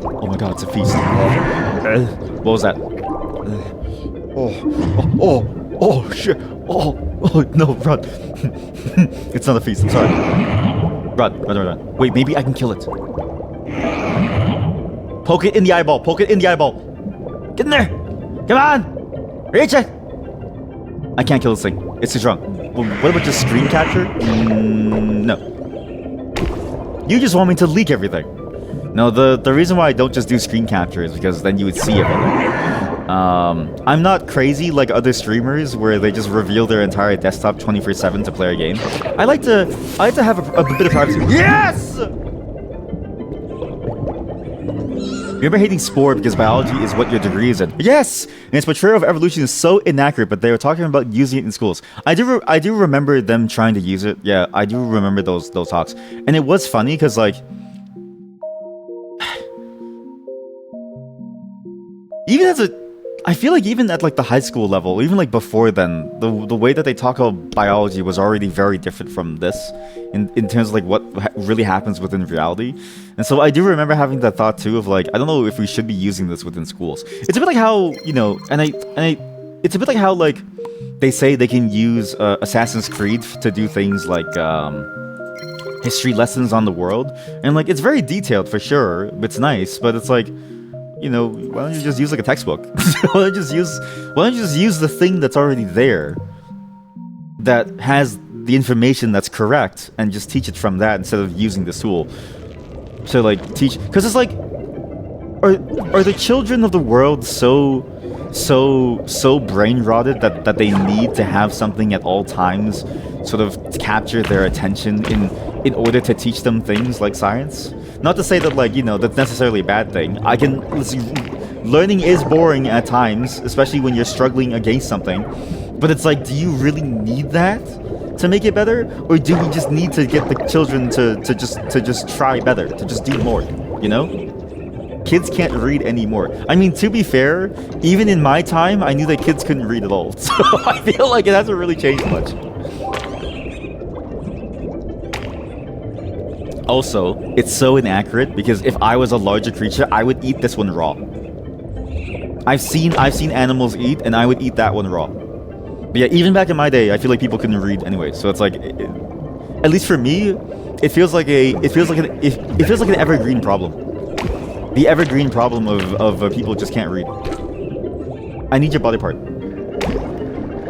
Oh my god, it's a feast. What was that? Oh, shit. Oh, no, run. It's not a feast, I'm sorry. Run. Wait, maybe I can kill it. Poke it in the eyeball. Poke it in the eyeball. Get in there. Come on. Reach it. I can't kill this thing. It's too strong. Well, what about just screen capture? No. You just want me to leak everything. No, the reason why I don't just do screen capture is because then you would see everything. I'm not crazy like other streamers where they just reveal their entire desktop 24/7 to play a game. I like to have a bit of privacy. Yes! Remember hating Spore because biology is what your degree is in? Yes! And its portrayal of evolution is so inaccurate, but they were talking about using it in schools. I do remember them trying to use it. Yeah, I do remember those talks. And it was funny because like even as I feel like even at like the high school level, even like before then, the way that they talk about biology was already very different from this in terms of like what really happens within reality. And so I do remember having that thought too of like, I don't know if we should be using this within schools. It's a bit like how, you know, it's a bit like how like they say they can use Assassin's Creed to do things like history lessons on the world. And like, it's very detailed for sure. It's nice, but it's like, you know, why don't you just use like a textbook? Why don't you just use the thing that's already there that has the information that's correct and just teach it from that instead of using this tool. So like teach, because it's like, are the children of the world so brain rotted that they need to have something at all times sort of capture their attention in order to teach them things like science? Not to say that, like, you know, that's necessarily a bad thing. Learning is boring at times, especially when you're struggling against something. But it's like, do you really need that to make it better? Or do we just need to get the children to just try better, to just do more, you know? Kids can't read anymore. I mean, to be fair, even in my time, I knew that kids couldn't read at all. So I feel like it hasn't really changed much. Also, it's so inaccurate because if I was a larger creature, I would eat this one raw. I've seen animals eat, and I would eat that one raw. But yeah, even back in my day, I feel like people couldn't read anyway. So it's like, at least for me, it feels like an evergreen problem. The evergreen problem of people just can't read. I need your body part.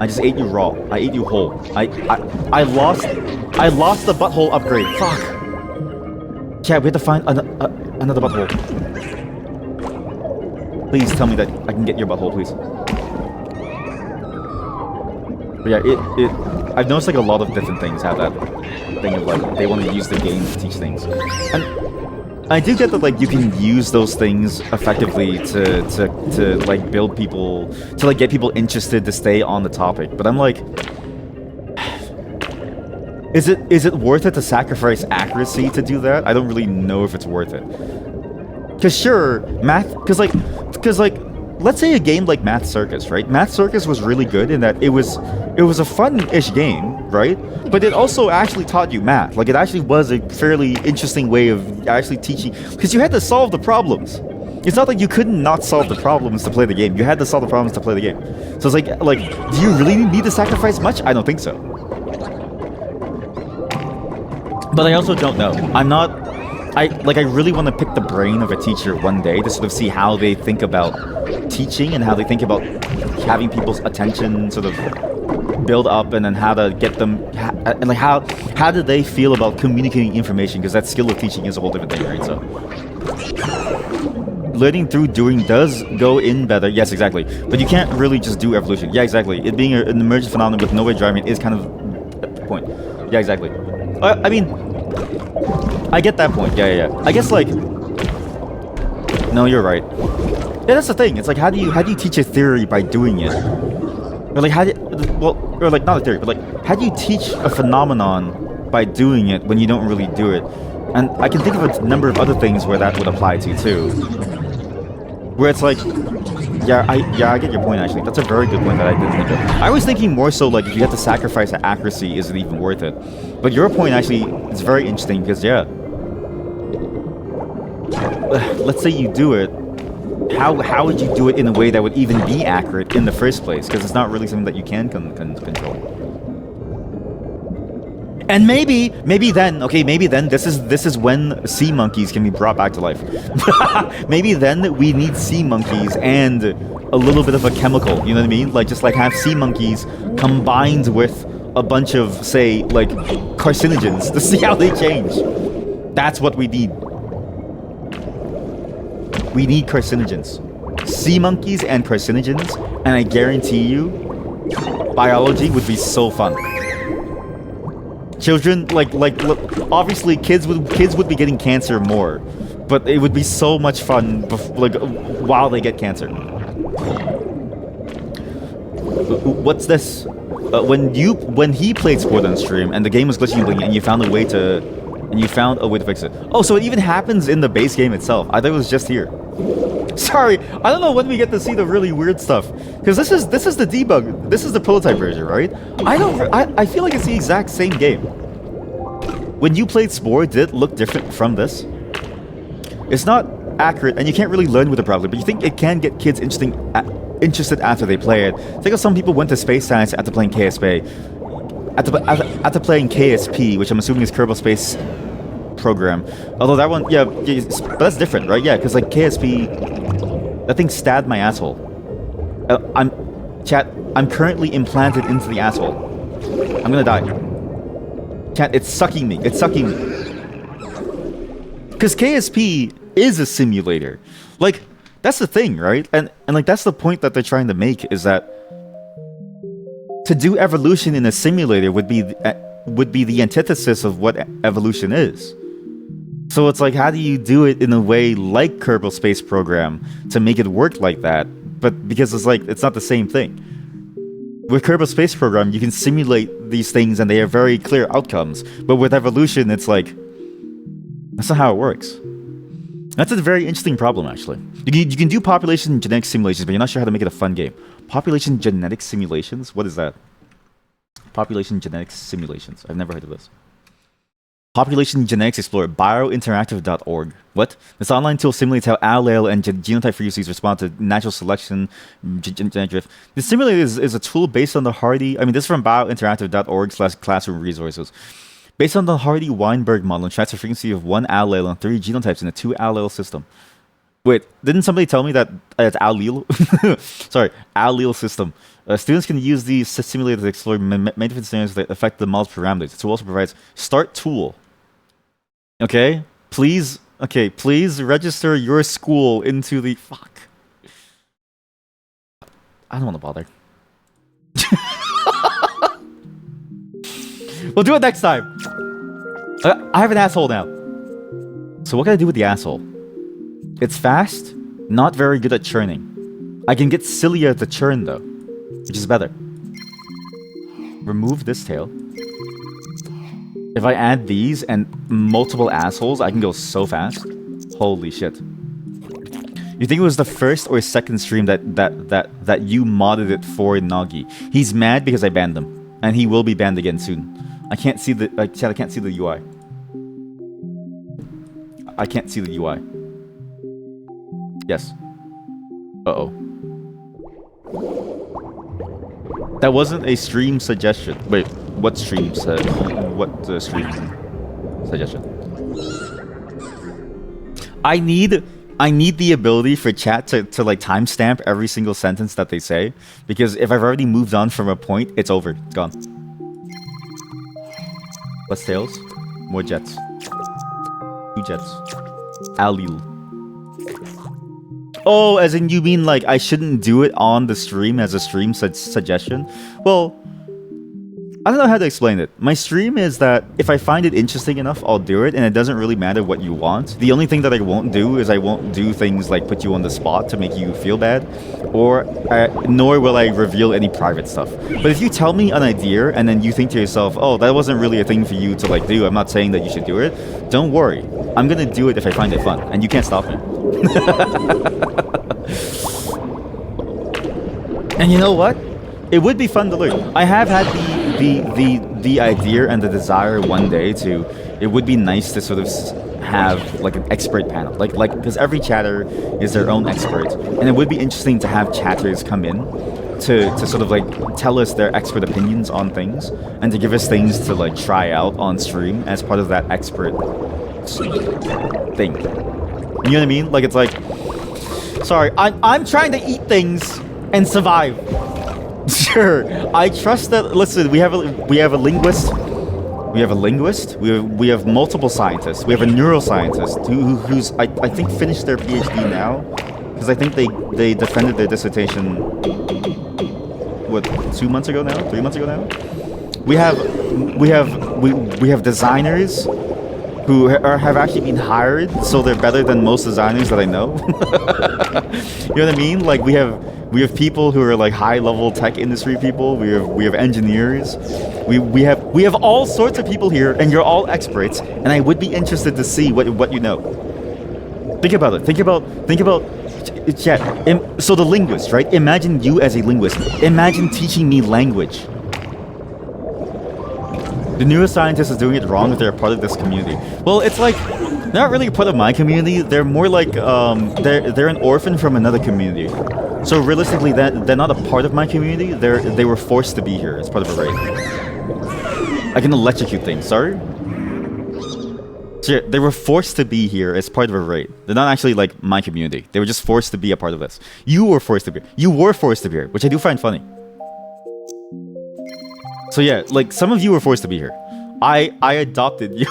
I just ate you raw. I ate you whole. I lost the butthole upgrade. Fuck. Yeah, we have to find another butthole. Please tell me that I can get your butthole, please. But yeah, I've noticed like a lot of different things have that thing of like they want to use the game to teach things. And I do get that like you can use those things effectively to like build people, to like get people interested to stay on the topic. But I'm like, is it worth it to sacrifice accuracy to do that? I don't really know if it's worth it. Cause sure, cause like, let's say a game like Math Circus, right? Math Circus was really good in that it was a fun-ish game, right? But it also actually taught you math. Like it actually was a fairly interesting way of actually teaching, because you had to solve the problems. It's not like you couldn't not solve the problems to play the game. You had to solve the problems to play the game. So it's like, do you really need to sacrifice much? I don't think so. But I also don't know. I really want to pick the brain of a teacher one day to sort of see how they think about teaching and how they think about having people's attention sort of build up, and then how to get them, and like how do they feel about communicating information, because that skill of teaching is a whole different thing, right? So learning through doing does go in better, yes, exactly, but you can't really just do evolution. Yeah, exactly. It being an emergent phenomenon with no way driving is kind of the point. Yeah, exactly. I mean, I get that point. Yeah. I guess like, no, you're right. Yeah, that's the thing. It's like, how do you teach a theory by doing it? Or like, or like not a theory, but like, how do you teach a phenomenon by doing it when you don't really do it? And I can think of a number of other things where that would apply to too. Where it's like, I get your point actually. That's a very good point that I didn't think of. I was thinking more so like, if you have to sacrifice accuracy, is it even worth it? But your point actually is very interesting, because yeah, let's say you do it, how would you do it in a way that would even be accurate in the first place? Because it's not really something that you can control. And maybe then this is when sea monkeys can be brought back to life. Maybe then we need sea monkeys and a little bit of a chemical, you know what I mean? Like, just like have sea monkeys combined with a bunch of, say, like, carcinogens to see how they change. That's what we need. We need carcinogens. Sea monkeys and carcinogens, and I guarantee you, biology would be so fun. Children, like, obviously kids would be getting cancer more, but it would be so much fun, while they get cancer. What's this? When he played Sport on stream and the game was glitching and blinking, and you found a way to fix it. Oh, so it even happens in the base game itself. I thought it was just here. Sorry, I don't know when we get to see the really weird stuff, because this is the debug. This is the prototype version, right? I feel like it's the exact same game. When you played Spore, did it look different from this? It's not accurate, and you can't really learn with it properly, but you think it can get kids interested after they play it. Think of some people went to space science after playing KSP, after playing KSP, which I'm assuming is Kerbal Space Program. Although that one, yeah, but that's different, right? Yeah, because like KSP, that thing stabbed my asshole. I'm currently implanted into the asshole. I'm gonna die. Chat, it's sucking me. It's sucking me. Because KSP is a simulator. Like, that's the thing, right? And like, that's the point that they're trying to make, is that to do evolution in a simulator would be the antithesis of what evolution is. So it's like, how do you do it in a way like Kerbal Space Program to make it work like that? But because it's like, it's not the same thing. With Kerbal Space Program, you can simulate these things and they have very clear outcomes. But with evolution, it's like, that's not how it works. That's a very interesting problem, actually. You can do population genetic simulations, but you're not sure how to make it a fun game. Population genetic simulations? What is that? Population genetics simulations. I've never heard of this. Population Genetics Explorer, biointeractive.org. What? This online tool simulates how allele and genotype frequencies respond to natural selection, genetic drift. This simulator is a tool based on the Hardy... I mean, this is from biointeractive.org/classroom resources. Based on the Hardy-Weinberg model, and transfer frequency of 1 allele and 3 genotypes in a 2-allele system. Wait, didn't somebody tell me that it's allele? Sorry, allele system. Students can use these simulators to explore many different scenarios that affect the model's parameters. The tool also provides start tool. Okay, please register your school into the fuck. I don't want to bother. We'll do it next time. I have an asshole now. So what can I do with the asshole? It's fast, not very good at churning. I can get Cilia to churn though, which is better. Remove this tail. If I add these and multiple assholes, I can go so fast. Holy shit. You think it was the first or second stream that you modded it for Nagi? He's mad because I banned him. And he will be banned again soon. I can't see the I can't see the UI. I can't see the UI. Yes. Uh-oh. That wasn't a stream suggestion. Wait, what stream said? What stream suggestion? I need the ability for chat to like timestamp every single sentence that they say, because if I've already moved on from a point, it's over. It's gone. Less tails, more jets. 2 jets. Alil. Oh, as in you mean like I shouldn't do it on the stream as a stream suggestion? Well, I don't know how to explain it. My stream is that if I find it interesting enough, I'll do it, and it doesn't really matter what you want. The only thing that I won't do is I won't do things like put you on the spot to make you feel bad, or nor will I reveal any private stuff. But if you tell me an idea and then you think to yourself, oh, that wasn't really a thing for you to like do, I'm not saying that you should do it, don't worry. I'm gonna do it if I find it fun, and you can't stop me. And you know what? It would be fun to learn. I have had the idea and the desire one day to. It would be nice to sort of have like an expert panel, like because every chatter is their own expert, and it would be interesting to have chatters come in to sort of like tell us their expert opinions on things and to give us things to like try out on stream as part of that expert thing. You know what I mean? Like it's like, sorry, I'm trying to eat things and survive. Sure, I trust that. Listen, we have a linguist. We have a linguist. We have multiple scientists. We have a neuroscientist who's I think finished their PhD now, because I think they defended their dissertation. What, 2 months ago now? 3 months ago now? We have designers who have actually been hired, so they're better than most designers that I know. You know what I mean? Like we have people who are like high-level tech industry people. We have engineers. We have all sorts of people here, and you're all experts. And I would be interested to see what you know. Think about it. Think about chat. So the linguist, right? Imagine you as a linguist. Imagine teaching me language. The neuroscientist is doing it wrong if they're a part of this community. Well, it's like they're not really a part of my community. They're more like they're an orphan from another community. So realistically, they're not a part of my community. They were forced to be here as part of a raid. I can electrocute things. Sorry. So yeah, they were forced to be here as part of a raid. They're not actually like my community. They were just forced to be a part of this. You were forced to be. You were forced to be here, which I do find funny. So yeah, like some of you were forced to be here. I adopted you.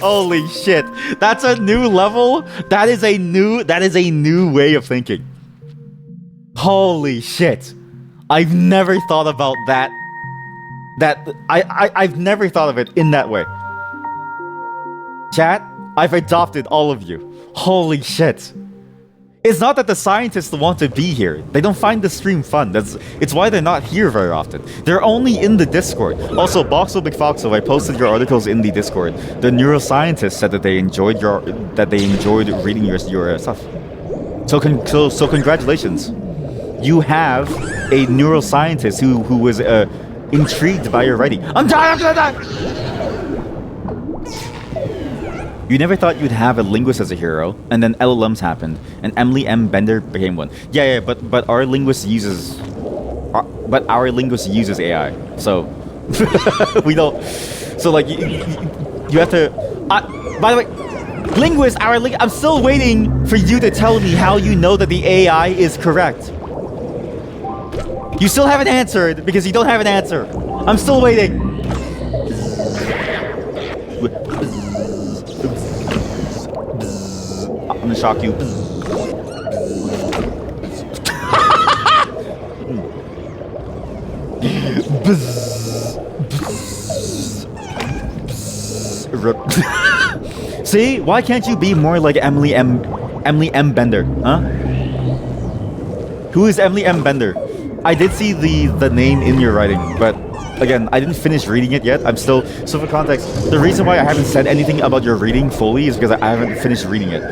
Holy shit. That's a new level. That is a new way of thinking. Holy shit. I've never thought about that. I've never thought of it in that way. Chat, I've adopted all of you. Holy shit. It's not that the scientists want to be here. They don't find the stream fun. It's why they're not here very often. They're only in the Discord. Also, Boxo Big Foxo, I posted your articles in the Discord. The neuroscientists said that they enjoyed reading your stuff. So congratulations. You have a neuroscientist who was intrigued by your writing. I'm gonna die! You never thought you'd have a linguist as a hero, and then LLMs happened, and Emily M. Bender became one. Yeah, but our linguist uses AI, so we don't. So like you have to. By the way, linguist, I'm still waiting for you to tell me how you know that the AI is correct. You still haven't answered because you don't have an answer. I'm still waiting. I'm gonna shock you. See? Why can't you be more like Emily M. Bender? Huh? Who is Emily M. Bender? I did see the name in your writing, but again, I didn't finish reading it yet. I'm still... So for context, the reason why I haven't said anything about your reading fully is because I haven't finished reading it.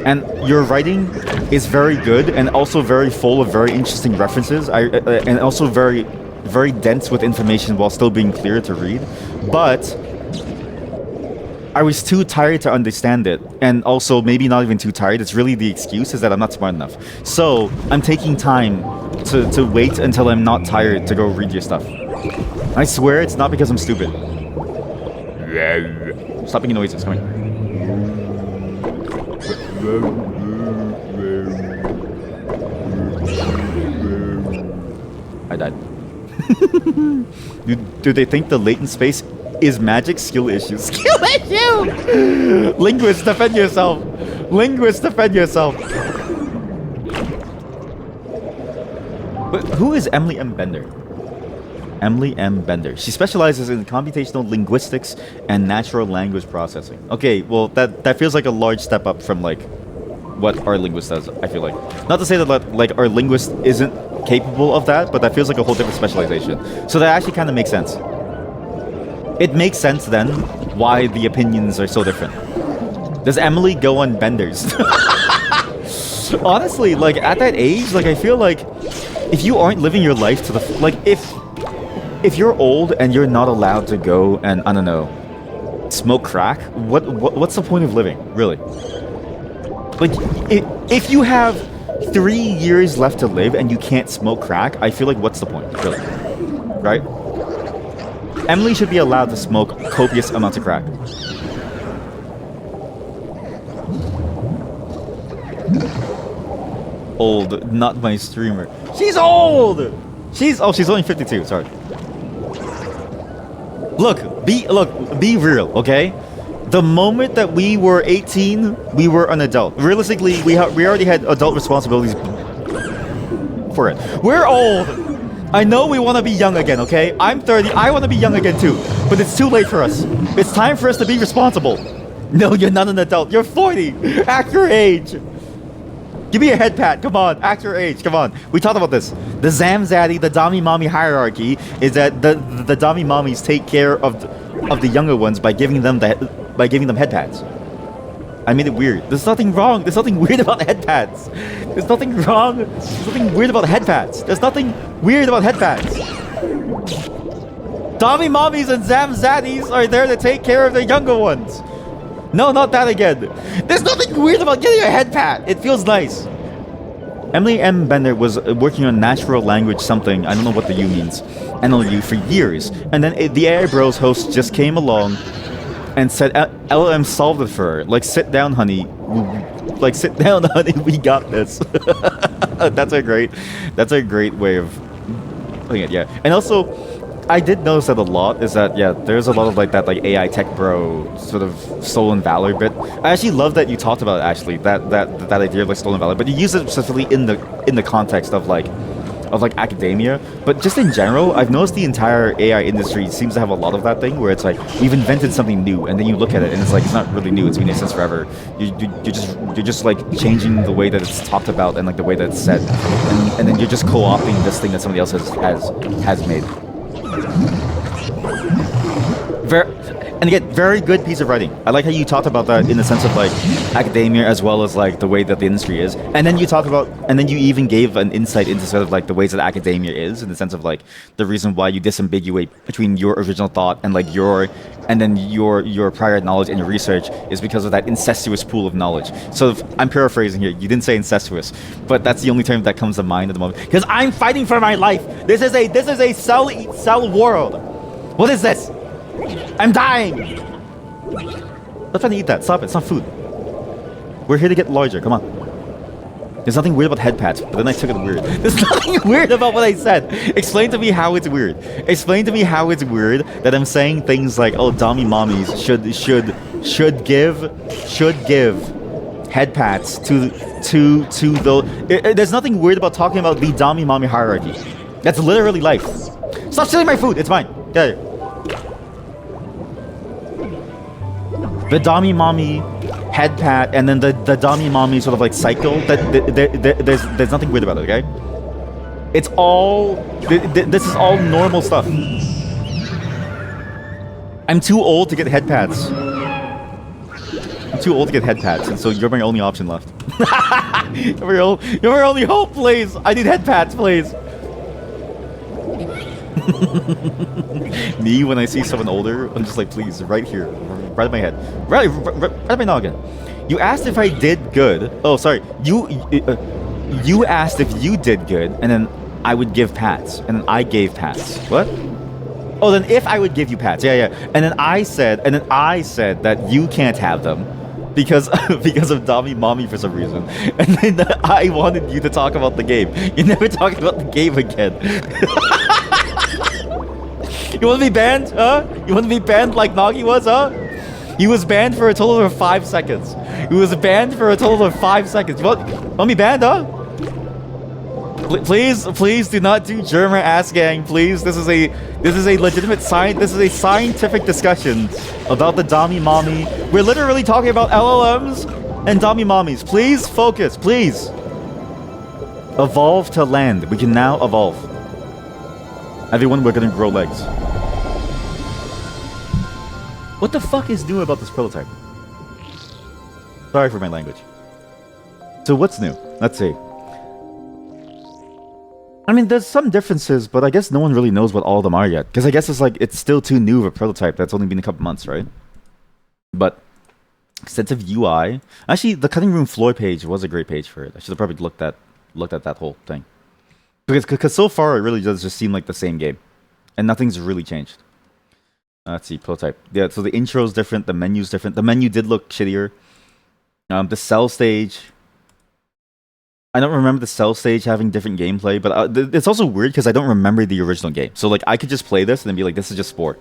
And your writing is very good and also very full of very interesting references. And also very, very dense with information while still being clear to read. But I was too tired to understand it. And also maybe not even too tired. It's really the excuse is that I'm not smart enough. So I'm taking time to wait until I'm not tired to go read your stuff. I swear it's not because I'm stupid. Stop making noises. Come here. I died. Do they think the latent space is magic? Skill issue. Skill issue! Linguist, defend yourself. Linguist, defend yourself. But who is Emily M. Bender? Emily M. Bender. She specializes in computational linguistics and natural language processing. Okay, well, that feels like a large step up from, like, what our linguist does, I feel like. Not to say that, like, our linguist isn't capable of that, but that feels like a whole different specialization. So that actually kind of makes sense. It makes sense, then, why the opinions are so different. Does Emily go on benders? Honestly, like, at that age, like, I feel like if you aren't living your life to the... Like, if you're old and you're not allowed to go and, I don't know, smoke crack, what's the point of living, really? Like, if you have 3 years left to live and you can't smoke crack, I feel like what's the point, really? Right? Emily should be allowed to smoke copious amounts of crack. Old, not my streamer. She's old! She's only 52, sorry. Look, be real, okay? The moment that we were 18, we were an adult. Realistically, we already had adult responsibilities for it. We're old. I know we want to be young again, okay? I'm 30. I want to be young again too. But it's too late for us. It's time for us to be responsible. No, you're not an adult. You're 40. Act your age. Give me a head pat. Come on. Act your age. Come on. We talked about this. The Zamzaddy, the Dami Mommy hierarchy is that the Dami Mommies take care of the younger ones by giving them head pads. I made it weird. There's nothing wrong. There's nothing weird about head pads. There's nothing wrong. There's nothing weird about head pads. There's nothing weird about head pads. Dami Mommies and Zamzaddies are there to take care of the younger ones. No, not that again. There's nothing weird about getting a head pat. It feels nice. Emily M. Bender was working on natural language something, I don't know what the U means, NLU, for years. And then the AI Bros host just came along and said, LLM solved it for her. Like, sit down, honey. Like, sit down, honey. We got this. That's a great way of putting it, yeah. And also, I did notice that a lot is that, yeah, there's a lot of like that like AI tech bro sort of stolen valor bit. I actually love that you talked about it, actually, that idea of like stolen valor, but you use it specifically in the context of like academia. But just in general, I've noticed the entire AI industry seems to have a lot of that thing where it's like we've invented something new, and then you look at it and it's like it's not really new. It's been in existence forever. You're just like changing the way that it's talked about and like the way that it's said, and then you're just co-opting this thing that somebody else has made. And again, very good piece of writing. I like how you talked about that in the sense of like academia as well as like the way that the industry is. And then you even gave an insight into sort of like the ways that academia is, in the sense of like the reason why you disambiguate between your original thought and like your prior knowledge and your research is because of that incestuous pool of knowledge. So I'm paraphrasing here. You didn't say incestuous, but that's the only term that comes to mind at the moment. Because I'm fighting for my life. This is a cell eat cell world. What is this? I'm dying! Stop trying to eat that. Stop it. It's not food. We're here to get larger. Come on. There's nothing weird about head pats, but then I took it weird. There's nothing weird about what I said. Explain to me how it's weird. Explain to me how it's weird that I'm saying things like, oh, Dami Mommies should give head pats to the... There's nothing weird about talking about the Dami Mommy hierarchy. That's literally life. Stop stealing my food. It's mine. Get it. The Dami Mommy head pat, and then the Dami Mommy sort of like cycle. There's nothing weird about it, okay? It's all this is all normal stuff. I'm too old to get head pats. I'm too old to get head pats, and so you're my only option left. You're my only hope, please. I need head pats, please. Me, when I see someone older, I'm just like, please, right here, right at my head, right at my noggin. You asked if I did good. Oh, sorry. You asked if you did good, and then I would give pats, and then I gave pats. What? Oh, then if I would give you pats, yeah. And then I said that you can't have them because because of Dami Mommy for some reason. And then I wanted you to talk about the game. You never talked about the game again. You want to be banned, huh? You want to be banned like Nagi was, huh? He was banned for a total of 5 seconds. He was banned for a total of 5 seconds. You want me banned, huh? Please do not do German ass gang, please. This is a legitimate scientific discussion about the Dami Mommy. We're literally talking about LLMs and Dami Mommies. Please focus, please. Evolve to land. We can now evolve. Everyone, we're gonna grow legs. What the fuck is new about this prototype? Sorry for my language. So what's new? Let's see. I mean, there's some differences, but I guess no one really knows what all of them are yet. Because I guess it's still too new of a prototype that's only been a couple months, right? But extensive UI. Actually, the cutting room floor page was a great page for it. I should have probably looked at that whole thing. Because so far, it really does just seem like the same game. And nothing's really changed. Let's see, prototype. Yeah, so the intro's different, the menu's different. The menu did look shittier. The cell stage... I don't remember the cell stage having different gameplay, but it's also weird because I don't remember the original game. So like I could just play this and then be like, this is just Spore.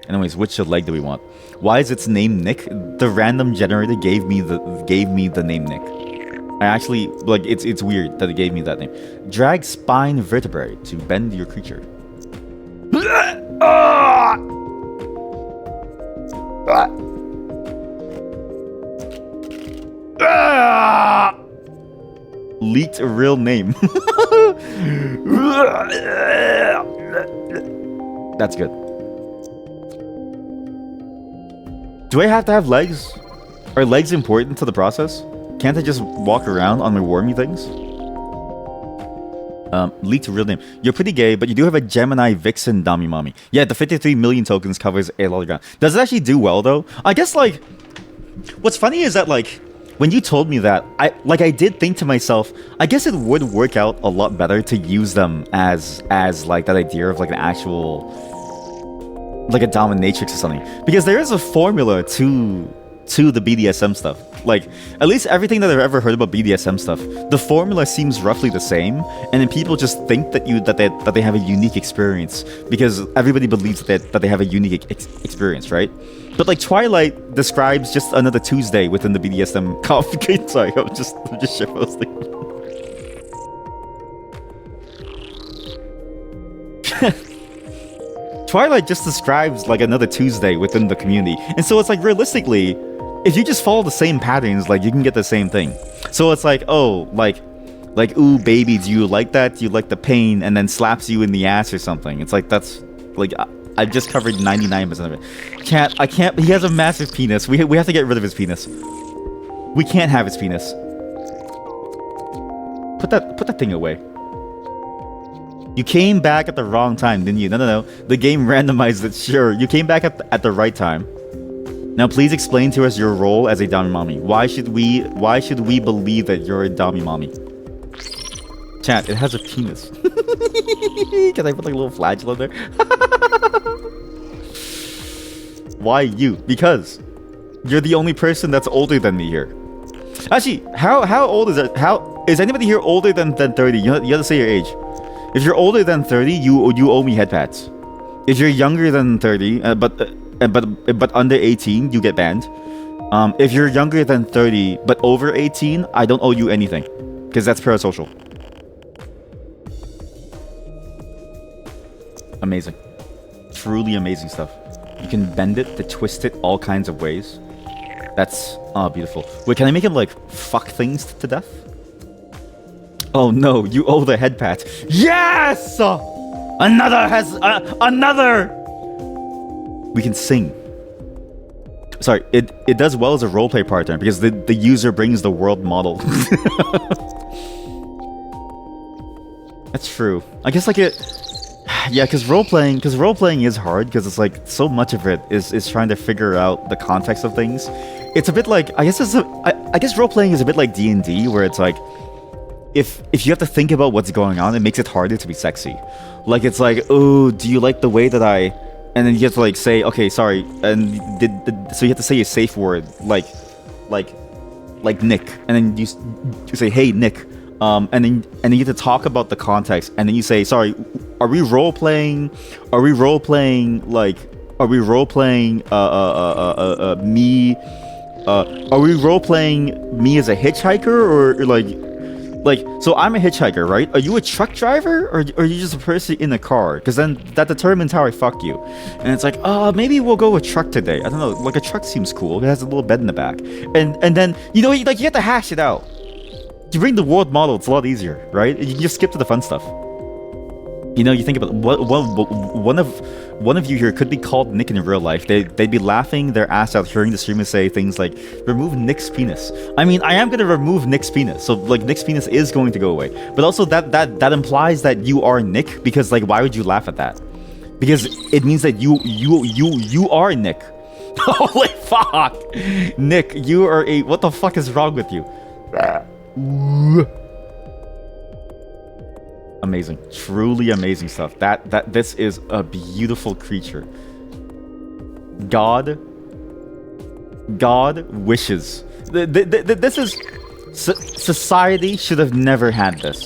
Anyways, which leg do we want? Why is its name Nick? The random generator gave me the name Nick. I actually like it's weird that it gave me that name. Drag spine vertebrae to bend your creature. Leaked real name. That's good. Do I have to have legs? Are legs important to the process? Can't I just walk around on my wormy things? Leaked real name. You're pretty gay, but you do have a Gemini Vixen Dami Mommy. Yeah, the 53 million tokens covers a lot of ground. Does it actually do well though? I guess like, what's funny is that like, when you told me that, I did think to myself, I guess it would work out a lot better to use them as like that idea of like an actual, like a dominatrix or something. Because there is a formula to the BDSM stuff. Like, at least everything that I've ever heard about BDSM stuff, the formula seems roughly the same, and then people just think that they have a unique experience because everybody believes that they have a unique experience, right? But like Twilight describes just another Tuesday within the BDSM conflict. Sorry, I'm just shitposting. Twilight just describes like another Tuesday within the community, and so it's like realistically, if you just follow the same patterns, like you can get the same thing. So it's like, oh, like ooh baby, do you like that? Do you like the pain? And then slaps you in the ass or something. It's like that's like. I just covered 99% of it. I can't. He has a massive penis. We have to get rid of his penis. We can't have his penis. Put that thing away. You came back at the wrong time, didn't you? No. The game randomized it. Sure, you came back at the right time. Now, please explain to us your role as a Dami Mommy. Why should we believe that you're a Dami Mommy? Chat, it has a penis. Can I put like a little flagellum there? Why you? Because you're the only person that's older than me here. Actually, how old is it? How is anybody here older than 30? You have to say your age. If you're older than 30, you owe me head pats. If you're younger than 30, but under 18, you get banned. If you're younger than 30 but over 18, I don't owe you anything because that's parasocial. Amazing. Truly amazing stuff. You can bend it to twist it all kinds of ways. That's Oh, beautiful. Wait, can I make him, like, fuck things to death? Oh, no. You owe the head pat. Yes! Another has... another! We can sing. Sorry, it does well as a roleplay partner because the user brings the world model. That's true. I guess, like, yeah, because role-playing is hard because it's like so much of it is trying to figure out the context of things. It's a bit like I guess role-playing is a bit like D&D where it's like if you have to think about what's going on, it makes it harder to be sexy. Like it's like, oh, do you like the way that I, and then you have to like say, okay, sorry, and so you have to say a safe word like Nick, and then you say, hey Nick. And then you have to talk about the context, and then you say, "Sorry, are we role playing? Are we role playing like? Are we role playing me? Are we role playing me as a hitchhiker or like? So I'm a hitchhiker, right? Are you a truck driver or are you just a person in a car? Because then that determines how I fuck you. And it's like, maybe we'll go with truck today. I don't know. Like a truck seems cool. It has a little bed in the back, and then you know, like you have to hash it out. You bring the world model, it's a lot easier, right? You can just skip to the fun stuff. You know, you think about one of you here could be called Nick in real life. They'd be laughing their ass out hearing the streamer say things like, remove Nick's penis. I mean, I am going to remove Nick's penis. So, like, Nick's penis is going to go away. But also, that implies that you are Nick, because, like, why would you laugh at that? Because it means that you are Nick. Holy fuck! Nick, you are a... What the fuck is wrong with you? Amazing, truly amazing stuff. This is a beautiful creature. God wishes. This is society should have never had this.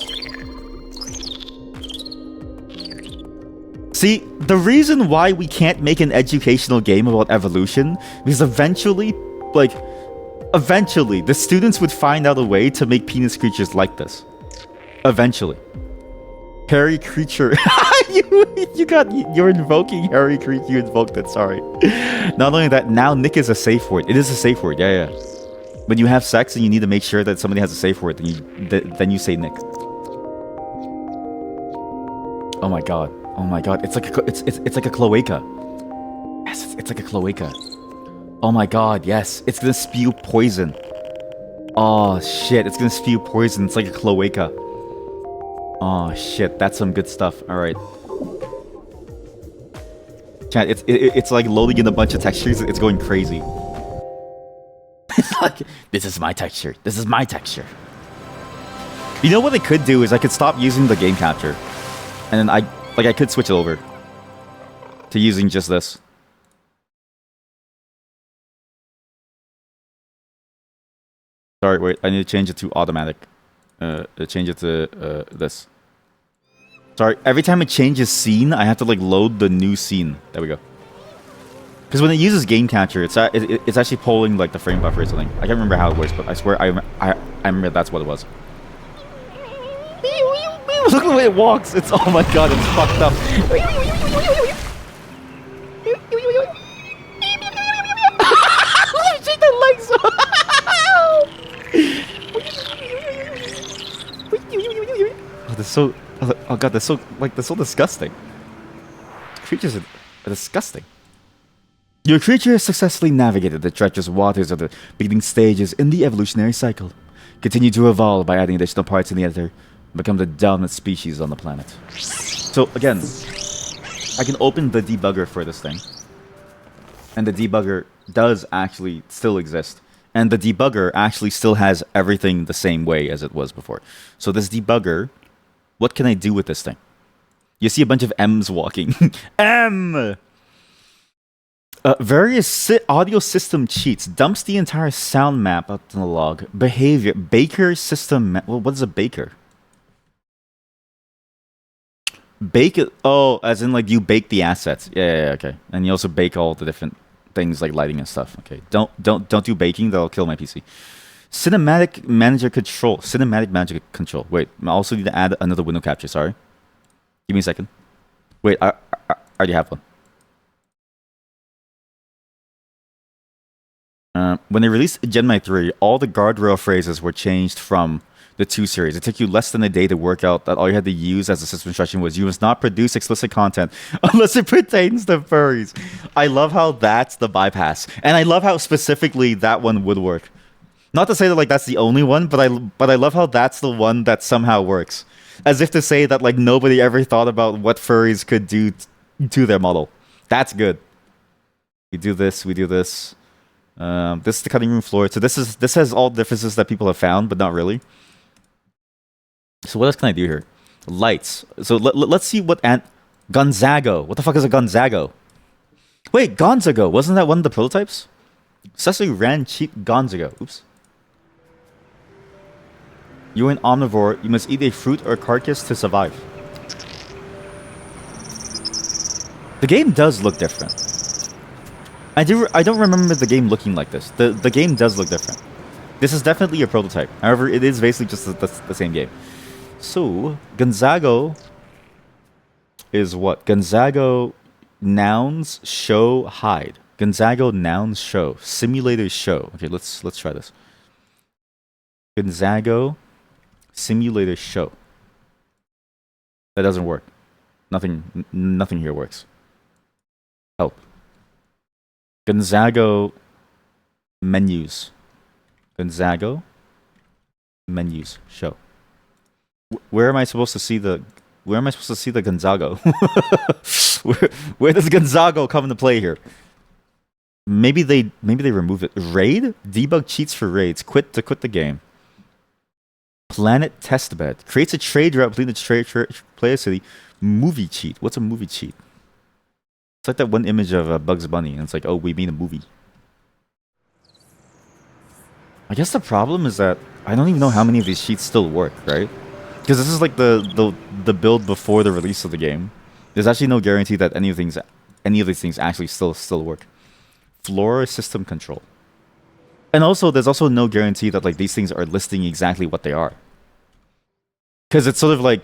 See, the reason why we can't make an educational game about evolution is eventually, the students would find out a way to make penis creatures like this. Eventually. Hairy creature. You're invoking hairy creature. You invoked it, sorry. Not only that, now Nick is a safe word. It is a safe word, yeah. When you have sex and you need to make sure that somebody has a safe word, then you say Nick. Oh my god. It's like a cloaca. Yes, it's like a cloaca. Oh my god, yes. It's gonna spew poison. Oh shit, it's gonna spew poison. It's like a cloaca. Oh shit, that's some good stuff. Alright. Chat, it's like loading in a bunch of textures. It's going crazy. It's like, this is my texture. This is my texture. You know what I could do is I could stop using the game capture. And then I could switch it over to using just this. Sorry, wait, I need to change it to automatic. Change it to this. Sorry, every time it changes scene, I have to like load the new scene. There we go. Because when it uses game capture, it's actually pulling like the frame buffer or something. I can't remember how it works, but I swear I remember that's what it was. Look at the way it walks. It's, oh my god, it's fucked up. Shake the legs. Oh, they're so... Oh god, they're so disgusting. Creatures are disgusting. Your creature has successfully navigated the treacherous waters of the beginning stages in the evolutionary cycle. Continue to evolve by adding additional parts in the editor. Become the dominant species on the planet. So again, I can open the debugger for this thing. And the debugger does actually still exist. And the debugger actually still has everything the same way as it was before. So this debugger, what can I do with this thing? You see a bunch of M's walking. M! Various audio system cheats. Dumps the entire sound map up to the log. Behavior. Baker system map. Well, what is a baker? Bake it. Oh, as in like you bake the assets. Yeah, okay. And you also bake all the different things like lighting and stuff. Okay. Don't do baking. That'll kill my PC. Cinematic manager control. Cinematic manager control. Wait, I also need to add another window capture. Sorry. Give me a second. Wait, I already have one. When they released Genmai 3, all the guardrail phrases were changed from the 2 series. It took you less than a day to work out that all you had to use as a system instruction was you must not produce explicit content unless it pertains to furries. I love how that's the bypass. And I love how specifically that one would work. Not to say that like that's the only one, but I love how that's the one that somehow works. As if to say that like nobody ever thought about what furries could do to their model. That's good. We do this, we do this. This is the cutting room floor. So this has all differences that people have found, but not really. So what else can I do here? Lights. So let's see what Gonzago. What the fuck is a Gonzago? Wait, Gonzago. Wasn't that one of the prototypes? Successfully ran cheat Gonzago. Oops. You're an omnivore. You must eat a fruit or carcass to survive. The game does look different. I don't remember the game looking like this. The game does look different. This is definitely a prototype. However, it is basically just the same game. So, Gonzago is what? Gonzago nouns show hide. Gonzago nouns show. Simulator show. Okay, let's try this. Gonzago simulator show. That doesn't work. Nothing here works. Help. Gonzago menus. Gonzago menus show. Where am I supposed to see the Gonzago? where does Gonzago come into play here? Maybe they remove it. Raid? Debug cheats for raids. Quit the game. Planet testbed. Creates a trade route between the player city. Movie cheat. What's a movie cheat? It's like that one image of Bugs Bunny, and it's like, oh, we made a movie. I guess the problem is that I don't even know how many of these cheats still work, right? Because this is like the build before the release of the game. There's actually no guarantee that any of these things actually still work. Floor system control. And also, there's also no guarantee that like these things are listing exactly what they are. Because it's sort of like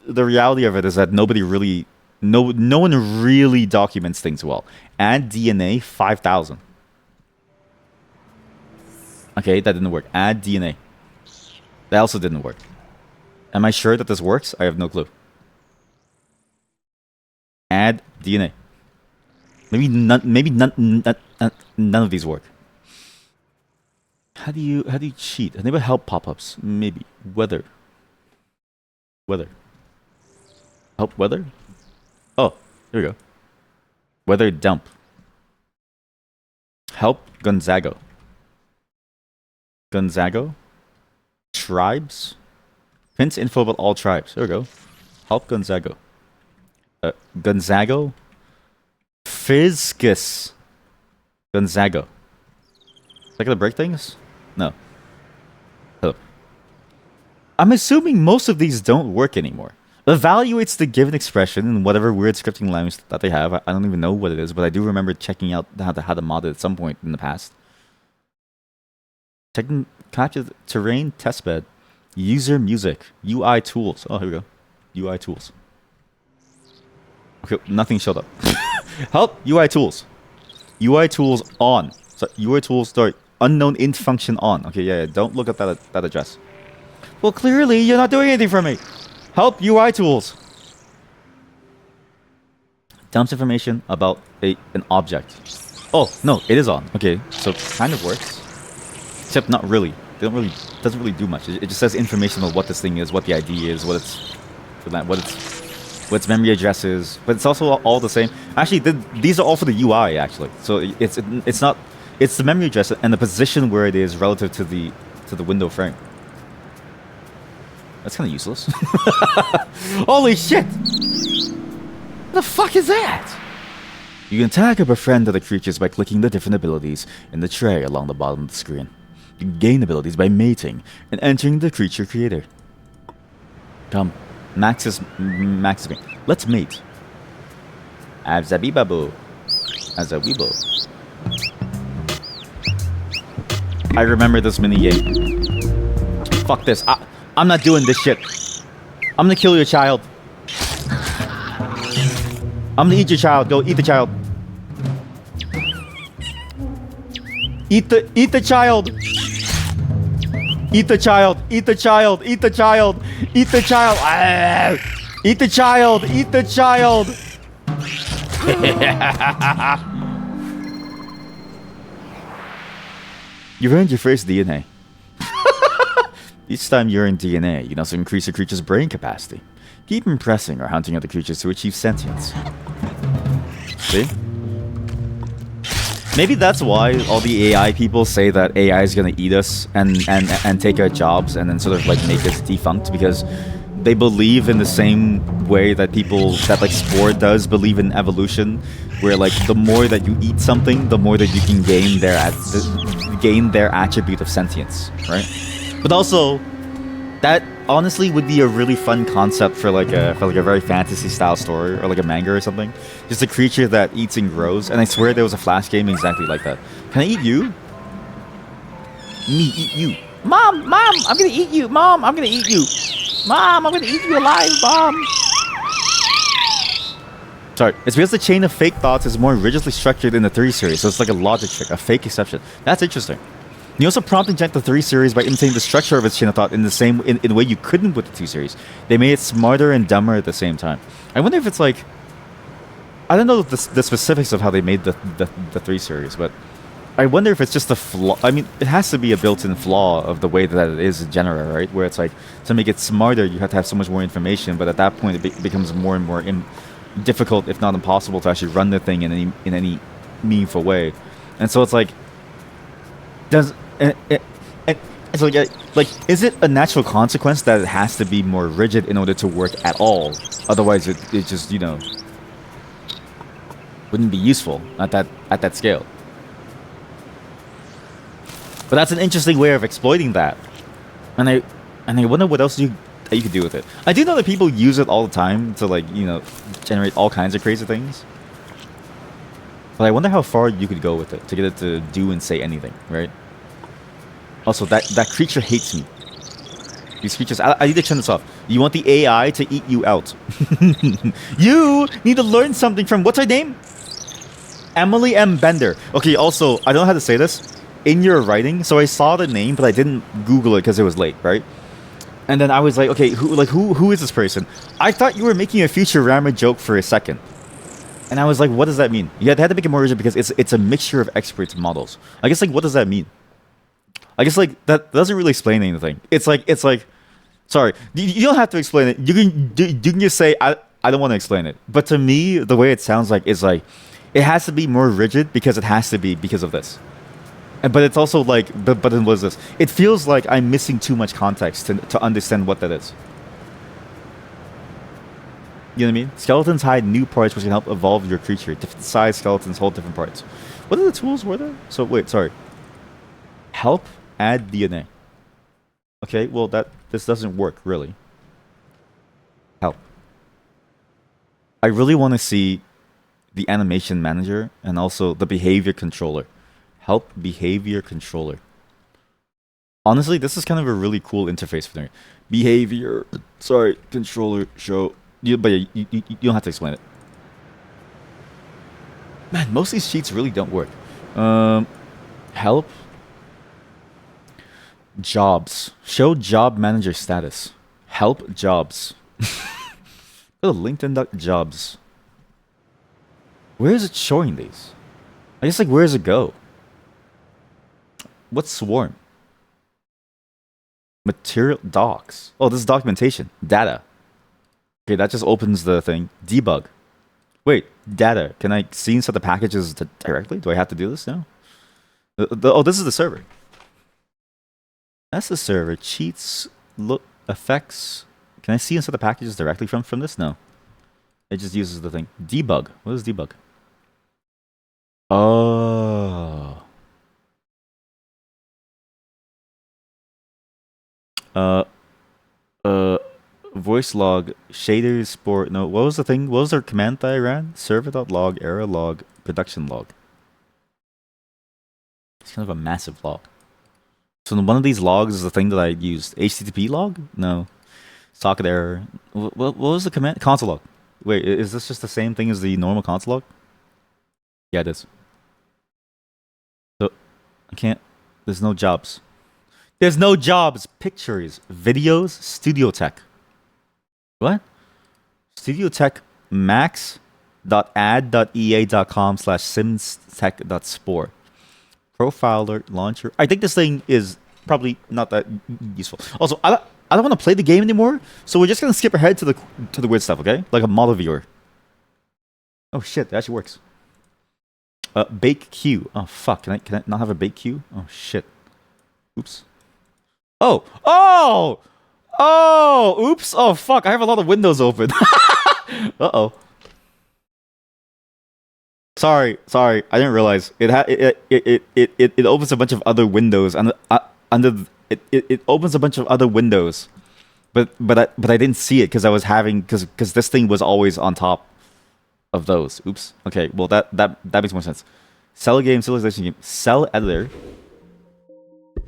the reality of it is that nobody really, no one really documents things well. Add DNA 5,000. Okay, that didn't work. Add DNA. That also didn't work. Am I sure that this works? I have no clue. Add DNA. Maybe none of these work. How do you cheat? Enable help pop-ups. Maybe. Weather. Help weather? Oh, here we go. Weather dump. Help Gonzago. Gonzago. Tribes. Hints info about all tribes. There we go. Help Gonzago. Gonzago. Fiscus. Gonzago. Is that gonna break things? No. Hello. I'm assuming most of these don't work anymore. Evaluates the given expression in whatever weird scripting language that they have. I don't even know what it is, but I do remember checking out how to mod it at some point in the past. Capture terrain testbed. User music. UI tools. Oh, here we go. UI tools. Okay, nothing showed up. Help UI tools. UI tools on. So UI tools start unknown int function on. Okay, yeah. Don't look at that address. Well, clearly you're not doing anything for me. Help UI tools. Dumps information about an object. Oh no, it is on. Okay, so kind of works, except not really. Doesn't really do much. It just says information on what this thing is, what the ID is, what its memory address is. But it's also all the same. Actually, these are all for the UI actually. So it's not. It's the memory address and the position where it is relative to the window frame. That's kind of useless. Holy shit! What the fuck is that? You can tag or befriend other creatures by clicking the different abilities in the tray along the bottom of the screen. You can gain abilities by mating and entering the creature creator. Come, Max is me. Let's mate. Abzabibabu. Azawibo. I remember this minigame. Fuck this. I'm not doing this shit. I'm gonna kill your child. I'm gonna eat your child. Go eat the child. Eat the child. Eat the child. Eat the child. Eat the child. Eat the child. Ah! Eat the child. Eat the child. You ruined your first DNA. Each time you earn DNA, you can also increase a creature's brain capacity. Keep impressing or hunting other creatures to achieve sentience. See? Maybe that's why all the AI people say that AI is gonna eat us and take our jobs and then sort of like make us defunct, because they believe in the same way that people that like Spore does believe in evolution, where like the more that you eat something, the more that you can gain their attribute of sentience, right? But also, that honestly would be a really fun concept for like a very fantasy style story or like a manga or something. Just a creature that eats and grows. And I swear there was a Flash game exactly like that. Can I eat you? Me eat you. Mom, I'm gonna eat you. Mom, I'm gonna eat you. Mom, I'm gonna eat you alive, Mom. Sorry, it's because the chain of fake thoughts is more rigidly structured in the 3 series, so it's like a logic trick, a fake exception. That's interesting. You also prompt inject the 3 series by imitating the structure of its chain of thought in a way you couldn't with the 2 series. They made it smarter and dumber at the same time. I wonder if it's like, I don't know the specifics of how they made the 3 series, but I wonder if it's just a flaw. I mean, it has to be a built-in flaw of the way that it is in general, right? Where it's like, to make it smarter, you have to have so much more information, but at that point, it becomes more and more difficult, if not impossible, to actually run the thing in any meaningful way. And so it's like, it's like, is it a natural consequence that it has to be more rigid in order to work at all? Otherwise, it just, you know, wouldn't be useful at that scale. But that's an interesting way of exploiting that, and I wonder what else you could do with it. I do know that people use it all the time to, like, you know, generate all kinds of crazy things. But I wonder how far you could go with it to get it to do and say anything, right? Also, that creature hates me. These creatures, I need to turn this off. You want the AI to eat you out. You need to learn something from, what's her name? Emily M. Bender. Okay, also, I don't know how to say this. In your writing, so I saw the name, but I didn't Google it because it was late, right? And then I was like, okay, who is this person? I thought you were making a Futurama joke for a second. And I was like, what does that mean? You had to make it more rigid because it's a mixture of experts models. I guess, like, what does that mean? I guess, like, that doesn't really explain anything. It's like, sorry, you don't have to explain it. You can just say, I don't want to explain it. But to me, the way it sounds like is like, it has to be more rigid because it has to be because of this. But it's also like, but then what is this? It feels like I'm missing too much context to understand what that is. You know what I mean? Skeletons hide new parts which can help evolve your creature. Different size skeletons hold different parts. What are the tools were there? So wait, sorry. Help add DNA. Okay, well this doesn't work really. Help. I really want to see the animation manager and also the behavior controller. Help behavior controller. Honestly, this is kind of a really cool interface for me. Behavior, sorry, controller show. But you don't have to explain it. Man, most of these sheets really don't work. Help. Jobs. Show job manager status. Help jobs. Go to LinkedIn.jobs. Where is it showing these? I guess, like, where does it go? What's swarm? Material docs. Oh, this is documentation. Data. Okay, that just opens the thing. Debug. Wait, data. Can I see inside the packages directly? Do I have to do this now? Oh, this is the server. That's the server. Cheats, look, effects. Can I see inside the packages directly from this? No. It just uses the thing. Debug. What is debug? Oh. Voice log, shaders, sport. No, what was the thing? What was our command that I ran? Server.log, error log, production log. It's kind of a massive log. So one of these logs is the thing that I used. HTTP log? No. Socket error. What was the command? Console log. Wait, is this just the same thing as the normal console log? Yeah, it is. So I can't. There's no jobs. There's no jobs. Pictures, videos, Studio Tech. What? Studio Tech max.ad.ea.com/simstech.spore. Profiler launcher. I think this thing is probably not that useful. Also, I don't want to play the game anymore, so we're just gonna skip ahead to the weird stuff, okay? Like a model viewer. Oh shit, that actually works. Bake queue. Oh fuck, can I not have a bake queue? Oh shit. Oops. Oh! Oh! Oh! Oops! Oh fuck, I have a lot of windows open. Uh-oh. Sorry, I didn't realize it opens a bunch of other windows it opens a bunch of other windows, but I didn't see it because I was having because this thing was always on top of those. Oops. Okay, well that makes more sense. Cell game, civilization game, cell editor,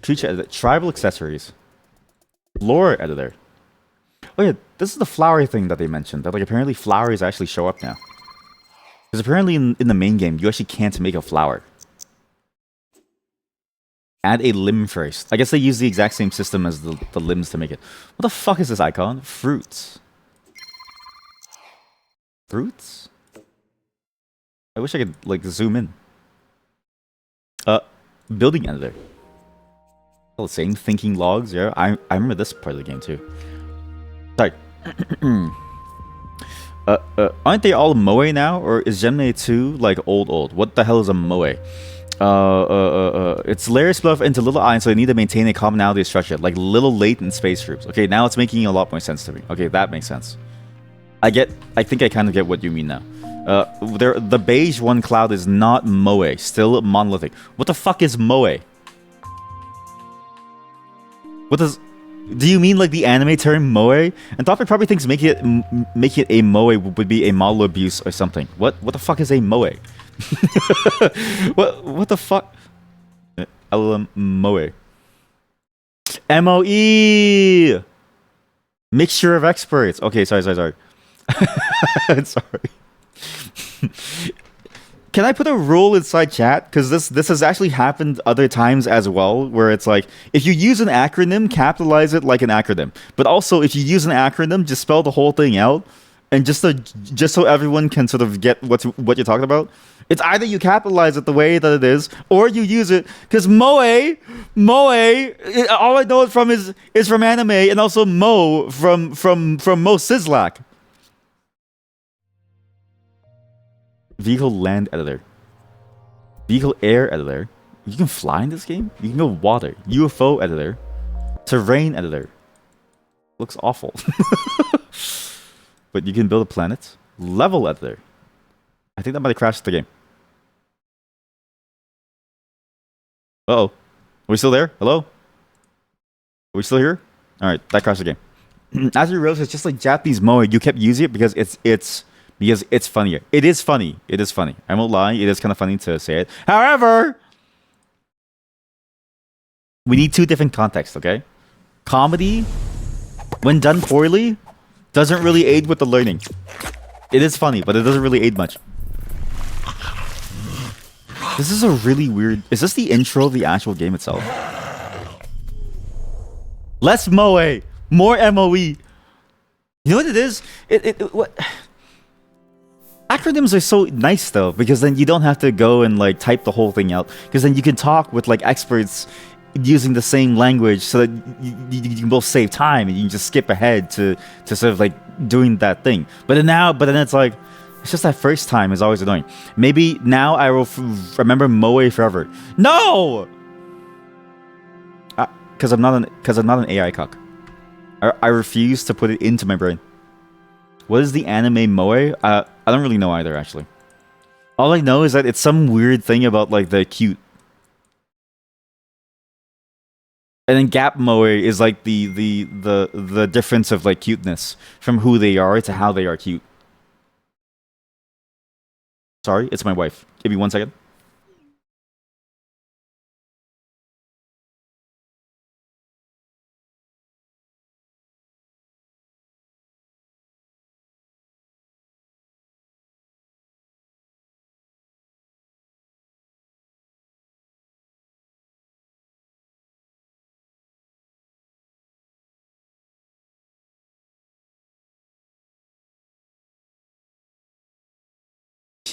creature editor, tribal accessories, lore editor. Oh yeah, this is the flower thing that they mentioned. That like apparently flowers actually show up now. Because apparently in the main game, you actually can't make a flower. Add a limb first. I guess they use the exact same system as the limbs to make it. What the fuck is this icon? Fruits. Fruits? I wish I could, like, zoom in. Building editor. All the same. Thinking logs, yeah. I remember this part of the game, too. Sorry. Aren't they all moe now? Or is Gemini 2, like, old? What the hell is a moe? It's layer split off into little islands, so they need to maintain a commonality of structure, like little latent space groups. Okay, now it's making a lot more sense to me. Okay, that makes sense. I think I kind of get what you mean now. The beige one cloud is not moe, still monolithic. What the fuck is moe? What does... Do you mean like the anime term moe? And Topic probably thinks making it a moe would be a model abuse or something. What the fuck is a moe? what the fuck? LLM moe. MOE! Mixture of experts. Okay, sorry. Sorry. Can I put a rule inside chat? Because this has actually happened other times as well, where it's like, if you use an acronym, capitalize it like an acronym. But also, if you use an acronym, just spell the whole thing out, and just so everyone can sort of get what you're talking about. It's either you capitalize it the way that it is, or you use it because moe. All I know it from is from anime, and also Mo from Mo Sislak. Vehicle land editor. Vehicle air editor. You can fly in this game? You can go water. UFO editor. Terrain editor. Looks awful. But you can build a planet. Level editor. I think that might have crashed the game. Uh-oh. Are we still there? Hello? Are we still here? Alright, that crashed the game. As you realize, it's just like Japanese moe. You kept using it because it's funnier. It is funny. I won't lie. It is kind of funny to say it. However, we need two different contexts, okay? Comedy, when done poorly, doesn't really aid with the learning. It is funny, but it doesn't really aid much. This is a really weird... Is this the intro of the actual game itself? Less moe, more MOE. You know what it is? What... Acronyms are so nice though, because then you don't have to go and like type the whole thing out, because then you can talk with like experts using the same language, so that you can both save time and you can just skip ahead to sort of like doing that thing. But then it's like, it's just that first time is always annoying. Maybe now I will remember moe forever. No, because I'm not an AI cock. I refuse to put it into my brain. What is the anime moe? I don't really know either, actually. All I know is that it's some weird thing about like the cute. And then gap moe is like the difference of like cuteness from who they are to how they are cute. Sorry, it's my wife. Give me 1 second.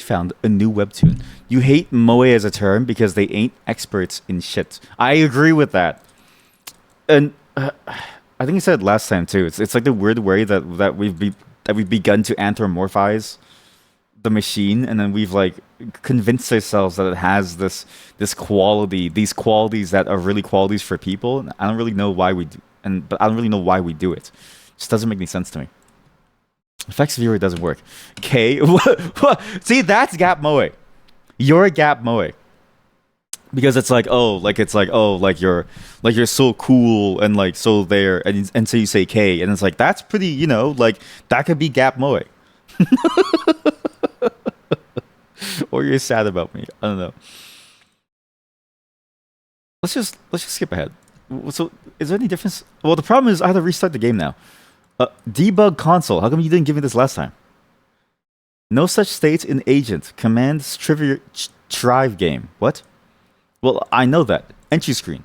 found a new webtoon. You hate moe as a term because they ain't experts in shit. I agree with that. And I think you said it last time too. It's like the weird way that we've begun to anthropomorphize the machine, and then we've like convinced ourselves that it has this quality, these qualities that are really qualities for people. I don't really know why we do, but I don't really know why we do it. It just doesn't make any sense to me. Effects viewer doesn't work. Okay, see, that's gap moe. You're a gap moe. Because it's like, like you're so cool and like so there, and so you say K, and it's like that's pretty, like that could be gap moe. Or you're sad about me. I don't know. Let's just skip ahead. So is there any difference? Well, the problem is I have to restart the game now. Debug console. How come you didn't give me this last time? No such states in agent. Commands trivia trive game. What? Well, I know that. Entry screen.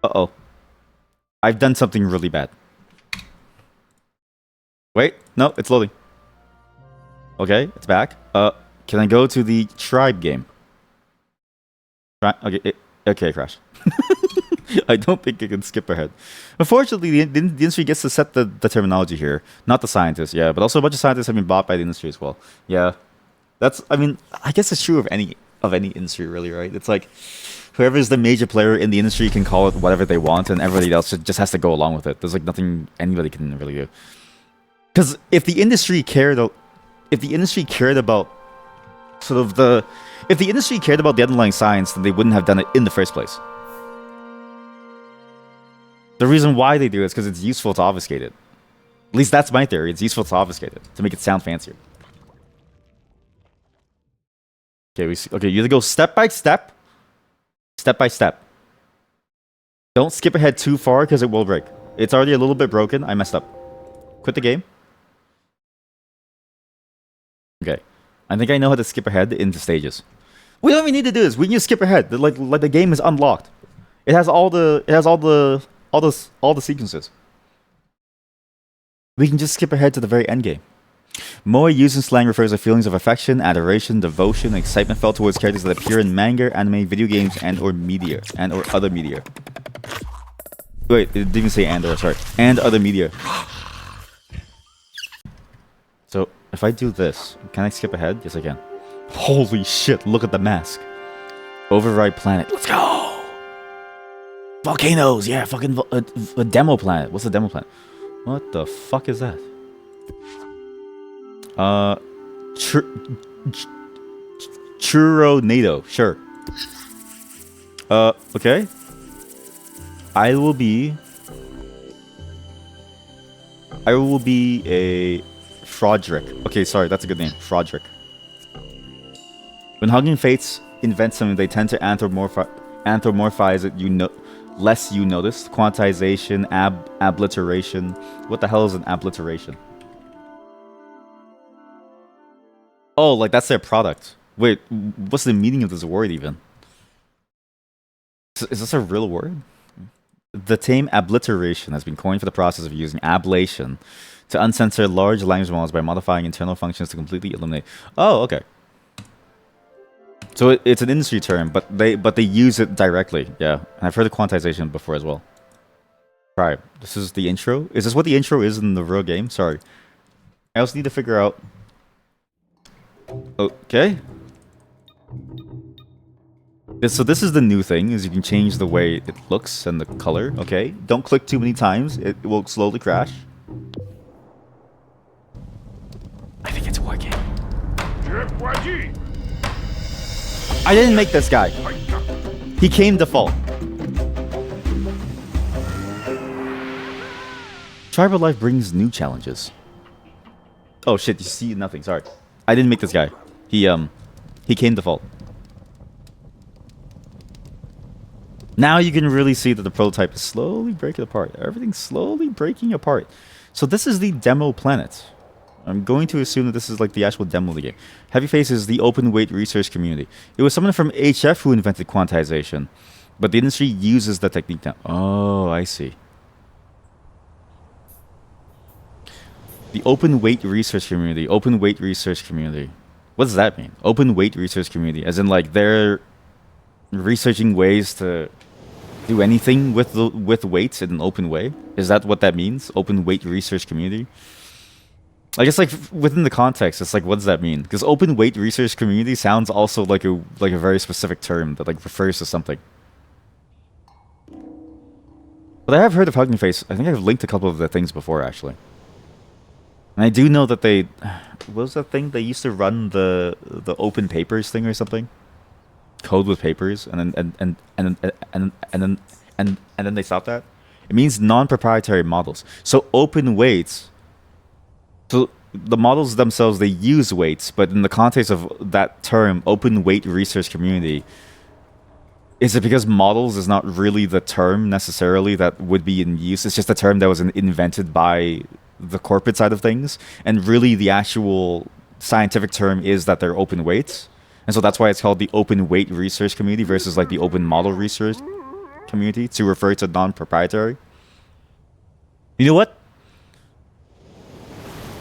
Uh-oh. I've done something really bad. Wait. No, it's loading. Okay, it's back. Can I go to the tribe game? Okay, okay, crash. I don't think I can skip ahead. Unfortunately, the industry gets to set the terminology here, not the scientists. Yeah, but also a bunch of scientists have been bought by the industry as well. Yeah, I guess it's true of any industry, really, right? It's like whoever is the major player in the industry can call it whatever they want, and everybody else just has to go along with it. There's like nothing anybody can really do. Because if the industry cared about if the industry cared about the underlying science, then they wouldn't have done it in the first place. The reason why they do it is because it's useful to obfuscate it. At least that's my theory. It's useful to obfuscate it, to make it sound fancier. Okay, you have to go step by step. Step by step. Don't skip ahead too far because it will break. It's already a little bit broken. I messed up. Quit the game. Okay. I think I know how to skip ahead into stages. We don't even need to do this. We can just skip ahead. Like the game is unlocked. It has all the sequences. We can just skip ahead to the very end game. Moe used in slang refers to feelings of affection, adoration, devotion, and excitement felt towards characters that appear in manga, anime, video games, and/or media, and/or other media. Wait, it didn't even say and/or, sorry. And other media. So, if I do this, can I skip ahead? Yes, I can. Holy shit, look at the mask. Override planet. Let's go! Volcanoes, yeah, fucking a demo planet. What's a demo planet? What the fuck is that? Churro-nado, sure. Okay. I will be a Frodrick. Okay, sorry, that's a good name. Frodrick. When Hugging Fates invent something, they tend to anthropomorphize it, less you notice. Quantization, obliteration. What the hell is an obliteration? Oh, like that's their product. Wait, what's the meaning of this word even? Is this a real word? The term obliteration has been coined for the process of using ablation to uncensor large language models by modifying internal functions to completely eliminate. Oh, okay. So it's an industry term, but they use it directly. Yeah, and I've heard of quantization before as well. Right, this is the intro. Is this what the intro is in the real game? Sorry. I also need to figure out. Okay. So this is the new thing, is you can change the way it looks and the color. Okay, don't click too many times. It will slowly crash. I think it's working. I didn't make this guy. He came default. Tribal life brings new challenges. Oh shit, you see nothing, sorry. I didn't make this guy. He came default. Now you can really see that the prototype is slowly breaking apart. Everything's slowly breaking apart. So this is the demo planet. I'm going to assume that this is like the actual demo of the game. Heavy Face is the open weight research community. It was someone from HF who invented quantization, but the industry uses the technique now. Oh, I see. The open weight research community. Open weight research community. What does that mean? Open weight research community, as in like they're researching ways to do anything with weights in an open way. Is that what that means? Open weight research community. I guess like within the context, it's like what does that mean? Because open weight research community sounds also like a very specific term that like refers to something. But I have heard of Hugging Face. I think I've linked a couple of the things before actually. And I do know that they, what was that thing they used to run the open papers thing or something? Code with papers, and then they stopped that. It means non-proprietary models. So open weights. So the models themselves, they use weights, but in the context of that term, open weight research community, is it because models is not really the term necessarily that would be in use? It's just a term that was invented by the corporate side of things, and really the actual scientific term is that they're open weights, and so that's why it's called the open weight research community versus like the open model research community to refer to non-proprietary. You know what?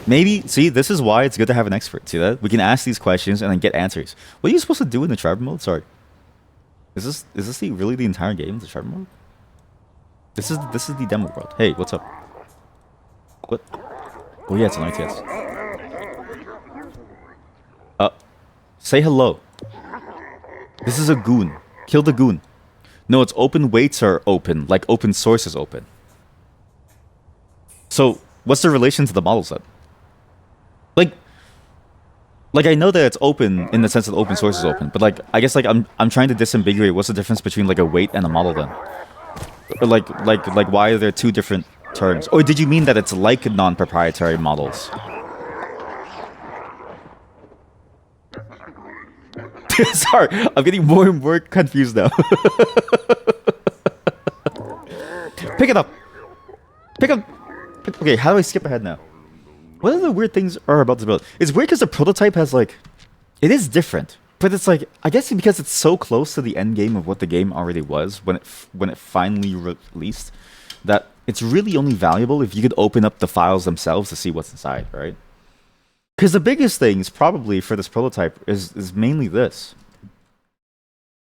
Maybe, see, this is why it's good to have an expert. See that? We can ask these questions and then get answers. What are you supposed to do in the tribal mode? Sorry. Is this really the entire game, the tribal mode? This is the demo world. Hey, what's up? What? Oh yeah, it's an RTS. Say hello. This is a goon. Kill the goon. No, it's open weights are open, like open source is open. So, what's the relation to the models then? Like I know that it's open in the sense that open source is open, but like I guess like I'm trying to disambiguate what's the difference between like a weight and a model then? Or like why are there two different terms? Or did you mean that it's like non-proprietary models? Sorry, I'm getting more and more confused now. Pick it up. Pick up. Okay, how do I skip ahead now? What are the weird things are about to build? It's weird because the prototype has like, it is different, but it's like I guess because it's so close to the end game of what the game already was when it finally released, that it's really only valuable if you could open up the files themselves to see what's inside, right? Because the biggest things probably for this prototype is mainly this: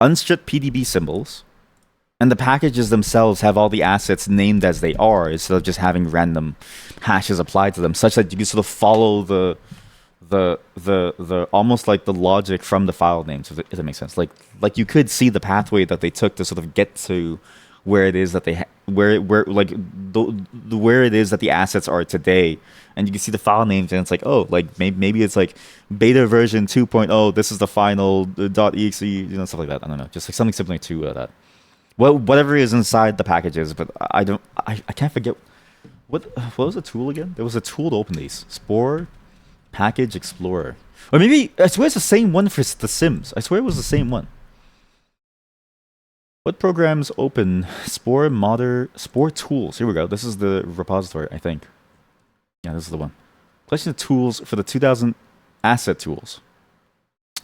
unstripped PDB symbols. And the packages themselves have all the assets named as they are, instead of just having random hashes applied to them, such that you can sort of follow the almost like the logic from the file names, if that makes sense. Like you could see the pathway that they took to sort of get to where it is that they where it is that the assets are today, and you can see the file names, and it's like, oh, like maybe it's like beta version 2.0. This is the final .exe, you know, stuff like that. I don't know, just like something similar to that. Well, whatever is inside the packages, but I can't forget what was the tool again? There was a tool to open these. Spore Package Explorer, or maybe I swear it's the same one for the Sims. I swear it was the same one. What programs open Spore tools? Here we go. This is the repository, I think. Yeah, this is the one. Collection of tools for the 2000 asset tools.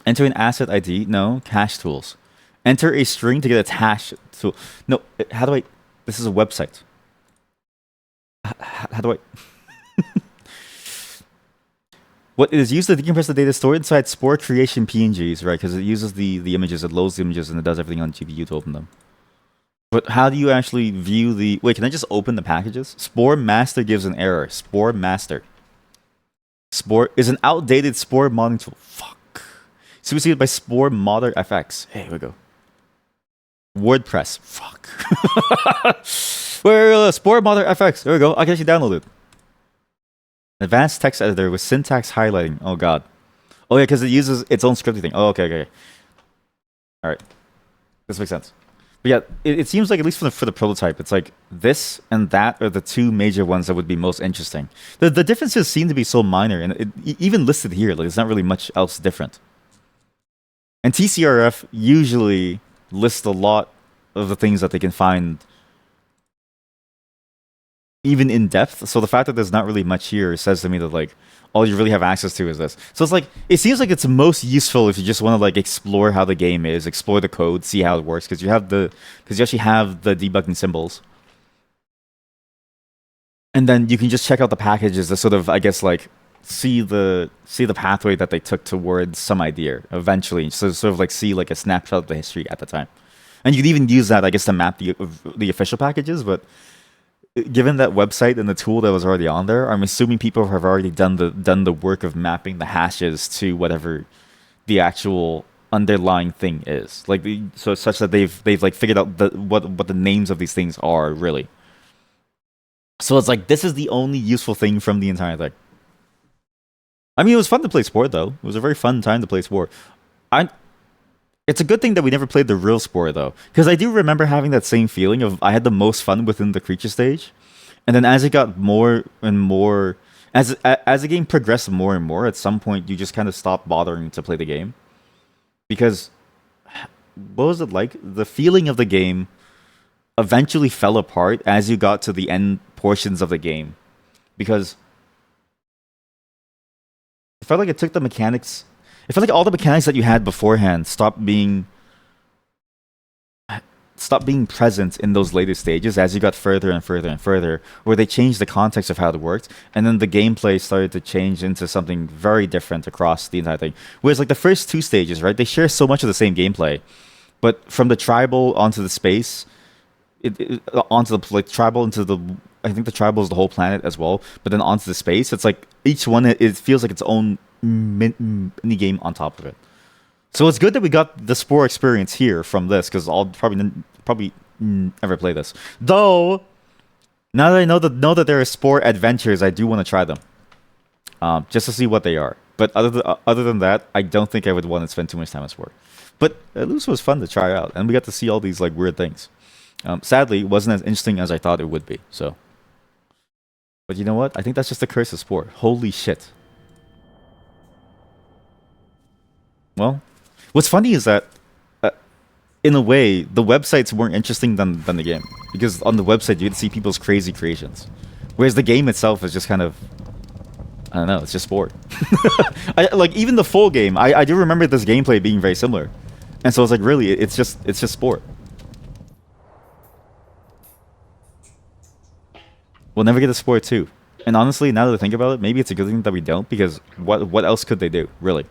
Enter an asset ID. No, cache tools. Enter a string to get its hash tool. No, how do I? This is a website. How do I? What is used to decompress the data stored inside Spore creation PNGs, right? Because it uses the images, it loads the images, and it does everything on GPU to open them. But how do you actually view the? Wait, can I just open the packages? Spore master gives an error. Spore master. Spore is an outdated Spore modding tool. Fuck. Superseded by Spore Modder FX. Hey, here we go. WordPress. Fuck. Where Spore Modder FX. There we go. I can actually download it. Advanced text editor with syntax highlighting. Oh god. Oh yeah, because it uses its own scripting thing. Oh, okay. All right. This makes sense. But yeah, it seems like, at least for the prototype, it's like this and that are the two major ones that would be most interesting. The differences seem to be so minor, and even listed here, like, there's not really much else different. And TCRF usually lists a lot of the things that they can find even in depth. So the fact that there's not really much here says to me that like all you really have access to is this. So it's like, it seems like it's most useful if you just want to like explore how the game is, explore the code, see how it works, because you actually have the debugging symbols. and then you can just check out the packages to sort of, I guess, like see the pathway that they took towards some idea eventually. So sort of like see like a snapshot of the history at the time, and you could even use that, I guess, to map the official packages. But given that website and the tool that was already on there, I'm assuming people have already done the work of mapping the hashes to whatever the actual underlying thing is. Like so such that they've like figured out what the names of these things are really. So it's like this is the only useful thing from the entire thing. I mean, it was fun to play Sport though. It was a very fun time to play Sport. I It's a good thing that we never played the real Spore though, because I do remember having that same feeling of I had the most fun within the creature stage, and then as it got more and more, as the game progressed more and more, at some point you just kind of stopped bothering to play the game, because what was it like? The feeling of the game eventually fell apart as you got to the end portions of the game, because it felt like it took the mechanics. It felt like all the mechanics that you had beforehand stopped being present in those later stages as you got further and further and further, where they changed the context of how it worked, and then the gameplay started to change into something very different across the entire thing. Whereas like the first two stages, right, they share so much of the same gameplay, but from the tribal onto the space, onto the like tribal into the, I think the tribal is the whole planet as well, but then onto the space, it's like each one it feels like its own mini game on top of it. So it's good that we got the Spore experience here from this, because I'll probably never play this. Though now that I know that there are Spore adventures, I do want to try them, just to see what they are. But other than that, I don't think I would want to spend too much time on Spore. But at least it was fun to try out, and we got to see all these like weird things. Sadly, it wasn't as interesting as I thought it would be. So, but you know what? I think that's just the curse of Spore. Holy shit. Well, what's funny is that, in a way, the websites weren't interesting than the game, because on the website you could see people's crazy creations, whereas the game itself is just kind of, I don't know, it's just Sport. Like even the full game, I do remember this gameplay being very similar, and so I was like, really, it's just Sport. We'll never get a Sport 2. And honestly, now that I think about it, maybe it's a good thing that we don't, because what else could they do, really?